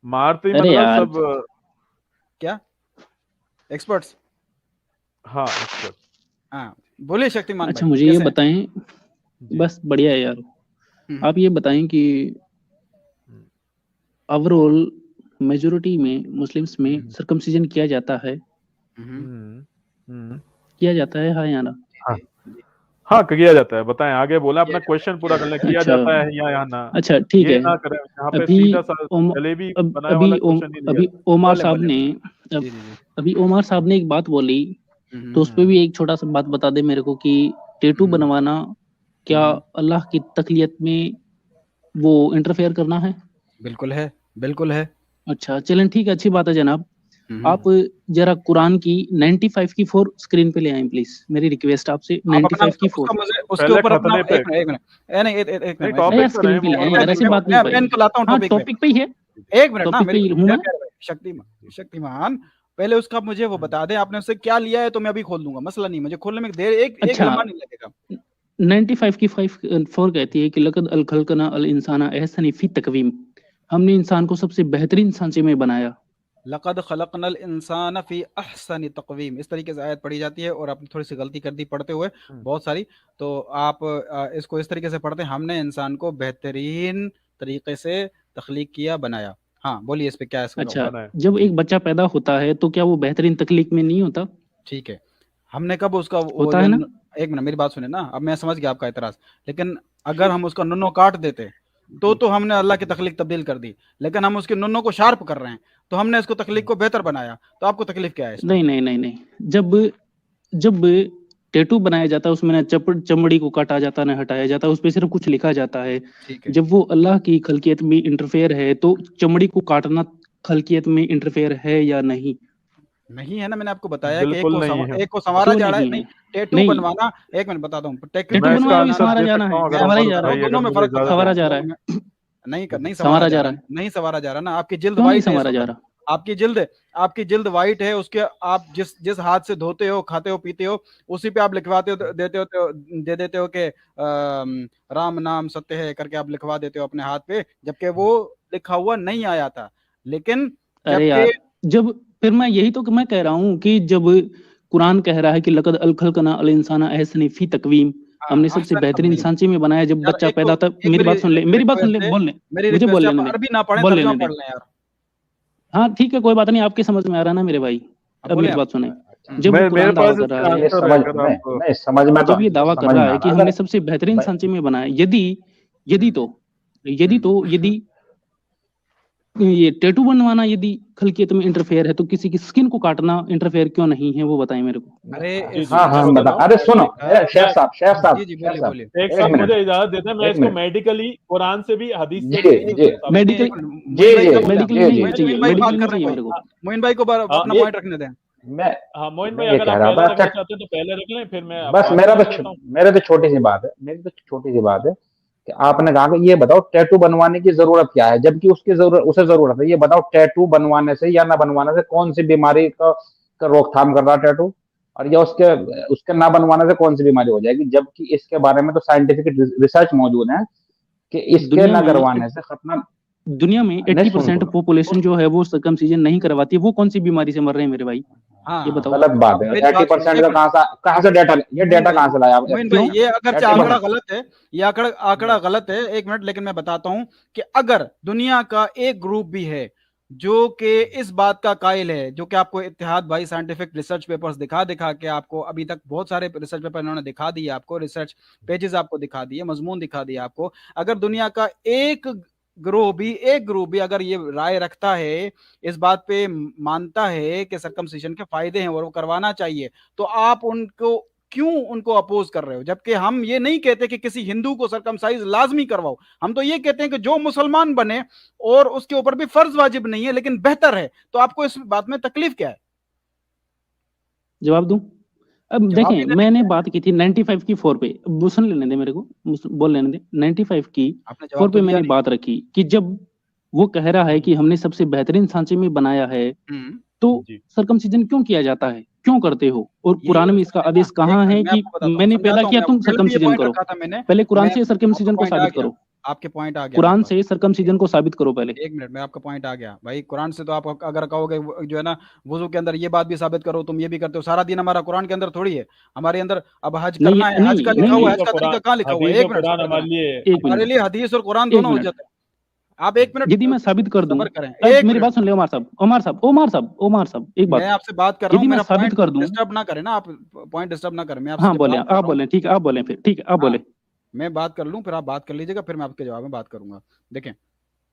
[SPEAKER 1] मारती
[SPEAKER 6] अरे
[SPEAKER 1] मतलब
[SPEAKER 6] यार
[SPEAKER 1] सब।
[SPEAKER 3] क्या एक्सपर्ट्स?
[SPEAKER 1] हाँ एक्सपर्ट।
[SPEAKER 3] हाँ बोलिए शक्तिमान
[SPEAKER 6] अच्छा
[SPEAKER 3] भाई,
[SPEAKER 6] मुझे ये
[SPEAKER 3] कैसे हैं?
[SPEAKER 6] बताएं,
[SPEAKER 1] जी
[SPEAKER 6] बस बढ़िया है यार।
[SPEAKER 3] हम्म,
[SPEAKER 6] आप ये बताएं कि
[SPEAKER 1] हम्म,
[SPEAKER 6] ओवरऑल मेजोरिटी में मुस्लिम्स में
[SPEAKER 1] हम्म,
[SPEAKER 6] सर्कमसिजन किया जाता है?
[SPEAKER 3] हम्म,
[SPEAKER 1] हम्म, हम्म।
[SPEAKER 6] किया जाता है हाँ या ना?
[SPEAKER 1] हाँ
[SPEAKER 3] जी जी,
[SPEAKER 1] हाँ किया जाता है, बताएं आगे बोला,
[SPEAKER 3] किया
[SPEAKER 1] अपना
[SPEAKER 3] जाता है,
[SPEAKER 1] क्वेश्चन
[SPEAKER 3] किया
[SPEAKER 1] पूरा कर
[SPEAKER 3] जाता
[SPEAKER 1] लें।
[SPEAKER 3] है।
[SPEAKER 1] किया
[SPEAKER 6] अच्छा
[SPEAKER 1] जाता है या ना,
[SPEAKER 6] अच्छा ठीक
[SPEAKER 1] ये
[SPEAKER 6] है।
[SPEAKER 1] ना करें यहाँ पे
[SPEAKER 6] अभी
[SPEAKER 1] सीधा सा
[SPEAKER 6] ओम,
[SPEAKER 1] जलेबी
[SPEAKER 6] अब,
[SPEAKER 1] बनाने वाला
[SPEAKER 6] अभी
[SPEAKER 1] क्वेश्चन ही नहीं
[SPEAKER 6] अभी
[SPEAKER 1] आता।
[SPEAKER 6] ओमार
[SPEAKER 3] बोले
[SPEAKER 6] साहब
[SPEAKER 3] बोले
[SPEAKER 6] ने
[SPEAKER 3] बोले।
[SPEAKER 6] अब
[SPEAKER 3] जी जी जी।
[SPEAKER 6] अभी ओमार साहब ने एक बात बोली, तो उस पे
[SPEAKER 1] हम्म
[SPEAKER 6] भी एक छोटा सा बात बता दे मेरे को कि टेटू
[SPEAKER 3] हम्म,
[SPEAKER 6] बनवाना क्या
[SPEAKER 3] हम्म,
[SPEAKER 6] अल्लाह की तकलीयत में वो इंटरफेयर करना है?
[SPEAKER 3] बिल्कुल है, बिल्कुल है।
[SPEAKER 6] अच्छा चलें ठीक है, अच्छी बात है जनाब।
[SPEAKER 3] हम्म,
[SPEAKER 6] आप जरा कुरान की 95 की 4 स्क्रीन पे ले आए प्लीज, मेरी रिक्वेस्ट आपसे।
[SPEAKER 3] आप अपना
[SPEAKER 6] 95 की 4
[SPEAKER 3] उसका मुझे उसके
[SPEAKER 1] पहले
[SPEAKER 3] ऊपर अपना
[SPEAKER 1] खतने पे,
[SPEAKER 3] एक मिनट नहीं एक
[SPEAKER 1] नहीं
[SPEAKER 3] मिनट भाई,
[SPEAKER 6] अरे यार
[SPEAKER 1] टॉपिक पे रहे
[SPEAKER 6] स्क्रीन पे ले आए
[SPEAKER 1] मोहम्मद
[SPEAKER 6] यार,
[SPEAKER 1] भाई,
[SPEAKER 6] ऐसे
[SPEAKER 1] क्या
[SPEAKER 6] बात नहीं
[SPEAKER 3] मैं
[SPEAKER 6] भाई।
[SPEAKER 3] इनको लाता हूँ
[SPEAKER 6] हाँ
[SPEAKER 3] टॉपिक पे।
[SPEAKER 6] टॉपिक पे ही है,
[SPEAKER 3] एक मिनट ना,
[SPEAKER 6] टॉपिक पे
[SPEAKER 3] मेरी
[SPEAKER 6] ही हूँ मैं।
[SPEAKER 3] शक्तिमान शक्तिमान, पहले उसका मुझे वो बता दें आपने उससे क्या लिया है, तो मैं अभी खोल दूंगा, मसला नहीं, मुझे खोलने में देर एक
[SPEAKER 6] अच्छा
[SPEAKER 3] लम्हा नहीं लगेगा।
[SPEAKER 6] 95 की 4 कहती है कि लक़द अल खलकना अल इंसाना अहसनी फी तकवीम, हमने इंसान को सबसे बेहतरीन सांचे में बनाया।
[SPEAKER 3] लक़द खलक़नल इंसान फी अहसनी तक़वीम, इस तरीके से आयत पढ़ी जाती है, और आपने थोड़ी सी गलती कर दी पढ़ते हुए बहुत सारी, तो आप इसको इस तरीके से पढ़ते हैं, हमने इंसान को बेहतरीन तरीके से तख्लीक किया, बनाया। हाँ बोलिए इस पे क्या है इसका
[SPEAKER 6] अच्छा
[SPEAKER 1] बनाए
[SPEAKER 6] जब
[SPEAKER 3] जी
[SPEAKER 6] एक बच्चा पैदा होता है तो क्या वो बेहतरीन तकलीक में नहीं होता?
[SPEAKER 3] ठीक है। हमने कब उसका वो
[SPEAKER 6] होता
[SPEAKER 3] जो
[SPEAKER 6] है ना?
[SPEAKER 3] एक मिनट मेरी बात सुने ना, अब मैं समझ गया आपका एतराज, लेकिन अगर हम उसका नुन्नो काट देते तो हमने अल्लाह की तख्लीक तब्दील कर दी, लेकिन हम उसके नुन्नो को शार्प कर रहे हैं, तो हमने इसको तख्लीक को बेहतर बनाया, तो आपको तकलीफ क्या है इसमें?
[SPEAKER 6] नहीं नहीं नहीं नहीं, जब जब टैटू बनाया जाता है उसमें ना चमड़ी को काटा जाता है ना हटाया जाता है, उस पे सिर्फ कुछ लिखा जाता है।
[SPEAKER 3] ठीक है,
[SPEAKER 6] जब वो अल्लाह की खलकियत में इंटरफेयर है तो चमड़ी को काटना खलकियत में इंटरफेयर है या नहीं?
[SPEAKER 3] नहीं है ना, मैंने आपको बताया कि
[SPEAKER 1] बिल्कुल नहीं है।
[SPEAKER 3] एक को संवारा
[SPEAKER 6] क्यों
[SPEAKER 3] जा रहा है,
[SPEAKER 6] नहीं
[SPEAKER 3] नहीं
[SPEAKER 6] है?
[SPEAKER 3] टैटू
[SPEAKER 6] नहीं,
[SPEAKER 3] बनवाना, एक मिनट बताता हूँ,
[SPEAKER 6] टैटू
[SPEAKER 1] मैं
[SPEAKER 3] टैटू
[SPEAKER 1] इसका
[SPEAKER 6] बनवाना भी
[SPEAKER 3] बनवाना,
[SPEAKER 1] आंसर
[SPEAKER 6] संवारा
[SPEAKER 1] दे
[SPEAKER 6] जाना
[SPEAKER 1] सकता
[SPEAKER 6] है,
[SPEAKER 1] हूँ अगर
[SPEAKER 3] मैं
[SPEAKER 1] आप
[SPEAKER 6] संवारा ही
[SPEAKER 3] आपको
[SPEAKER 6] जा
[SPEAKER 1] मदद
[SPEAKER 6] रहा
[SPEAKER 3] बताता
[SPEAKER 6] है,
[SPEAKER 3] हूँ,
[SPEAKER 1] भाई,
[SPEAKER 3] दोनों
[SPEAKER 1] अगर
[SPEAKER 3] में
[SPEAKER 1] मुझे
[SPEAKER 3] फर्क होता
[SPEAKER 1] इजाजत
[SPEAKER 6] संवारा
[SPEAKER 3] है,
[SPEAKER 6] जा रहा
[SPEAKER 3] दोनों में
[SPEAKER 6] है,
[SPEAKER 3] नहीं नहीं संवारा
[SPEAKER 6] संवारा
[SPEAKER 3] जा
[SPEAKER 6] जा
[SPEAKER 3] रहा
[SPEAKER 6] रहा
[SPEAKER 3] है,
[SPEAKER 6] है।
[SPEAKER 3] नहीं संवारा जा रहा ना,
[SPEAKER 6] क्यों नहीं संवारा जा रहा?
[SPEAKER 3] आपकी जिल्द वाइट है, उसके आप जिस जिस हाथ से धोते हो, खाते हो, पीते हो, उसी पे आप लिखवाते हो, दे देते हो कि राम नाम सत्य है करके आप लिखवा देते हो अपने हाथ पे, जबकि वो लिखा हुआ नहीं आया था। लेकिन
[SPEAKER 6] अरे
[SPEAKER 3] जबकि
[SPEAKER 6] यार जब, फिर मैं यही तो मैं कह रहा हूँ कि जब कुरान कह रहा है कि लक़द अल खलकना अल इंसाना अहसनी फी तकवीम, हमने सबसे
[SPEAKER 3] अहसन
[SPEAKER 6] बेहतरीन
[SPEAKER 3] तकवीम,
[SPEAKER 6] सांचे में बनाया, जब
[SPEAKER 3] यार
[SPEAKER 6] बच्चा पैदा था।
[SPEAKER 3] एक
[SPEAKER 6] मेरी
[SPEAKER 3] मेरी
[SPEAKER 6] बात सुन ले, मेरी बात सुन ले,
[SPEAKER 3] रिक्वेस्ट है,
[SPEAKER 6] बोल ले,
[SPEAKER 3] मेरी
[SPEAKER 6] मुझे
[SPEAKER 3] रिक्वेस्ट
[SPEAKER 6] बोल
[SPEAKER 3] है, आप
[SPEAKER 6] लेने दे,
[SPEAKER 3] अरबी ना पढ़ें,
[SPEAKER 6] बोल
[SPEAKER 3] तर्जुमा
[SPEAKER 6] लेने दे।
[SPEAKER 3] पढ़ लें यार।
[SPEAKER 6] हाँ ठीक है कोई बात नहीं, आपकी समझ में आ रहा ना मेरे भाई।
[SPEAKER 3] अब
[SPEAKER 6] अब
[SPEAKER 3] बोले
[SPEAKER 6] मेरी
[SPEAKER 3] आप।
[SPEAKER 6] बात सुने,
[SPEAKER 3] हम्म,
[SPEAKER 6] जब
[SPEAKER 1] मैं मेरे
[SPEAKER 6] कुरान दावा
[SPEAKER 1] पास
[SPEAKER 6] कर
[SPEAKER 1] इसका
[SPEAKER 6] रहा है,
[SPEAKER 4] ये
[SPEAKER 1] आंसर है,
[SPEAKER 4] समझ
[SPEAKER 1] अगर
[SPEAKER 4] में
[SPEAKER 1] आप
[SPEAKER 4] नहीं समझ में,
[SPEAKER 6] जब ये
[SPEAKER 4] तो
[SPEAKER 6] दावा कर
[SPEAKER 4] समझ
[SPEAKER 6] रहा
[SPEAKER 4] में
[SPEAKER 6] है
[SPEAKER 4] आ
[SPEAKER 6] कि
[SPEAKER 4] रहा
[SPEAKER 6] हमने
[SPEAKER 4] अगर
[SPEAKER 6] सबसे बेहतरीन
[SPEAKER 4] मैं,
[SPEAKER 6] सांचे में बनाया, यदि यदि
[SPEAKER 3] हम्म,
[SPEAKER 6] तो यदि
[SPEAKER 3] हम्म।
[SPEAKER 6] तो यदि ये टैटू बनवाना यदि खलकियत में इंटरफेयर है तो किसी की स्किन को काटना इंटरफेयर क्यों नहीं है, वो बताएं मेरे को।
[SPEAKER 3] अरे
[SPEAKER 1] जी जी
[SPEAKER 4] हाँ
[SPEAKER 1] मैं
[SPEAKER 3] इसमें
[SPEAKER 4] हाँ बता,
[SPEAKER 1] बताता हूँ।
[SPEAKER 4] अरे
[SPEAKER 3] मैंने
[SPEAKER 4] सुनो,
[SPEAKER 3] लिखा,
[SPEAKER 4] मेरे शेख
[SPEAKER 1] मैं
[SPEAKER 4] साहब शेख साहब
[SPEAKER 3] जी
[SPEAKER 4] शेख
[SPEAKER 3] बोलिए
[SPEAKER 4] साहब,
[SPEAKER 3] बोलिए।
[SPEAKER 1] एक
[SPEAKER 4] एक
[SPEAKER 1] साथ
[SPEAKER 4] मिनट
[SPEAKER 1] मुझे इजाजत देते हैं, मैं
[SPEAKER 4] एक
[SPEAKER 1] इसको
[SPEAKER 4] मिनट
[SPEAKER 1] मेडिकली कुरान से भी हदीस से
[SPEAKER 4] जी
[SPEAKER 1] भी
[SPEAKER 4] जी
[SPEAKER 1] साबित
[SPEAKER 3] नहीं
[SPEAKER 6] मेडिकल
[SPEAKER 3] एक मिनट,
[SPEAKER 4] जी
[SPEAKER 3] मोइन भाई
[SPEAKER 4] जी
[SPEAKER 3] क्या बोले आप?
[SPEAKER 6] मेडिकली
[SPEAKER 4] जी
[SPEAKER 6] नहीं
[SPEAKER 4] जी
[SPEAKER 6] चाहिए,
[SPEAKER 3] मोइन भाई बात
[SPEAKER 6] मेडिकली नहीं
[SPEAKER 3] कर रहे
[SPEAKER 6] चाहिए
[SPEAKER 3] हैं
[SPEAKER 6] मेरे
[SPEAKER 3] कोई,
[SPEAKER 6] को।
[SPEAKER 3] मोइन भाई को अपना
[SPEAKER 1] एक
[SPEAKER 3] पॉइंट रखने दें।
[SPEAKER 4] मैं
[SPEAKER 1] हाँ मोइन भाई,
[SPEAKER 4] मैं ये
[SPEAKER 1] अगर
[SPEAKER 4] कह
[SPEAKER 1] आप
[SPEAKER 4] रहा
[SPEAKER 1] पहले
[SPEAKER 4] था,
[SPEAKER 1] रखना चाहते हैं तो पहले रख लें, फिर मैं
[SPEAKER 4] बस
[SPEAKER 1] बाद में रख लेता हूँ।
[SPEAKER 4] मेरे तो छोटी सी बात है, मेरी तो छोटी सी बात है कि आपने कहा कि ये बताओ टैटू बनवाने की जरूरत क्या है, जबकि उसकी जरूरत उसे जरूरत है, ये बताओ टैटू बनवाने से या ना बनवाने से कौन सी बीमारी का रोकथाम कर रहा है टैटू, और या उसके उसके ना बनवाने से कौन सी बीमारी हो जाएगी, जबकि इसके बारे में तो साइंटिफिक रिसर्च मौजूद है कि इसके
[SPEAKER 6] दुनिया
[SPEAKER 4] ना
[SPEAKER 6] में
[SPEAKER 4] करवाने से खतना।
[SPEAKER 6] दुनिया में
[SPEAKER 4] नहीं सुन
[SPEAKER 6] 80%
[SPEAKER 4] तो लो,
[SPEAKER 6] पॉपुलेशन जो है वो सर्कमसिजन नहीं करवाती है, वो कौन सी बीमारी से मर रहे हैं मेरे भाई, ये
[SPEAKER 3] हाँ
[SPEAKER 6] बताओ।
[SPEAKER 4] गलत बात
[SPEAKER 3] अब
[SPEAKER 4] है।
[SPEAKER 3] मेरी बात सुनो
[SPEAKER 4] 80%
[SPEAKER 3] एक
[SPEAKER 4] का
[SPEAKER 3] मिनट,
[SPEAKER 4] कहाँ से डाटा, ये
[SPEAKER 3] मोइन
[SPEAKER 4] डाटा
[SPEAKER 3] भाई,
[SPEAKER 4] कहाँ से लाया आप
[SPEAKER 3] मोइन भाई
[SPEAKER 6] क्यों?
[SPEAKER 3] ये अगरचे आंकड़ा
[SPEAKER 4] 80%?
[SPEAKER 3] गलत है, ये आंकड़ा गलत है, एक मिनट, लेकिन मैं बताता हूं कि अगर दुनिया का एक ग्रुप भी है जो कि इस बात का कायल है, जो कि आपको इत्तेहाद भाई साइंटिफिक रिसर्च पेपर्स दिखा दिखा के आपको अभी तक बहुत सारे रिसर्च पेपर इन्होंने दिखा दिए आपको, रिसर्च पेजेस आपको दिखा दिए, मजमून दिखा दिया आपको, अगर दुनिया का एक ग्रुप भी अगर ये राय रखता है, इस बात पे मानता है कि सरकमसिशन के फायदे हैं और वो करवाना चाहिए, तो आप उनको क्यों उनको अपोज कर रहे हो? जबकि हम ये नहीं कहते कि किसी हिंदू को सरकमसाइज लाजमी करवाओ, हम तो ये कहते हैं कि जो मुसलमान बने और उसके ऊपर भी फर्ज वाजिब नहीं है लेकिन बेहतर है, तो आपको इस बात में तकलीफ क्या है?
[SPEAKER 6] जवाब दूं? अब
[SPEAKER 3] जवाब
[SPEAKER 6] देखें,
[SPEAKER 3] देने
[SPEAKER 6] मैंने बात की थी 95 की 4 पे, अब सुन लेने दे मेरे को, बोल लेने दे। 95 की
[SPEAKER 3] आपने
[SPEAKER 6] 4
[SPEAKER 3] जवाब
[SPEAKER 6] पे
[SPEAKER 3] तो दिया
[SPEAKER 6] मैंने
[SPEAKER 3] नहीं।
[SPEAKER 6] बात रखी कि जब वो कह रहा है कि हमने सबसे बेहतरीन सांचे में बनाया है, तो
[SPEAKER 1] जी।
[SPEAKER 6] सर्कमसिजन क्यों किया जाता है, क्यों करते हो? और
[SPEAKER 3] यही
[SPEAKER 6] कुरान में
[SPEAKER 3] तो
[SPEAKER 6] इसका
[SPEAKER 3] सुने ना,
[SPEAKER 6] आदेश
[SPEAKER 3] एक
[SPEAKER 6] कहाँ
[SPEAKER 3] मिनट
[SPEAKER 6] है
[SPEAKER 3] मैं
[SPEAKER 6] कि
[SPEAKER 3] आपको बताता हूँ,
[SPEAKER 6] मैंने पैदा
[SPEAKER 3] समझाता हूँ
[SPEAKER 6] किया
[SPEAKER 3] मैं
[SPEAKER 6] तुम
[SPEAKER 3] आपको, कल भी ये
[SPEAKER 6] सर्कमसिजन
[SPEAKER 3] पॉइंट
[SPEAKER 6] करो?
[SPEAKER 3] रखा था मैंने,
[SPEAKER 6] पहले कुरान
[SPEAKER 3] मैं
[SPEAKER 6] से
[SPEAKER 3] आपका
[SPEAKER 6] सर्कमसिजन को
[SPEAKER 3] पॉइंट आ
[SPEAKER 6] साबित
[SPEAKER 3] गया,
[SPEAKER 6] करो।
[SPEAKER 3] आपके पॉइंट आ गया
[SPEAKER 6] कुरान
[SPEAKER 3] मेरे पास।
[SPEAKER 6] से सर्कमसिजन को साबित करो पहले।
[SPEAKER 3] एक मिनट में आपका पॉइंट आ गया भाई। कुरान से तो आप अगर कहोगे जो है ना वुजू के अंदर ये बात भी साबित करो, तुम ये भी करते हो, सारा दिन हमारा कुरान के अंदर थोड़ी है, हमारे अंदर अब हज
[SPEAKER 6] नहीं
[SPEAKER 3] करना है, हज का
[SPEAKER 6] नहीं
[SPEAKER 3] लिखा
[SPEAKER 6] नहीं
[SPEAKER 3] हुआ है,
[SPEAKER 6] नहीं,
[SPEAKER 3] हज का तरीका कहाँ लिखा हुआ है?
[SPEAKER 1] हदीस
[SPEAKER 3] एक
[SPEAKER 1] और
[SPEAKER 3] मिनट
[SPEAKER 1] कुरान
[SPEAKER 3] सबर
[SPEAKER 1] हमारे
[SPEAKER 3] करें,
[SPEAKER 1] लिए
[SPEAKER 6] एक
[SPEAKER 3] हमारे
[SPEAKER 6] मिनट
[SPEAKER 3] लिए हदीस और कुरान
[SPEAKER 6] एक
[SPEAKER 3] दोनों
[SPEAKER 6] मिनट
[SPEAKER 3] हुज्जत है। आप एक मिनट
[SPEAKER 6] यदि मैं साबित कर दूं,
[SPEAKER 3] सबर करें,
[SPEAKER 6] अब
[SPEAKER 3] एक
[SPEAKER 6] मेरी
[SPEAKER 3] मिनट
[SPEAKER 6] बात सुन ले उमर साहब, उमर साहब, उमर साहब, उमर साहब, एक
[SPEAKER 3] मैं
[SPEAKER 6] बात,
[SPEAKER 3] आपसे बात कर रहा
[SPEAKER 6] यदि
[SPEAKER 3] हूँ,
[SPEAKER 6] मैं
[SPEAKER 3] मेरा
[SPEAKER 6] साबित
[SPEAKER 3] पॉइंट
[SPEAKER 6] कर दूं,
[SPEAKER 3] डिस्टर्ब ना करें ना आप, पॉइंट डिस्टर्ब ना करें, मैं आपसे
[SPEAKER 6] हाँ
[SPEAKER 3] जब
[SPEAKER 6] बोले,
[SPEAKER 3] बात कर
[SPEAKER 6] आप
[SPEAKER 3] रहा हूँ,
[SPEAKER 6] बोले, ठीक है, आप बोले, फिर ठीक है, आप
[SPEAKER 3] हाँ,
[SPEAKER 6] बोले।
[SPEAKER 3] मैं बात कर लूँ फिर आप बात कर लीजिएगा, फिर मैं आपके जवाब में बात करूंगा। देखें,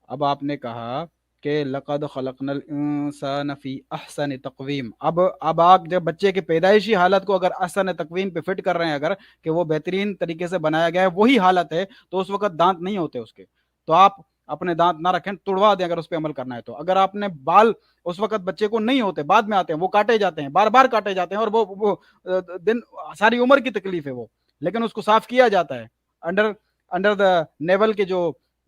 [SPEAKER 3] अब आपने कहा कि लक़द खलक़नल इंसान फी अहसन तक़वीम। अब आप जब बच्चे के पैदाइशी हालत को अगर अहसन तक़वीम पे फिट कर रहे हैं, अगर कि वो बेहतरीन तरीके से बनाया गया है, वही हालत है, तो उस वक्त दांत नहीं होते उसके, तो आप अपने दांत ना रखें, तुड़वा दें अगर उस पर अमल करना है तो। अगर आपने बाल उस वक्त बच्चे को नहीं होते, बाद में आते हैं, वो काटे जाते हैं, बार बार काटे जाते हैं, और वो दिन सारी उम्र की तकलीफ है वो, लेकिन उसको साफ किया जाता है। अंडर अंडर द नेवल के जो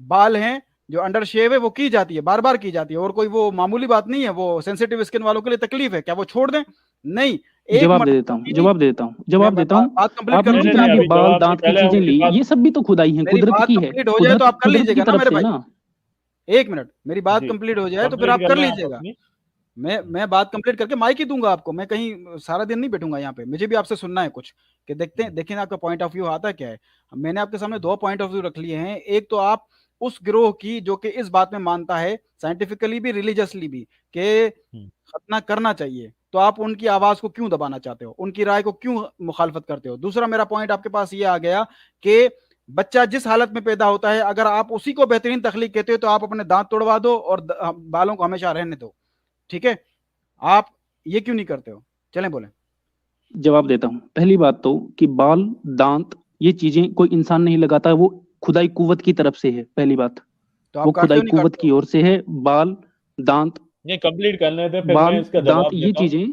[SPEAKER 3] बाल हैं, जो अंडर शेव है, वो की जाती है, बार बार की जाती है, और कोई वो मामूली बात नहीं है। वो सेंसिटिव स्किन वालों के लिए तकलीफ है, क्या वो छोड़ दें? नहीं, एक
[SPEAKER 6] जवाब दे देता
[SPEAKER 3] मरतबा
[SPEAKER 6] हूँ,
[SPEAKER 3] की
[SPEAKER 6] जवाब दे देता हूँ,
[SPEAKER 3] मैं
[SPEAKER 6] जवाब देता हूँ।
[SPEAKER 3] बात कंप्लीट कर
[SPEAKER 6] आपने
[SPEAKER 3] लूं,
[SPEAKER 1] नहीं
[SPEAKER 3] फिर
[SPEAKER 6] जितनी
[SPEAKER 1] नहीं,
[SPEAKER 3] आप
[SPEAKER 6] भी
[SPEAKER 1] अभी
[SPEAKER 6] बाल
[SPEAKER 1] जवाब से
[SPEAKER 6] दांत की
[SPEAKER 1] पहले
[SPEAKER 6] चीजें
[SPEAKER 1] उनकी
[SPEAKER 6] ली,
[SPEAKER 1] बात
[SPEAKER 6] ये सब भी तो खुदाई हैं,
[SPEAKER 3] मेरी
[SPEAKER 6] कुदरत
[SPEAKER 3] बात
[SPEAKER 6] की है,
[SPEAKER 3] कंप्लीट हो जाए तो आप कर
[SPEAKER 6] कुदरत की
[SPEAKER 3] लीजिएगा ना
[SPEAKER 6] तरफ
[SPEAKER 3] मेरे
[SPEAKER 6] से
[SPEAKER 3] भाई।
[SPEAKER 6] ना।
[SPEAKER 3] एक मिनट, मेरी बात
[SPEAKER 1] जी
[SPEAKER 3] कंप्लीट हो जाए तो फिर
[SPEAKER 1] कंप्लीट
[SPEAKER 3] आप
[SPEAKER 1] कर
[SPEAKER 3] कर
[SPEAKER 1] लें आप
[SPEAKER 3] लीजिएगा।
[SPEAKER 1] अपनी।
[SPEAKER 3] मैं बात कंप्लीट करके माइक ही दूंगा आपको, मैं कहीं सारा दिन नहीं बैठूंगा यहाँ पे, मुझे भी आपसे सुनना है कुछ, कि देखते हैं, देखिए ना आपका पॉइंट ऑफ व्यू आता क्या है। मैंने आपके सामने दो पॉइंट ऑफ व्यू रख लिए हैं। एक तो आप उस गिरोह की जो कि इस बात में मानता है, साइंटिफिकली भी रिलीजियसली भी, कि खतना करना चाहिए, तो आप उनकी आवाज को क्यों दबाना चाहते हो, उनकी राय को क्यों मुखालफत करते हो? दूसरा मेरा पॉइंट आपके पास ये आ गया कि बच्चा जिस हालत में पैदा होता है, अगर आप उसी को बेहतरीन तखलीक कहते हो, तो आप अपने दांत तोड़वा दो और बालों को हमेशा रहने दो, ठीक है? आप ये क्यों नहीं करते हो? चलें बोलें।
[SPEAKER 6] जवाब देता हूँ। पहली बात तो कि बाल, दांत, ये चीजें कोई इंसान नहीं लगाता, वो खुदाई कुव्वत की तरफ से है, पहली बात,
[SPEAKER 3] तो
[SPEAKER 6] वो
[SPEAKER 3] आप काटते
[SPEAKER 6] खुदाई
[SPEAKER 3] हो नहीं
[SPEAKER 6] कुव्वत
[SPEAKER 3] काटते
[SPEAKER 6] की
[SPEAKER 3] हो?
[SPEAKER 6] ओर से है। बाल, दांत,
[SPEAKER 1] नहीं कंप्लीट कर लेते फिर मैं
[SPEAKER 6] बाल,
[SPEAKER 1] इसका
[SPEAKER 6] दांत,
[SPEAKER 1] जवाब
[SPEAKER 6] ये
[SPEAKER 1] देता हूँ।
[SPEAKER 6] चीजें,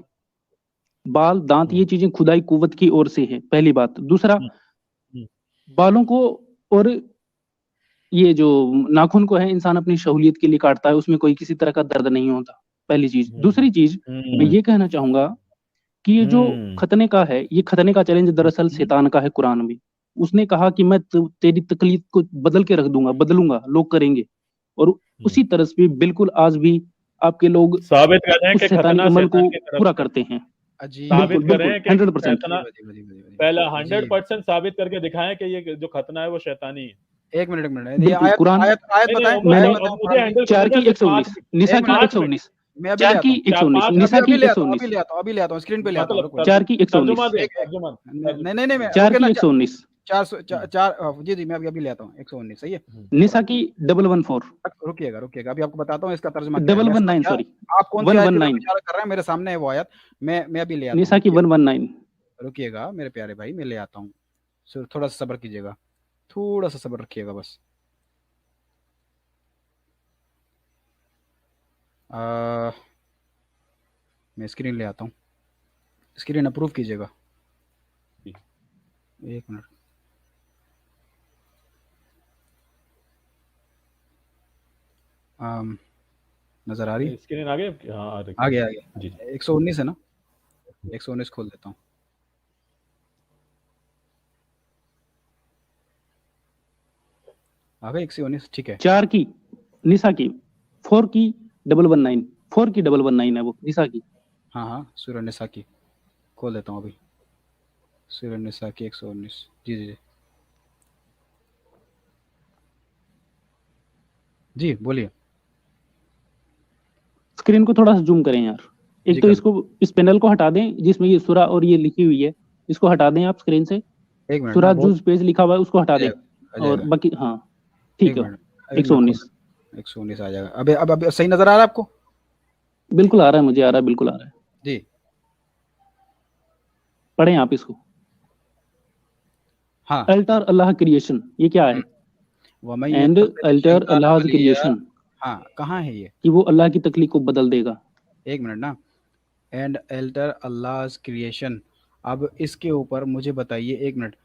[SPEAKER 6] बाल, दांत, ये चीजें खुदाई कुव्वत की ओर से है, पहली बात। दूसरा,
[SPEAKER 1] हम्म,
[SPEAKER 6] बालों को और ये जो नाखून को है, इंसान अपनी सहूलियत के लिए काटता है, उसमें कोई किसी तरह का दर्द नहीं होता, पहली चीज। दूसरी चीज, मैं ये कहना चाहूंगा कि ये जो खतने का है, ये खतने का चैलेंज दरअसल शैतान का है। कुरान में उसने कहा कि मैं तेरी तकलीफ को बदल के रख दूंगा, बदलूंगा, लोग करेंगे, और उसी तरह से बिल्कुल आज भी आपके लोग
[SPEAKER 1] साबित कर रहे हैं
[SPEAKER 6] उस
[SPEAKER 1] कि
[SPEAKER 6] शैतानी
[SPEAKER 1] खतना
[SPEAKER 6] अमल
[SPEAKER 1] शैतान
[SPEAKER 6] को
[SPEAKER 1] की तरफ
[SPEAKER 6] पूरा
[SPEAKER 1] से।
[SPEAKER 6] करते हैं।
[SPEAKER 1] साबित
[SPEAKER 6] बिल्कुल
[SPEAKER 1] कर रहे
[SPEAKER 6] बिल्कुल
[SPEAKER 1] हैं कि
[SPEAKER 6] 100%।
[SPEAKER 1] खतना, पहला 100% साबित करके दिखाएं कि ये जो खतना है वो शैतानी है।
[SPEAKER 3] एक मिनट ये
[SPEAKER 6] बिल्कुल,
[SPEAKER 3] आयत
[SPEAKER 6] कुरान
[SPEAKER 3] आयत आयत
[SPEAKER 1] नहीं
[SPEAKER 3] बताएं,
[SPEAKER 1] नहीं,
[SPEAKER 3] आयत
[SPEAKER 6] मैंने
[SPEAKER 3] बताएं
[SPEAKER 1] और मुझे
[SPEAKER 3] कुरान की।
[SPEAKER 1] हैंडल
[SPEAKER 6] 4
[SPEAKER 1] करने
[SPEAKER 6] की
[SPEAKER 1] दे, सिर्फ
[SPEAKER 6] 119, निसा
[SPEAKER 3] एक
[SPEAKER 6] की
[SPEAKER 3] मिनट,
[SPEAKER 6] 119,
[SPEAKER 3] मैं अभी
[SPEAKER 6] 4
[SPEAKER 3] ले
[SPEAKER 6] की
[SPEAKER 3] आता हूँ,
[SPEAKER 6] 119,
[SPEAKER 1] पाँच
[SPEAKER 6] निसा की
[SPEAKER 3] अभी ले आता हूँ,
[SPEAKER 6] 119,
[SPEAKER 3] अभी ले आता हूँ, स्क्रीन पे ले आता हूँ,
[SPEAKER 1] मतलब
[SPEAKER 3] रुको।
[SPEAKER 6] 4 की 119,
[SPEAKER 1] तर्जुमा दे,
[SPEAKER 3] एक
[SPEAKER 1] तर्जुमा
[SPEAKER 3] नहीं मैं
[SPEAKER 6] 4
[SPEAKER 3] रुके
[SPEAKER 6] की
[SPEAKER 3] ना,
[SPEAKER 6] 119,
[SPEAKER 3] 4 जी जी मैं अभी ले आता हूँ 119, सही है।
[SPEAKER 6] निसा की 114,
[SPEAKER 3] रुकिएगा अभी आपको बताता हूँ इसका तर्जुमा क्या है। मैं
[SPEAKER 6] 119,
[SPEAKER 3] समझ गया
[SPEAKER 6] सॉरी
[SPEAKER 3] आप कौन सी आयत की तरफ
[SPEAKER 6] 119,
[SPEAKER 3] इशारा कर रहे हैं, मेरे सामने है वो आयत, मैं अभी ले आता
[SPEAKER 6] निसा
[SPEAKER 3] हूँ।
[SPEAKER 6] की 119।
[SPEAKER 3] रुकिएगा मेरे प्यारे भाई, मैं ले आता हूँ, थोड़ा सा सब्र कीजिएगा, थोड़ा सा सब्र रखिएगा बस। मैं स्क्रीन ले आता हूँ, स्क्रीन अप्रूव कीजिएगा, एक मिनट। नजर आ रही है?
[SPEAKER 1] स्क्रीन आ गई? हाँ आ रही,
[SPEAKER 3] आ गया
[SPEAKER 1] जी
[SPEAKER 3] 119 है ना, 119 खोल देता हूँ। आ गया 119, ठीक है।
[SPEAKER 6] 4 की निसा की, 4 की 119, 4 की 119 है वो निसा की।
[SPEAKER 3] हाँ सूरह निसा की खोल देता हूँ अभी, सूरह निसा की 119, जी जी जी बोलिए।
[SPEAKER 6] स्क्रीन को थोड़ा सा जूम करें यार, एक तो इसको, इस पैनल को हटा दें जिसमें ये सूरा और ये लिखी हुई है, इसको हटा दें आप स्क्रीन से।
[SPEAKER 3] एक मिनट,
[SPEAKER 6] सूरा जूस पेज लिखा हुआ है उसको हटा दें, और बाकी हाँ ठीक है। 119
[SPEAKER 3] 119 आ जाएगा। अब सही नजर आ रहा है आपको?
[SPEAKER 6] बिल्कुल आ रहा है, मुझे आ रहा है, बिल्कुल आ रहा है
[SPEAKER 3] जी।
[SPEAKER 6] पढ़ें आप इसको।
[SPEAKER 3] हाँ
[SPEAKER 6] अल्टर अल्लाह क्रिएशन, ये क्या है?
[SPEAKER 3] वमन
[SPEAKER 6] एंड
[SPEAKER 3] यत्तखिज़
[SPEAKER 6] अल्टर
[SPEAKER 3] शैतान
[SPEAKER 6] अल्लाह
[SPEAKER 3] वलिया,
[SPEAKER 6] क्रिएशन,
[SPEAKER 3] हाँ कहाँ है ये?
[SPEAKER 6] कि वो अल्लाह की तख्लीक को बदल देगा।
[SPEAKER 3] एक मिनट ना, एंड अल्टर अल्लाह's क्रिएशन। अब इसके ऊपर मुझे बताइए, एक मिनट,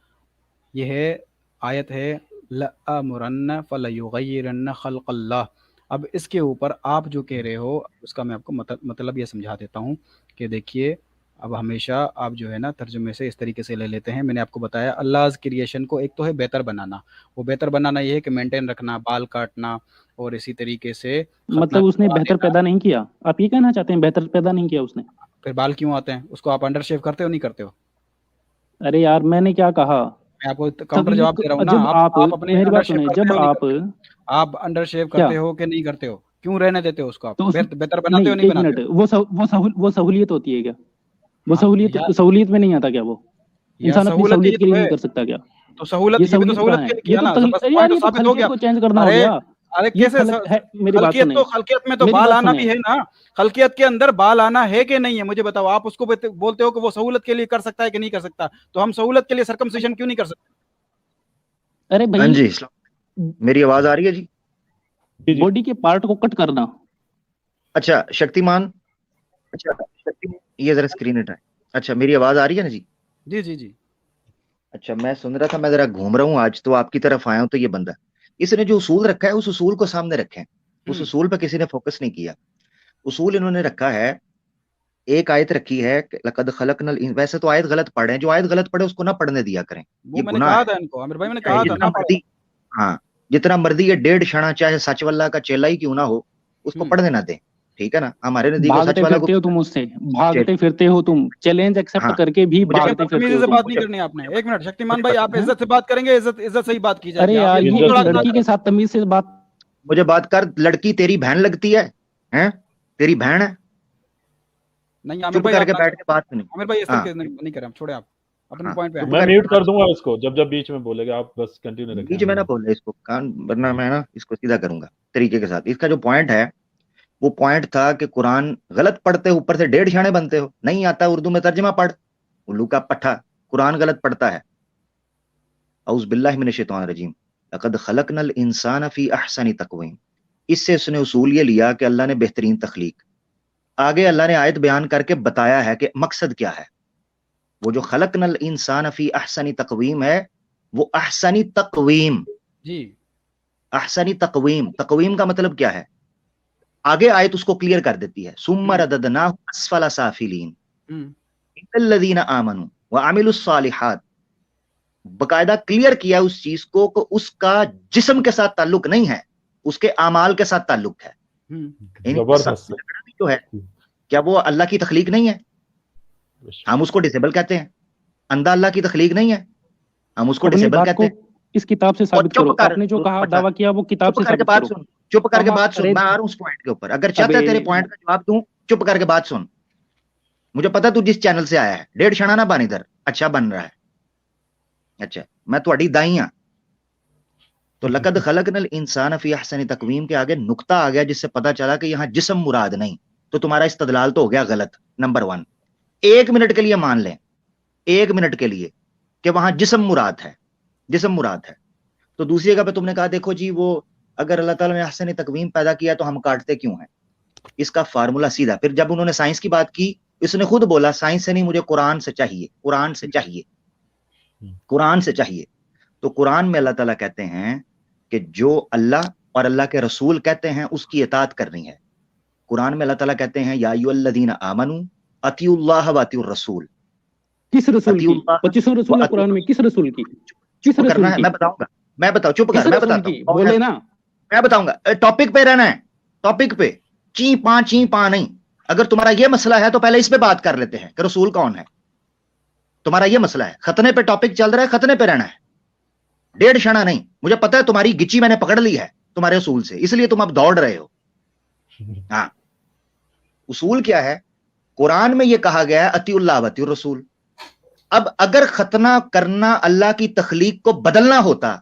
[SPEAKER 3] ये है आयत है लअमुरन्न फलयुगय्यिरन्न खल्क़ल्लाह। अब इसके ऊपर आप जो कह रहे हो उसका मैं आपको मतलब ये समझा देता हूँ कि देखिए, अब हमेशा आप जो है ना तर्जुमे से इस तरीके से ले लेते हैं। मैंने आपको बताया अल्लाह's क्रिएशन को एक तो है बेहतर बनाना, वो बेहतर बनाना ये है कि मेंटेन रखना, बाल काटना और इसी तरीके से खतना
[SPEAKER 6] मतलब उसने
[SPEAKER 3] करवा
[SPEAKER 6] बेहतर
[SPEAKER 3] देना।
[SPEAKER 6] पैदा नहीं किया, आप ये कहना चाहते हैं बेहतर पैदा नहीं किया उसने?
[SPEAKER 3] फिर बाल क्यों आते हैं? उसको आप अंडर शेव करते हो नहीं करते हो?
[SPEAKER 6] अरे यार मैंने क्या कहा?
[SPEAKER 3] मैं आपको काउंटर जवाब दे रहा हूँ ना।
[SPEAKER 6] जब आप
[SPEAKER 3] आप अपने
[SPEAKER 6] मेरी
[SPEAKER 3] अंडर
[SPEAKER 6] बात
[SPEAKER 3] शेव
[SPEAKER 6] सुने,
[SPEAKER 3] करते
[SPEAKER 6] जब
[SPEAKER 3] हो नहीं
[SPEAKER 6] आप
[SPEAKER 3] करते हो? आप अंडर शेव
[SPEAKER 6] क्या
[SPEAKER 3] करते हो कि नहीं करते हो? क्यों रहने देते हो उसको? आप
[SPEAKER 6] तो उस
[SPEAKER 3] बेहतर बनाते हो
[SPEAKER 6] नहीं,
[SPEAKER 3] नहीं
[SPEAKER 6] एक
[SPEAKER 3] बनाते
[SPEAKER 6] मिनट,
[SPEAKER 3] हो?
[SPEAKER 6] वो सहूलियत होती है क्या? वो
[SPEAKER 3] हाँ यार,
[SPEAKER 6] सहूलियत में नहीं आता क्या? वो
[SPEAKER 3] यार
[SPEAKER 6] इंसान अपनी
[SPEAKER 3] सहूलत
[SPEAKER 6] सहूलियत
[SPEAKER 3] ये
[SPEAKER 6] के
[SPEAKER 3] तो
[SPEAKER 6] लिए
[SPEAKER 3] है।
[SPEAKER 6] नहीं कर सकता क्या?
[SPEAKER 3] तो सहूलत,
[SPEAKER 6] ये
[SPEAKER 3] ये भी तो
[SPEAKER 6] सहूलियत कहाँ
[SPEAKER 3] सहूलत के
[SPEAKER 6] है?
[SPEAKER 3] लिए
[SPEAKER 6] ये
[SPEAKER 3] किया
[SPEAKER 6] तो
[SPEAKER 3] ना, बस
[SPEAKER 6] अरे
[SPEAKER 3] पॉइंट
[SPEAKER 6] यार,
[SPEAKER 3] तो
[SPEAKER 6] ये तो
[SPEAKER 3] साबित हो
[SPEAKER 6] खलकियत
[SPEAKER 3] गया।
[SPEAKER 6] को चेंज करना हो
[SPEAKER 3] अरे
[SPEAKER 6] गया।
[SPEAKER 3] अरे
[SPEAKER 6] ये
[SPEAKER 3] कैसे
[SPEAKER 6] है, मेरी बात सुने,
[SPEAKER 3] खलकियत में तो
[SPEAKER 6] मेरी
[SPEAKER 3] बाल
[SPEAKER 6] बात
[SPEAKER 3] आना
[SPEAKER 6] सुने।
[SPEAKER 3] भी है ना। खलकियत के अंदर बाल आना है कि नहीं है मुझे बताओ। आप उसको बोलते हो कि वो सहूलत के लिए कर सकता है कि नहीं कर सकता, तो हम सहूलत के लिए सर्कमसिशन क्यों नहीं कर सकते?
[SPEAKER 6] अरे
[SPEAKER 5] हाँ
[SPEAKER 6] भाई,
[SPEAKER 5] जी, मेरी आवाज आ रही है जी?
[SPEAKER 6] बॉडी के पार्ट को कट करना।
[SPEAKER 5] अच्छा शक्तिमान, ये जरा स्क्रीन हटाए। अच्छा मेरी आवाज आ रही है ना जी?
[SPEAKER 3] जी जी जी।
[SPEAKER 5] अच्छा मैं सुन रहा था, मैं जरा घूम रहा हूँ आज तो आपकी तरफ आया हूँ। तो ये बंदा, इसने जो उसूल रखा है उस उसूल को सामने रखें। उस उसूल पर किसी ने फोकस नहीं किया। उसूल इन्होंने रखा है, एक आयत रखी है लक़द खलक़नल वैसे तो आयत गलत पढ़े हैं, जो आयत गलत पढ़े उसको ना पढ़ने दिया करें,
[SPEAKER 3] वो
[SPEAKER 5] ये
[SPEAKER 3] मैंने
[SPEAKER 5] गुनाह
[SPEAKER 3] कहा
[SPEAKER 5] है।
[SPEAKER 3] था इनको, आमिर भाई मैंने
[SPEAKER 5] चाहे
[SPEAKER 3] कहा था
[SPEAKER 5] जितना
[SPEAKER 3] ना पढ़े।
[SPEAKER 5] मर्जी, हाँ जितना मर्जी ये 1.5 क्षणा चाहे सच वल्ला का चेला ही क्यों ना हो, उसको पढ़ने ना दें, ठीक है ना। हमारे नजदीक वो सच
[SPEAKER 6] भागते
[SPEAKER 5] वाला को
[SPEAKER 6] फिरते हो तुम उससे, भागते फिरते हो तुम, चैलेंज एक्सेप्ट
[SPEAKER 5] हाँ
[SPEAKER 6] करके भी
[SPEAKER 5] मुझे
[SPEAKER 6] भागते फिरते
[SPEAKER 3] बदतमीजी
[SPEAKER 6] हो
[SPEAKER 3] से
[SPEAKER 6] तुम।
[SPEAKER 3] बात नहीं करनी आपने। एक मिनट शक्तिमान भाई, आप
[SPEAKER 6] हैं?
[SPEAKER 3] इज्जत से बात करेंगे, इज्जत इज्जत से ही बात की जाएगी।
[SPEAKER 6] अरे
[SPEAKER 3] आप
[SPEAKER 6] यार,
[SPEAKER 3] ये
[SPEAKER 6] ये
[SPEAKER 3] मुंह
[SPEAKER 6] एक
[SPEAKER 3] लड़ाना
[SPEAKER 6] लड़की के साथ तमीज से बात।
[SPEAKER 5] मुझे बात कर, लड़की तेरी बहन लगती है? हैं? तेरी बहन है?
[SPEAKER 3] नहीं आमिर
[SPEAKER 5] चुप
[SPEAKER 3] भाई,
[SPEAKER 5] करके
[SPEAKER 3] आप
[SPEAKER 5] बैठ के बात सुनी।
[SPEAKER 3] आमिर भाई इस
[SPEAKER 5] हाँ
[SPEAKER 3] तरीके से नहीं करें, छोड़े आप अपने
[SPEAKER 5] हाँ
[SPEAKER 3] पॉइंट पे
[SPEAKER 5] चुप
[SPEAKER 3] आए।
[SPEAKER 1] मैं
[SPEAKER 5] करके
[SPEAKER 1] म्यूट
[SPEAKER 5] बात
[SPEAKER 1] कर दूंगा इसको जब जब बीच में बोलेगा, आप बस कंटिन्यू रखें।
[SPEAKER 5] बीच में ना बोले इसको कान, वरना मैं ना इसको सीधा करूंगा तरीके के साथ। इसका जो पॉइंट है वो पॉइंट था कि कुरान गलत पढ़ते हो, ऊपर से 1.5 क्षण बनते हो, नहीं आता उर्दू में तर्जमा पढ़, उल्लू का पट्ठा, कुरान गलत पढ़ता है। औज़ बिल्लाहि मिनश शैतानिर रजीम, लक़द खलक़नल इंसान फी अहसनि तक़वीम। इससे उसने उसूल ये लिया कि अल्लाह ने बेहतरीन तख्लीक। आगे अल्लाह ने आयत बयान करके बताया है कि मकसद क्या है। वो जो खलक़नल इंसान फी अहसनि तक़वीम है, वो अहसनी तक़वीम,
[SPEAKER 3] जी
[SPEAKER 5] अहसनी तक़वीम, तक़वीम का मतलब क्या है? आगे आयत उसको क्लियर कर देती है। सुम्मा रददनाहु अस्फला साफिलीन इल्लल्लज़ीना आमनू व अमिलुस सालिहात। बकायदा क्लियर किया उस चीज को कि उसका जिस्म के साथ ताल्लुक नहीं है, उसके आमाल के साथ ताल्लुक है।
[SPEAKER 1] जबरदस्त।
[SPEAKER 5] जो है, क्या वो अल्लाह की तख्लीक नहीं है? हम उसको डिसेबल कहते हैं। अंधा अल्लाह की तख्लीक नहीं है, हम उसको
[SPEAKER 6] अपनी
[SPEAKER 5] डिसेबल
[SPEAKER 6] बात
[SPEAKER 5] कहते
[SPEAKER 6] को
[SPEAKER 5] हैं।
[SPEAKER 6] इस किताब से
[SPEAKER 5] और
[SPEAKER 6] साबित
[SPEAKER 5] चुप
[SPEAKER 6] करो।
[SPEAKER 5] कर,
[SPEAKER 6] आपने जो कहा, दावा किया, वो किताब
[SPEAKER 5] चुप
[SPEAKER 6] से
[SPEAKER 5] करके
[SPEAKER 6] साबित
[SPEAKER 5] बात
[SPEAKER 6] करो।
[SPEAKER 5] सुन, चुप करके बात सुन,
[SPEAKER 6] अरे
[SPEAKER 5] मैं आ रहा हूं उस पॉइंट के ऊपर। अगर चाहता है
[SPEAKER 6] अबे
[SPEAKER 5] तेरे पॉइंट का जवाब दूं, चुप करके बात सुन। मुझे पता तू जिस चैनल से आया है, 1.5 क्षण ना बन इधर, अच्छा बन रहा है। अच्छा मैं थोड़ी दाई हां। तो लक़द खलक़नल इंसान फी अहसनि तक़वीम के आगे नुक्ता आ गया, जिससे पता चला कि यहां जिस्म मुराद नहीं। तो तुम्हारा इस्तदलाल तो हो गया गलत, नंबर 1। 1 मिनट के लिए मान लें, 1 मिनट के लिए, कि वहां जिस्म मुराद है, जिस्म मुराद है। तो दूसरी जगह पे तुमने कहा देखो जी, वो अगर अल्लाह ताला ने अहसनी तक़वीम पैदा किया तो हम काटते क्यों हैं? इसका फार्मूला सीधा। फिर जब उन्होंने साइंस की बात की, इसने खुद बोला साइंस से नहीं, मुझे कुरान से चाहिए, कुरान से चाहिए, कुरान से चाहिए। तो कुरान में अल्लाह ताला कहते हैं कि जो अल्लाह और अल्लाह के रसूल कहते हैं उसकी इताअत करनी है। कुरान में अल्लाह ताला कहते हैं या अय्युहल्लज़ीना आमनू अतिउल्लाह व अतिउर रसूल।
[SPEAKER 6] किस रसूल की?
[SPEAKER 5] अतिउल्लाह
[SPEAKER 6] 25
[SPEAKER 5] व
[SPEAKER 6] रसूल है
[SPEAKER 5] अतिउर
[SPEAKER 6] कुरान में, किस रसूल की? किस
[SPEAKER 5] चुप करना
[SPEAKER 6] रसूल
[SPEAKER 5] है,
[SPEAKER 6] की?
[SPEAKER 5] मैं बताऊंगा, मैं बताऊं, चुप
[SPEAKER 6] किस
[SPEAKER 5] कर, मैं
[SPEAKER 6] रसूल
[SPEAKER 5] बताता
[SPEAKER 6] की?
[SPEAKER 5] हूं,
[SPEAKER 6] बोले ना।
[SPEAKER 5] मैं बताऊंगा। टॉपिक पे रहना है, टॉपिक पे, ची पा नहीं। अगर तुम्हारा ये मसला है तो पहले इस पे बात कर लेते हैं कि रसूल कौन है। तुम्हारा ये मसला है, खतने पे टॉपिक चल रहा है, खतने पे रहना है, 1.5 क्षण नहीं। मुझे पता है तुम्हारी गिच्ची मैंने पकड़ ली है तुम्हारे उसूल से, इसलिए तुम अब दौड़ रहे हो। हाँ, उसूल क्या है? कुरान में यह कहा गया है अतिउल्लाह व अतिउर रसूल। अब अगर खतना करना अल्लाह की तख्लीक को बदलना होता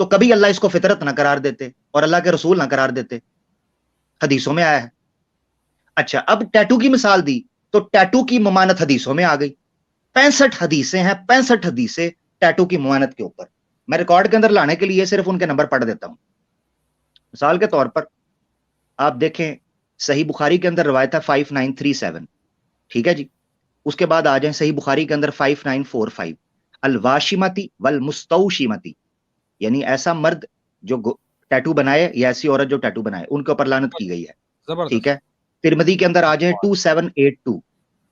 [SPEAKER 5] तो कभी अल्लाह इसको फितरत ना करार देते और अल्लाह के रसूल ना करार देते। हदीसों में आया है। अच्छा, अब टैटू की मिसाल दी तो टैटू की ममानत हदीसों में आ गई। 65 हदीसें हैं, 65 हदीसें टैटू की मुआनत के ऊपर। मैं रिकॉर्ड के अंदर लाने के लिए सिर्फ उनके नंबर पढ़ देता हूं। मिसाल के तौर पर आप देखें, सही बुखारी के अंदर रवायत है 5937, ठीक है जी। उसके बाद आ जाए सही बुखारी के अंदर 5945, अल वाशिमती वल मुस्तौशिमती, यानी ऐसा मर्द जो टैटू बनाए या ऐसी औरत जो टैटू बनाए, उनके ऊपर लानत की गई है, ठीक है। तिरमिदी के अंदर आ जाए 2782,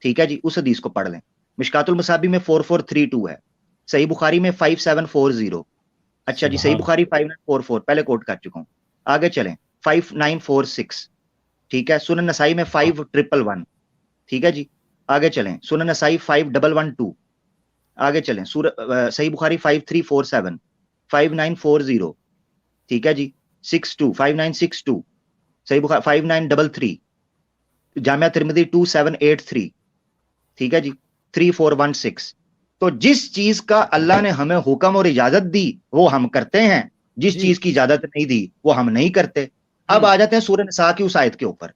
[SPEAKER 5] ठीक है जी, उस हदीस को पढ़ लें। मिशकातुल मसाबी में 4432 है, सही बुखारी में 5740, अच्छा जी, सही बुखारी 5944 पहले कोट कर चुका हूं। आगे चलें 5946, ठीक है। सुनन नसाई में 5111, ठीक है जी। आगे चलें सुनन नसाई 5112, आगे चलें सही बुखारी 5347, 5940, ठीक है जी। 5962, सही बुखारी 5933, जामिया तिरमिदी 2783, ठीक है जी। 3416। तो जिस चीज का अल्लाह ने हमें हुक्म और इजाजत दी वो हम करते हैं, जिस चीज की इजाजत नहीं दी वो हम नहीं करते। अब आ जाते हैं सूरह निसा की उस आयत के ऊपर।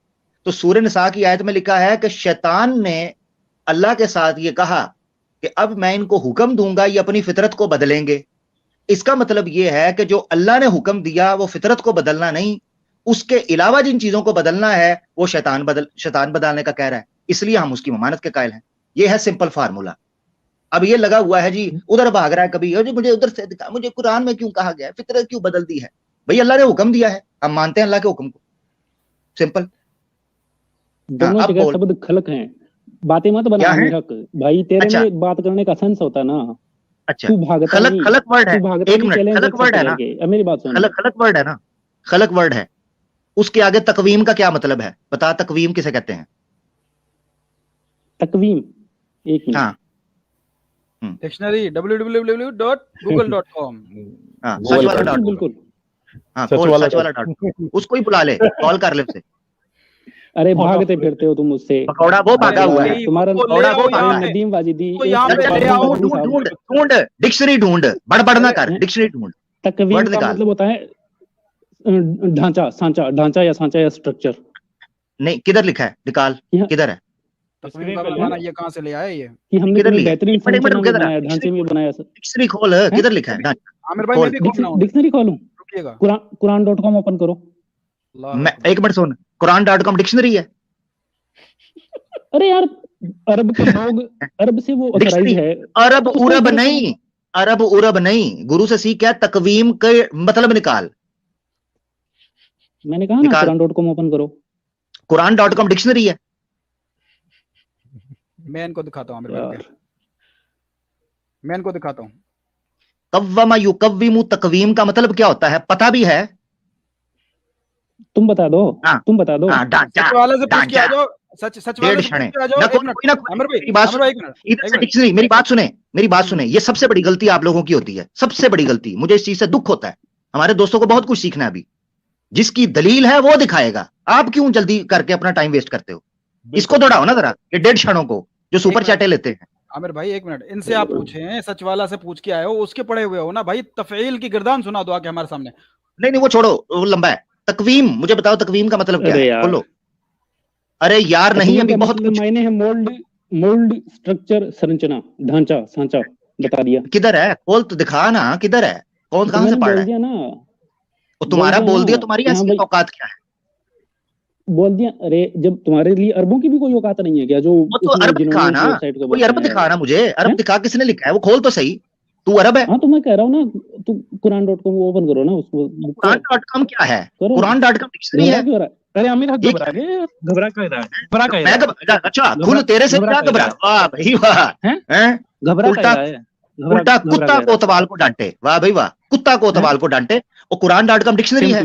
[SPEAKER 5] तो सूरह निसा की आयत में लिखा है कि शैतान ने अल्लाह के साथ ये कहा कि अब मैं इनको हुक्म दूंगा, ये अपनी फितरत को बदलेंगे। इसका मतलब ये है कि जो अल्लाह ने हुक्म दिया वो फितरत को बदलना नहीं, उसके अलावा जिन चीजों को बदलना है वो शैतान बदलने का कह रहा है, इसलिए हम उसकी ममानत के कायल हैं। ये है सिंपल फार्मूला। अब ये लगा हुआ है जी, उधर भाग रहा है कभी, जी मुझे उधर से दिखा, मुझे कुरान में क्यों कहा गया है, फितरत क्यों बदल दी है। भाई अल्लाह ने हुक्म दिया है, हम मानते हैं अल्लाह के हुक्म को, सिंपल।
[SPEAKER 6] दोनों जगह शब्द खलक हैं, बातें मत बना हक भाई, तेरे में बात करने का सेंस होता है ना।
[SPEAKER 5] अच्छा, खलक वर्ड है, एक मिनट, खलक वर्ड है ना,
[SPEAKER 6] मेरी बात सुन,
[SPEAKER 5] खलक वर्ड है ना, खलक वर्ड है, उसके आगे तकवीम का क्या मतलब है बता, तकवीम किसे कहते हैं?
[SPEAKER 6] तकवीम, एक मिनट,
[SPEAKER 5] हाँ,
[SPEAKER 3] डिक्शनरी www.google.com,
[SPEAKER 5] हाँ, सच वाला,
[SPEAKER 6] बिल्कुल,
[SPEAKER 5] हाँ, सच वाला डॉट, उसको ही बुला ले, कॉल कर ले उसे।
[SPEAKER 6] अरे भागते फिरते हो तुम उससे,
[SPEAKER 5] पकौड़ा वो भागा हुआ है,
[SPEAKER 6] तुम्हारा
[SPEAKER 5] पकौड़ा वो भागा है।
[SPEAKER 6] नदीम वाजिदी,
[SPEAKER 5] ढूंढ डिक्शनरी ढूंढ, बड़बड़ ना कर, डिक्शनरी ढूंढ।
[SPEAKER 6] तकवीम का मतलब होता है ढांचा, सांचा, ढांचा या सांचा या स्ट्रक्चर।
[SPEAKER 5] नहीं, किधर लिखा है, निकाल, किधर है
[SPEAKER 3] तकवीम का बनाना, ये कहां से ले आए ये?
[SPEAKER 6] कि हमने कितनी बेहतरीन संरचना में बनाया, ढांचे में बनाया सर।
[SPEAKER 5] डिक्शनरी खोल, किधर लिखा है?
[SPEAKER 3] आमिर भाई मैं भी खोल रहा हूं,
[SPEAKER 6] डिक्शनरी खोलूं?
[SPEAKER 3] रुकिएगा,
[SPEAKER 6] कुरान.com ओपन करो।
[SPEAKER 5] मैं एक मिनट सुन, कुरान.com डिक्शनरी है।
[SPEAKER 6] अरे यार, अरब के लोग, अरब से वो ऑथराइज है।
[SPEAKER 5] अरब उरब नहीं, अरब उरब नहीं, गुरु से सीख, क्या तकवीम के मतलब निकाल।
[SPEAKER 6] मैंने कहा ना कुरान.com ओपन करो,
[SPEAKER 5] कुरान.com डिक्शनरी है।
[SPEAKER 3] मैं इनको दिखाता हूं, मैं इनको दिखाता हूं।
[SPEAKER 5] कव्वमा युकव्विमु, तकवीम का मतलब क्या होता है पता भी है?
[SPEAKER 6] तुम बता दो, तुम बता दो।
[SPEAKER 3] सच वाले से पूछ के आ जाओ, सच वाले से पूछ के आ जाओ।
[SPEAKER 5] डिक्शनरी, मेरी बात सुने, मेरी बात सुने, ये सबसे बड़ी गलती आप लोगों की होती है, सबसे बड़ी गलती। मुझे इस चीज से दुख होता है, हमारे दोस्तों को बहुत कुछ सीखना है अभी। जिसकी दलील है वो दिखाएगा, आप क्यों जल्दी करके अपना टाइम वेस्ट करते हो? इसको दौड़ाओ ना जरा, ये 1.5 क्षणों को जो सुपर चैटे लेते हैं।
[SPEAKER 3] आमिर भाई एक मिनट, इनसे आप पूछे, सच वाला से पूछ के आए हो, उसके पढ़े हुए हो ना भाई, तफईल की गिरदान सुना दो आके हमारे सामने।
[SPEAKER 5] नहीं वो छोड़ो, वो लंबा है। तकवीम, मुझे बताओ तकवीम का मतलब क्या है, बोलो। अरे यार नहीं, अभी बहुत कुछ
[SPEAKER 6] मायने है, मोल्ड, स्ट्रक्चर, संरचना, ढांचा, सांचा, बता दिया।
[SPEAKER 5] किधर है, खोल तो दिखा ना, किधर है, कौन कहां से पढ़ रहा है? वो तुम्हारा बोल दिया, तुम्हारी असली औकात क्या है?
[SPEAKER 6] बोल दिया। अरे जब तुम्हारे लिए अरबों की भी कोई औकात नहीं है क्या? जो
[SPEAKER 5] तो अरब दिखाना, कोई अरब दिखाना मुझे, अरब दिखा, किसने लिखा है वो, खोल तो सही, तू अरब है?
[SPEAKER 6] हाँ तो मैं कह रहा हूँ ना, तू कुरान.com ओपन करो ना उसको।
[SPEAKER 5] कुरान.com क्या है? कुरान.com डिक्शनरी है।
[SPEAKER 6] अरे आमिर घबरा का
[SPEAKER 5] मैं अच्छा, खुद तेरे से क्या घबरा? वाह भाई वाह, उल्टा कुत्ता कोतवाल को डांटे, वाह भाई वाह, कुत्ता कोतवाल को डांटे। और कुरान.com डिक्शनरी है,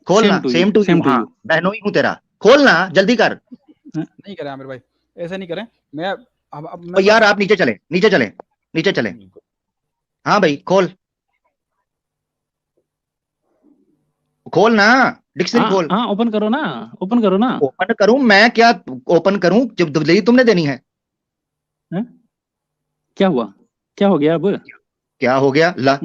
[SPEAKER 5] खोलना। सेम टू यू, हाँ बहनों ही हूँ तेरा, खोलना जल्दी कर।
[SPEAKER 3] नहीं करें आमिर भाई, ऐसा नहीं करें। मैं
[SPEAKER 5] अब यार आप नीचे चले, नीचे चले, नीचे चले। हाँ भाई खोल, खोल ना डिक्शनरी, खोल।
[SPEAKER 6] हाँ ओपन करो ना, ओपन करो ना।
[SPEAKER 5] ओपन करूं मैं, क्या ओपन करूं जब दलील तुमने देनी है?
[SPEAKER 6] क्या हुआ, क्या हो गया? अब
[SPEAKER 5] क्या हो गया? ला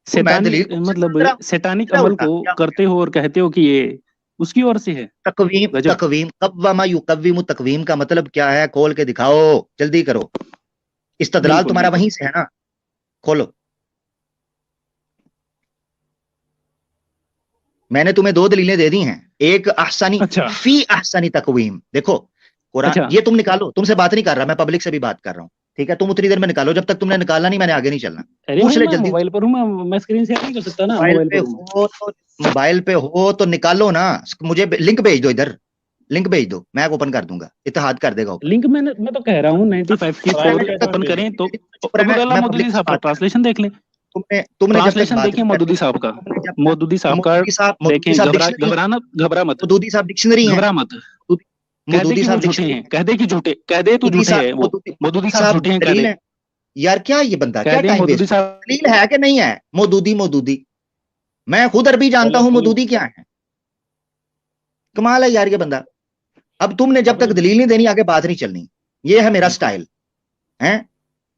[SPEAKER 6] मतलब सैतानिक अमल को करते हो और कहते हो कि ये उसकी ओर से है।
[SPEAKER 5] तकवीम, कव्वमा युकव्विमु, तकवीम का मतलब क्या है? खोल के दिखाओ, जल्दी करो। इस्तदलाल तुम्हारा वहीं से है ना, खोलो। मैंने तुम्हें 2 दलीलें दे दी हैं, एक अहसानी
[SPEAKER 6] अच्छा।
[SPEAKER 5] फी अहसानी तकवीम। देखो कुरान,
[SPEAKER 6] अच्छा।
[SPEAKER 5] ये तुम निकालो, तुमसे बात नहीं कर रहा मैं, पब्लिक से भी बात कर रहा हूँ, ठीक है? तुम उतनी देर में निकालो, जब तक तुमने निकाला नहीं मैंने आगे नहीं चलना।
[SPEAKER 6] अरे
[SPEAKER 5] पूछ
[SPEAKER 6] हूँ
[SPEAKER 5] ले
[SPEAKER 6] मैं
[SPEAKER 5] जल्दी।
[SPEAKER 6] मोबाइल पर हूँ, मैं स्क्रीन शेयर नहीं कर सकता ना,
[SPEAKER 5] मोबाइल
[SPEAKER 6] मोबाइल
[SPEAKER 5] पे
[SPEAKER 6] पर हूँ।
[SPEAKER 5] मोबाइल पे हो तो निकालो ना, मुझे लिंक भेज दो, इधर लिंक भेज दो, मैं ओपन कर दूंगा, इत्तेहाद कर देगा ओपन।
[SPEAKER 6] लिंक मैं तो कह रहा हूँ 95 ओपन करें तो अब्दुल्ला
[SPEAKER 5] मैं
[SPEAKER 6] मौदूदी
[SPEAKER 5] पब्लिक से
[SPEAKER 6] साहब का
[SPEAKER 5] बात कर,
[SPEAKER 6] ट्रांसलेशन देख लें।
[SPEAKER 5] तुमने जब तक
[SPEAKER 6] ट्रांसलेशन
[SPEAKER 5] बात
[SPEAKER 6] देखिए
[SPEAKER 5] नहीं
[SPEAKER 6] मौदूदी
[SPEAKER 5] करनी,
[SPEAKER 6] साहब का,
[SPEAKER 5] तुमने जब तक
[SPEAKER 6] मौदूदी साहब का
[SPEAKER 5] मौदूदी
[SPEAKER 6] देखें,
[SPEAKER 5] साहब
[SPEAKER 6] घबरा
[SPEAKER 5] डिक्शनरी है,
[SPEAKER 6] मत,
[SPEAKER 5] मौदूदी साहब डिक्शनरी है,
[SPEAKER 6] घबरा मत। कह दे
[SPEAKER 5] मौदूदी
[SPEAKER 6] कि वो
[SPEAKER 5] साहब
[SPEAKER 6] झूठे
[SPEAKER 5] डिक्शनरी
[SPEAKER 6] हैं, कह दे कि झूठे, कह दे तो झूठे है वो, मौदूदी साहब झूठे हैं, कह
[SPEAKER 5] दलील
[SPEAKER 6] दे,
[SPEAKER 5] है। यार क्या ये बंदा,
[SPEAKER 6] कह
[SPEAKER 5] क्या
[SPEAKER 6] दे
[SPEAKER 5] टाइम
[SPEAKER 6] मौदूदी
[SPEAKER 5] वेस्ट,
[SPEAKER 6] साहब।
[SPEAKER 5] दलील है कि नहीं है? मौदूदी मैं खुद अरबी जानता हूं, मौदूदी क्या है। कमाल है यार ये बंदा। अब तुमने जब तक दलील नहीं देनी आगे बात नहीं चलनी, ये है मेरा स्टाइल है,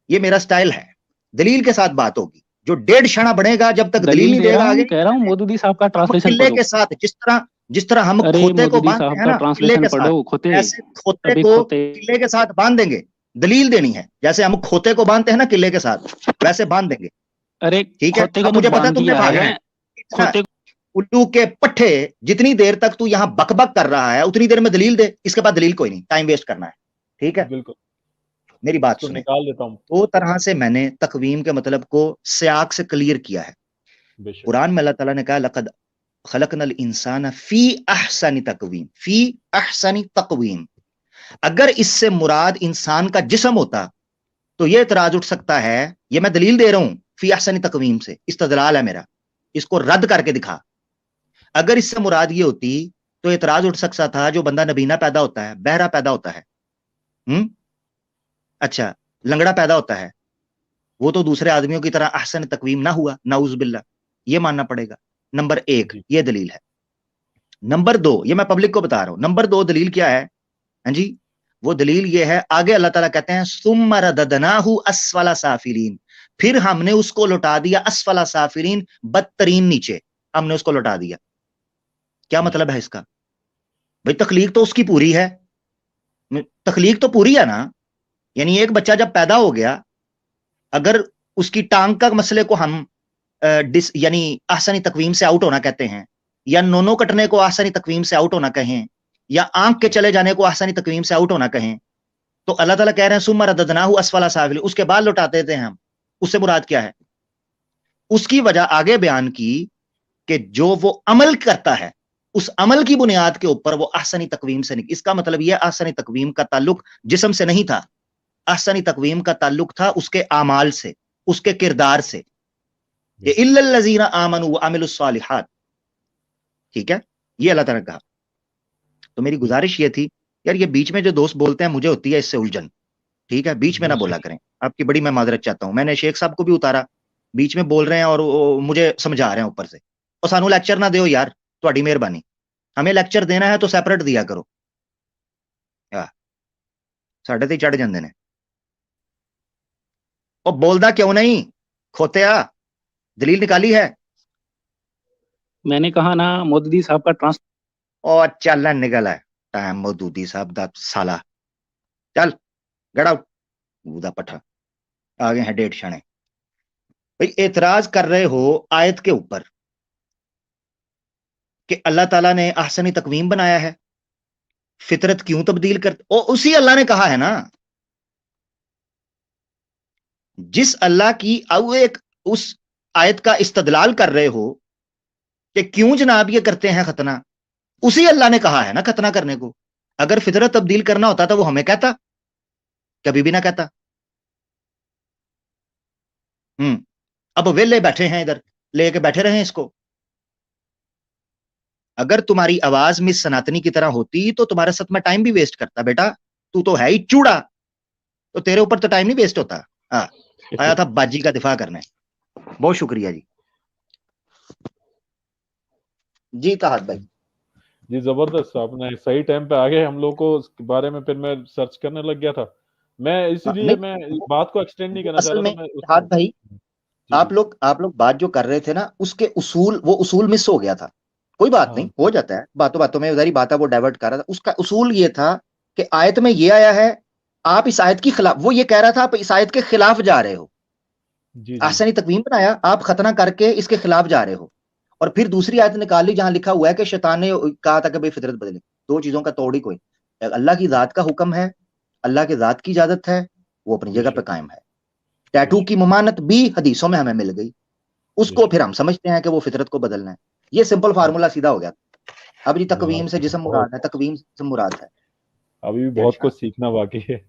[SPEAKER 5] ये मेरा स्टाइल है। दलील के साथ बात होगी, जो 1.5 क्षण बढ़ेगा जब तक दलील नहीं देगा आगे।
[SPEAKER 6] कह रहा हूँ मौदूदी साहब का ट्रांसलेशन
[SPEAKER 5] किले
[SPEAKER 6] पढ़ो।
[SPEAKER 5] के साथ जिस तरह हम
[SPEAKER 6] अरे
[SPEAKER 5] खोते को
[SPEAKER 6] मौदूदी
[SPEAKER 5] बांधते
[SPEAKER 6] साहब
[SPEAKER 5] हैं
[SPEAKER 6] का
[SPEAKER 5] ना किले
[SPEAKER 6] ट्रांसलेशन
[SPEAKER 5] के साथ,
[SPEAKER 6] पढ़ो। खोते,
[SPEAKER 5] ऐसे खोते
[SPEAKER 6] अभी
[SPEAKER 5] को
[SPEAKER 6] खोते,
[SPEAKER 5] किले के साथ बांध देंगे। दलील देनी है, जैसे हम खोते को बांधते हैं ना किले के साथ, वैसे बांध देंगे।
[SPEAKER 6] अरे
[SPEAKER 5] ठीक है,
[SPEAKER 6] खोते को
[SPEAKER 5] अब
[SPEAKER 6] तो
[SPEAKER 5] मुझे पता है
[SPEAKER 6] बांध
[SPEAKER 5] तुमने
[SPEAKER 6] दिया
[SPEAKER 5] भागना
[SPEAKER 6] है,
[SPEAKER 5] है।
[SPEAKER 6] खोते।
[SPEAKER 5] उल्लू के पट्टे, जितनी देर तक तू यहां बकबक कर रहा है उतनी देर में दलील दे, इसके बाद दलील कोई नहीं, टाइम वेस्ट करना है, ठीक है?
[SPEAKER 1] बिल्कुल,
[SPEAKER 5] मेरी बात
[SPEAKER 1] इसको
[SPEAKER 5] सुने।
[SPEAKER 1] निकाल देता हूं।
[SPEAKER 5] 2 तरह से मैंने तकवीम के मतलब को सियाक से क्लियर किया है।
[SPEAKER 1] बेशक।
[SPEAKER 5] कुरान में अल्लाह ताला ने कहा लक़द खलक़नल इंसान फी अहसनी तकवीम, फी अहसनी तकवीम। अगर इससे मुराद इंसान का जिस्म होता तो ये इतराज उठ सकता है, ये मैं दलील दे रहा हूं फी अहसनी तकवीम से, इस्तदलाल है मेरा, इसको रद्द करके दिखा। अगर इससे मुराद ये होती तो इतराज उठ सकता था, जो बंदा नबीना पैदा होता है, बहरा पैदा होता है, अच्छा लंगड़ा पैदा होता है, वो तो दूसरे आदमियों की तरह अहसन तकवीम ना हुआ, नाउज़ बिल्ला, ये मानना पड़ेगा। नंबर 1 ये दलील है। नंबर 2, ये मैं पब्लिक को बता रहा हूं, नंबर 2 दलील क्या है? हाँ जी, वो दलील ये है, आगे अल्लाह ताला कहते हैं सुम्मा रददनाहु अस्फला साफिलीन, फिर हमने उसको लौटा दिया अस्फला साफिलीन, बदतरीन नीचे हमने उसको लौटा दिया। क्या मतलब है इसका? भाई तखलीक तो उसकी पूरी है, तखलीक तो पूरी है ना, यानी एक बच्चा जब पैदा हो गया, अगर उसकी टांग का मसले को हम यानी आसानी तकवीम से आउट होना कहते हैं, या नोनो कटने को आसानी तकवीम से आउट होना कहें, या आंख के चले जाने को आसानी तकवीम से आउट होना कहें, तो अल्लाह ताला कह रहे हैं सुम्मा रददनाहु अस्फला साफिलीन, उसके बाद लौटाते थे हम। उससे मुराद क्या है? उसकी वजह आगे बयान की कि जो वो अमल करता है उस अमल की बुनियाद के ऊपर वो आसानी तकवीम से नहीं। इसका मतलब यह आसानी तकवीम का ताल्लुक जिस्म से नहीं था, आसानी तकवीम का ताल्लुक था उसके आमाल से, उसके किरदार से। ये इल्लल्लज़ीना आमनू व अमिलुस सालिहात, ठीक है, ये अल्लाह ताला ने कहा। तो मेरी गुजारिश ये थी यार, ये बीच में जो दोस्त बोलते हैं मुझे होती है इससे उलझन, ठीक है, बीच में ना बोला करें, आपकी बड़ी मैं माजरत चाहता हूं। मैंने शेख साहब को भी उतारा, बीच में बोल रहे हैं और मुझे समझा रहे हैं ऊपर से, और सानू लेक्चर ना दो यार, ਤੁਹਾਡੀ मेहरबानी, हमें लेक्चर देना है तो सैपरेट दिया करो, साढ़े ते चढ़ जाते हैं। और बोलदा क्यों नहीं खोतिया, दलील निकाली है?
[SPEAKER 6] मैंने कहा ना मौदूदी साहब का ट्रांस
[SPEAKER 5] और चल निकल है टाइम मौदूदी साहब दा साला, चल गेट आउट दा पट्ठा, आ गए हैं 1.5 क्षण। भाई एतराज कर रहे हो आयत के ऊपर कि अल्लाह ताला ने ahsani तकवीम बनाया है, फितरत क्यों तब्दील कर, और उसी अल्लाह ने कहा है ना, जिस अल्लाह की अब एक उस आयत का इस्तदलाल कर रहे हो कि क्यों जनाब ये करते हैं खतना, उसी अल्लाह ने कहा है ना खतना करने को। अगर फितरत तब्दील करना होता तो वो हमें कहता, कभी भी ना कहता। अब वेले बैठे हैं इधर, लेके बैठे रहे इसको। अगर तुम्हारी आवाज मिस सनातनी की तरह होती तो तुम्हारे साथ मैं टाइम भी वेस्ट करता, बेटा तू तो है ही चूड़ा, तो तेरे ऊपर तो टाइम नहीं वेस्ट होता। आया था बाजी का दिफा करने। बहुत शुक्रिया जी। जी ताहत भाई
[SPEAKER 1] जी जबरदस्त, आपने सही टाइम पे आ गए हम लोग को उसके बारे में, फिर मैं सर्च करने लग गया था, मैं इसीलिए मैं बात को एक्सटेंड नहीं करना चाह रहा था। मैं
[SPEAKER 5] ताहत भाई आप लोग बात जो कर रहे थे ना, उसके उसूल, वो उसूल मिस हो गया था। कोई बात नहीं, हो जाता है, बातों बातों में उधर ही बात है, वो डाइवर्ट कर रहा था। उसका उसूल ये था कि आयत में ये आया है, आप इस आयत की खिलाफ, वो ये कह रहा था आप इस आयत के खिलाफ जा रहे हो,
[SPEAKER 1] जी, जी।
[SPEAKER 5] आसनी तकवीम बनाया, आप खतना करके इसके खिलाफ जा रहे हो। और फिर दूसरी आयत निकाल ली जहां लिखा हुआ है कि शैतान ने कहा था कि भाई फितरत बदले। दो चीजों का तोड़ ही कोई। अल्लाह की जात का हुक्म है, अल्लाह के जात की इजाजत है, वो अपनी जगह पे कायम है। टैटू की ममानत भी हदीसों में हमें मिल गई, उसको फिर हम समझते हैं कि वो फितरत को बदलना है। ये सिंपल फार्मूला सीधा हो गया। अब जी तकवीम से जिस्म मुराद है, तकवीम से जिस्म मुराद है।
[SPEAKER 1] अभी भी बहुत कुछ सीखना बाकी है।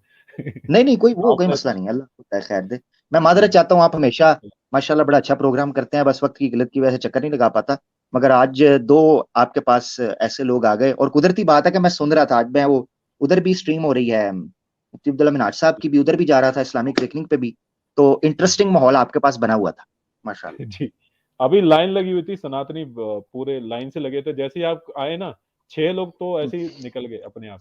[SPEAKER 5] नहीं कोई कोई मसला नहीं, अल्लाह को खैर दे। मैं मादरत चाहता हूँ, आप हमेशा माशाल्लाह बड़ा अच्छा प्रोग्राम करते हैं, बस वक्त की किल्लत की वजह से चक्कर नहीं लगा पाता। मगर आज दो आपके पास ऐसे लोग आ गए, और कुदरती बात है कि मैं सुन रहा था, आज मैं वो उधर भी स्ट्रीम हो रही है, मुफ्ती अब्दुल्ला मिनाज साहब की भी, उधर भी जा रहा था इस्लामिक रेकनिंग पे भी, तो इंटरेस्टिंग माहौल आपके पास बना हुआ था माशाल्लाह।
[SPEAKER 1] जी, अभी लाइन लगी हुई थी सनातनी, पूरे लाइन से लगे थे। जैसे ही आप आए ना, 6 लोग तो ऐसे ही निकल गए अपने आप।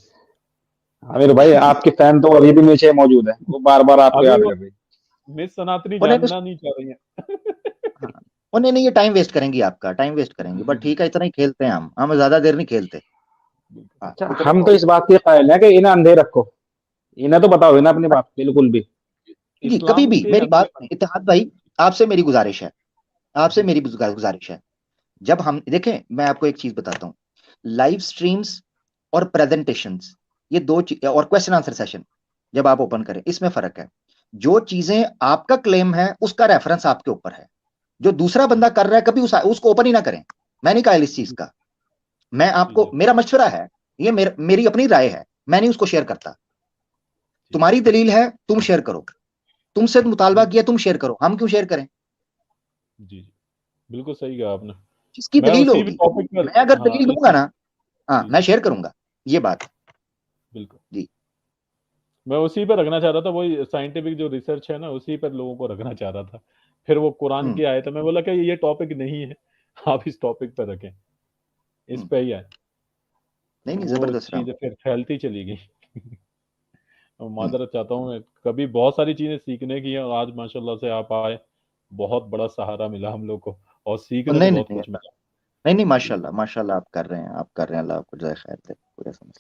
[SPEAKER 4] आमिर भाई आपकी फैन तो अभी भी नीचे मौजूद है, वो बार बार आपको याद कर रही है।
[SPEAKER 1] मिस सनातनी
[SPEAKER 5] उन्हें
[SPEAKER 1] जानना नहीं चाह रही है।
[SPEAKER 5] हाँ, उन्हें नहीं, ये टाइम वेस्ट करेंगी आपका, टाइम वेस्ट करेंगी, बट ठीक है, इतना ही खेलते हैं हम ज्यादा देर नहीं खेलते।
[SPEAKER 4] अच्छा, हम तो इस बात के कायल हैं कि इन्हें अंधे रखो, इन्हें तो बताओ ना अपनी बात बिल्कुल भी।
[SPEAKER 5] जी कभी भी मेरी बात, इत्तेहाद भाई आपसे मेरी गुजारिश है, आपसे मेरी गुजारिश है, जब हम देखें, मैं आपको एक चीज बताता हूँ, लाइव स्ट्रीम्स और प्रेजेंटेशंस, ये दो और क्वेश्चन आंसर सेशन जब आप ओपन करें, इसमें फर्क है। जो चीजें आपका क्लेम है उसका रेफरेंस आपके ऊपर है, जो दूसरा बंदा कर रहा है कभी उसको ओपन ही ना करें। मैं नहीं कायल इस चीज का, मैं आपको, मेरा मशवरा है, ये मेरी अपनी राय है, मैं नहीं उसको शेयर करता। तुम्हारी दलील है, तुम शेयर करो, तुमसे मुतालबा किया, तुम शेयर करो, हम क्यों शेयर करें?
[SPEAKER 1] जी, बिल्कुल सही कहा आपने।
[SPEAKER 5] जिसकी
[SPEAKER 1] मैं
[SPEAKER 5] दलील
[SPEAKER 1] उसी
[SPEAKER 5] होगी,
[SPEAKER 1] टॉपिक पर,
[SPEAKER 5] मैं अगर दलील दूंगा ना, हाँ मैं शेयर करूंगा, ये बात
[SPEAKER 1] बिल्कुल
[SPEAKER 5] जी।
[SPEAKER 1] मैं उसी पर रखना चाह रहा था, वही साइंटिफिक जो रिसर्च है ना, उसी पर लोगों को रखना चाह रहा था। फिर वो कुरान की आयत है, मैं बोला कि ये टॉपिक नहीं है, आप इस टॉपिक पर रखें, इस पे ही है।
[SPEAKER 5] नहीं
[SPEAKER 1] वो
[SPEAKER 5] जबरदस्त
[SPEAKER 1] चीजें फिर फैलती चली गई। माजरत चाहता हूँ, मैं कभी बहुत सारी चीजें सीखने की है, और आज माशाल्लाह से आप आए, बहुत बड़ा सहारा मिला हम लोग को, और सीखने को
[SPEAKER 5] नहीं
[SPEAKER 1] बहुत कुछ मिला।
[SPEAKER 5] नहीं माशाल्लाह माशाल्लाह, आप कर रहे हैं, आप कर रहे हैं, अल्लाह आपको जज़ाए खैर दे, पूरा समझ।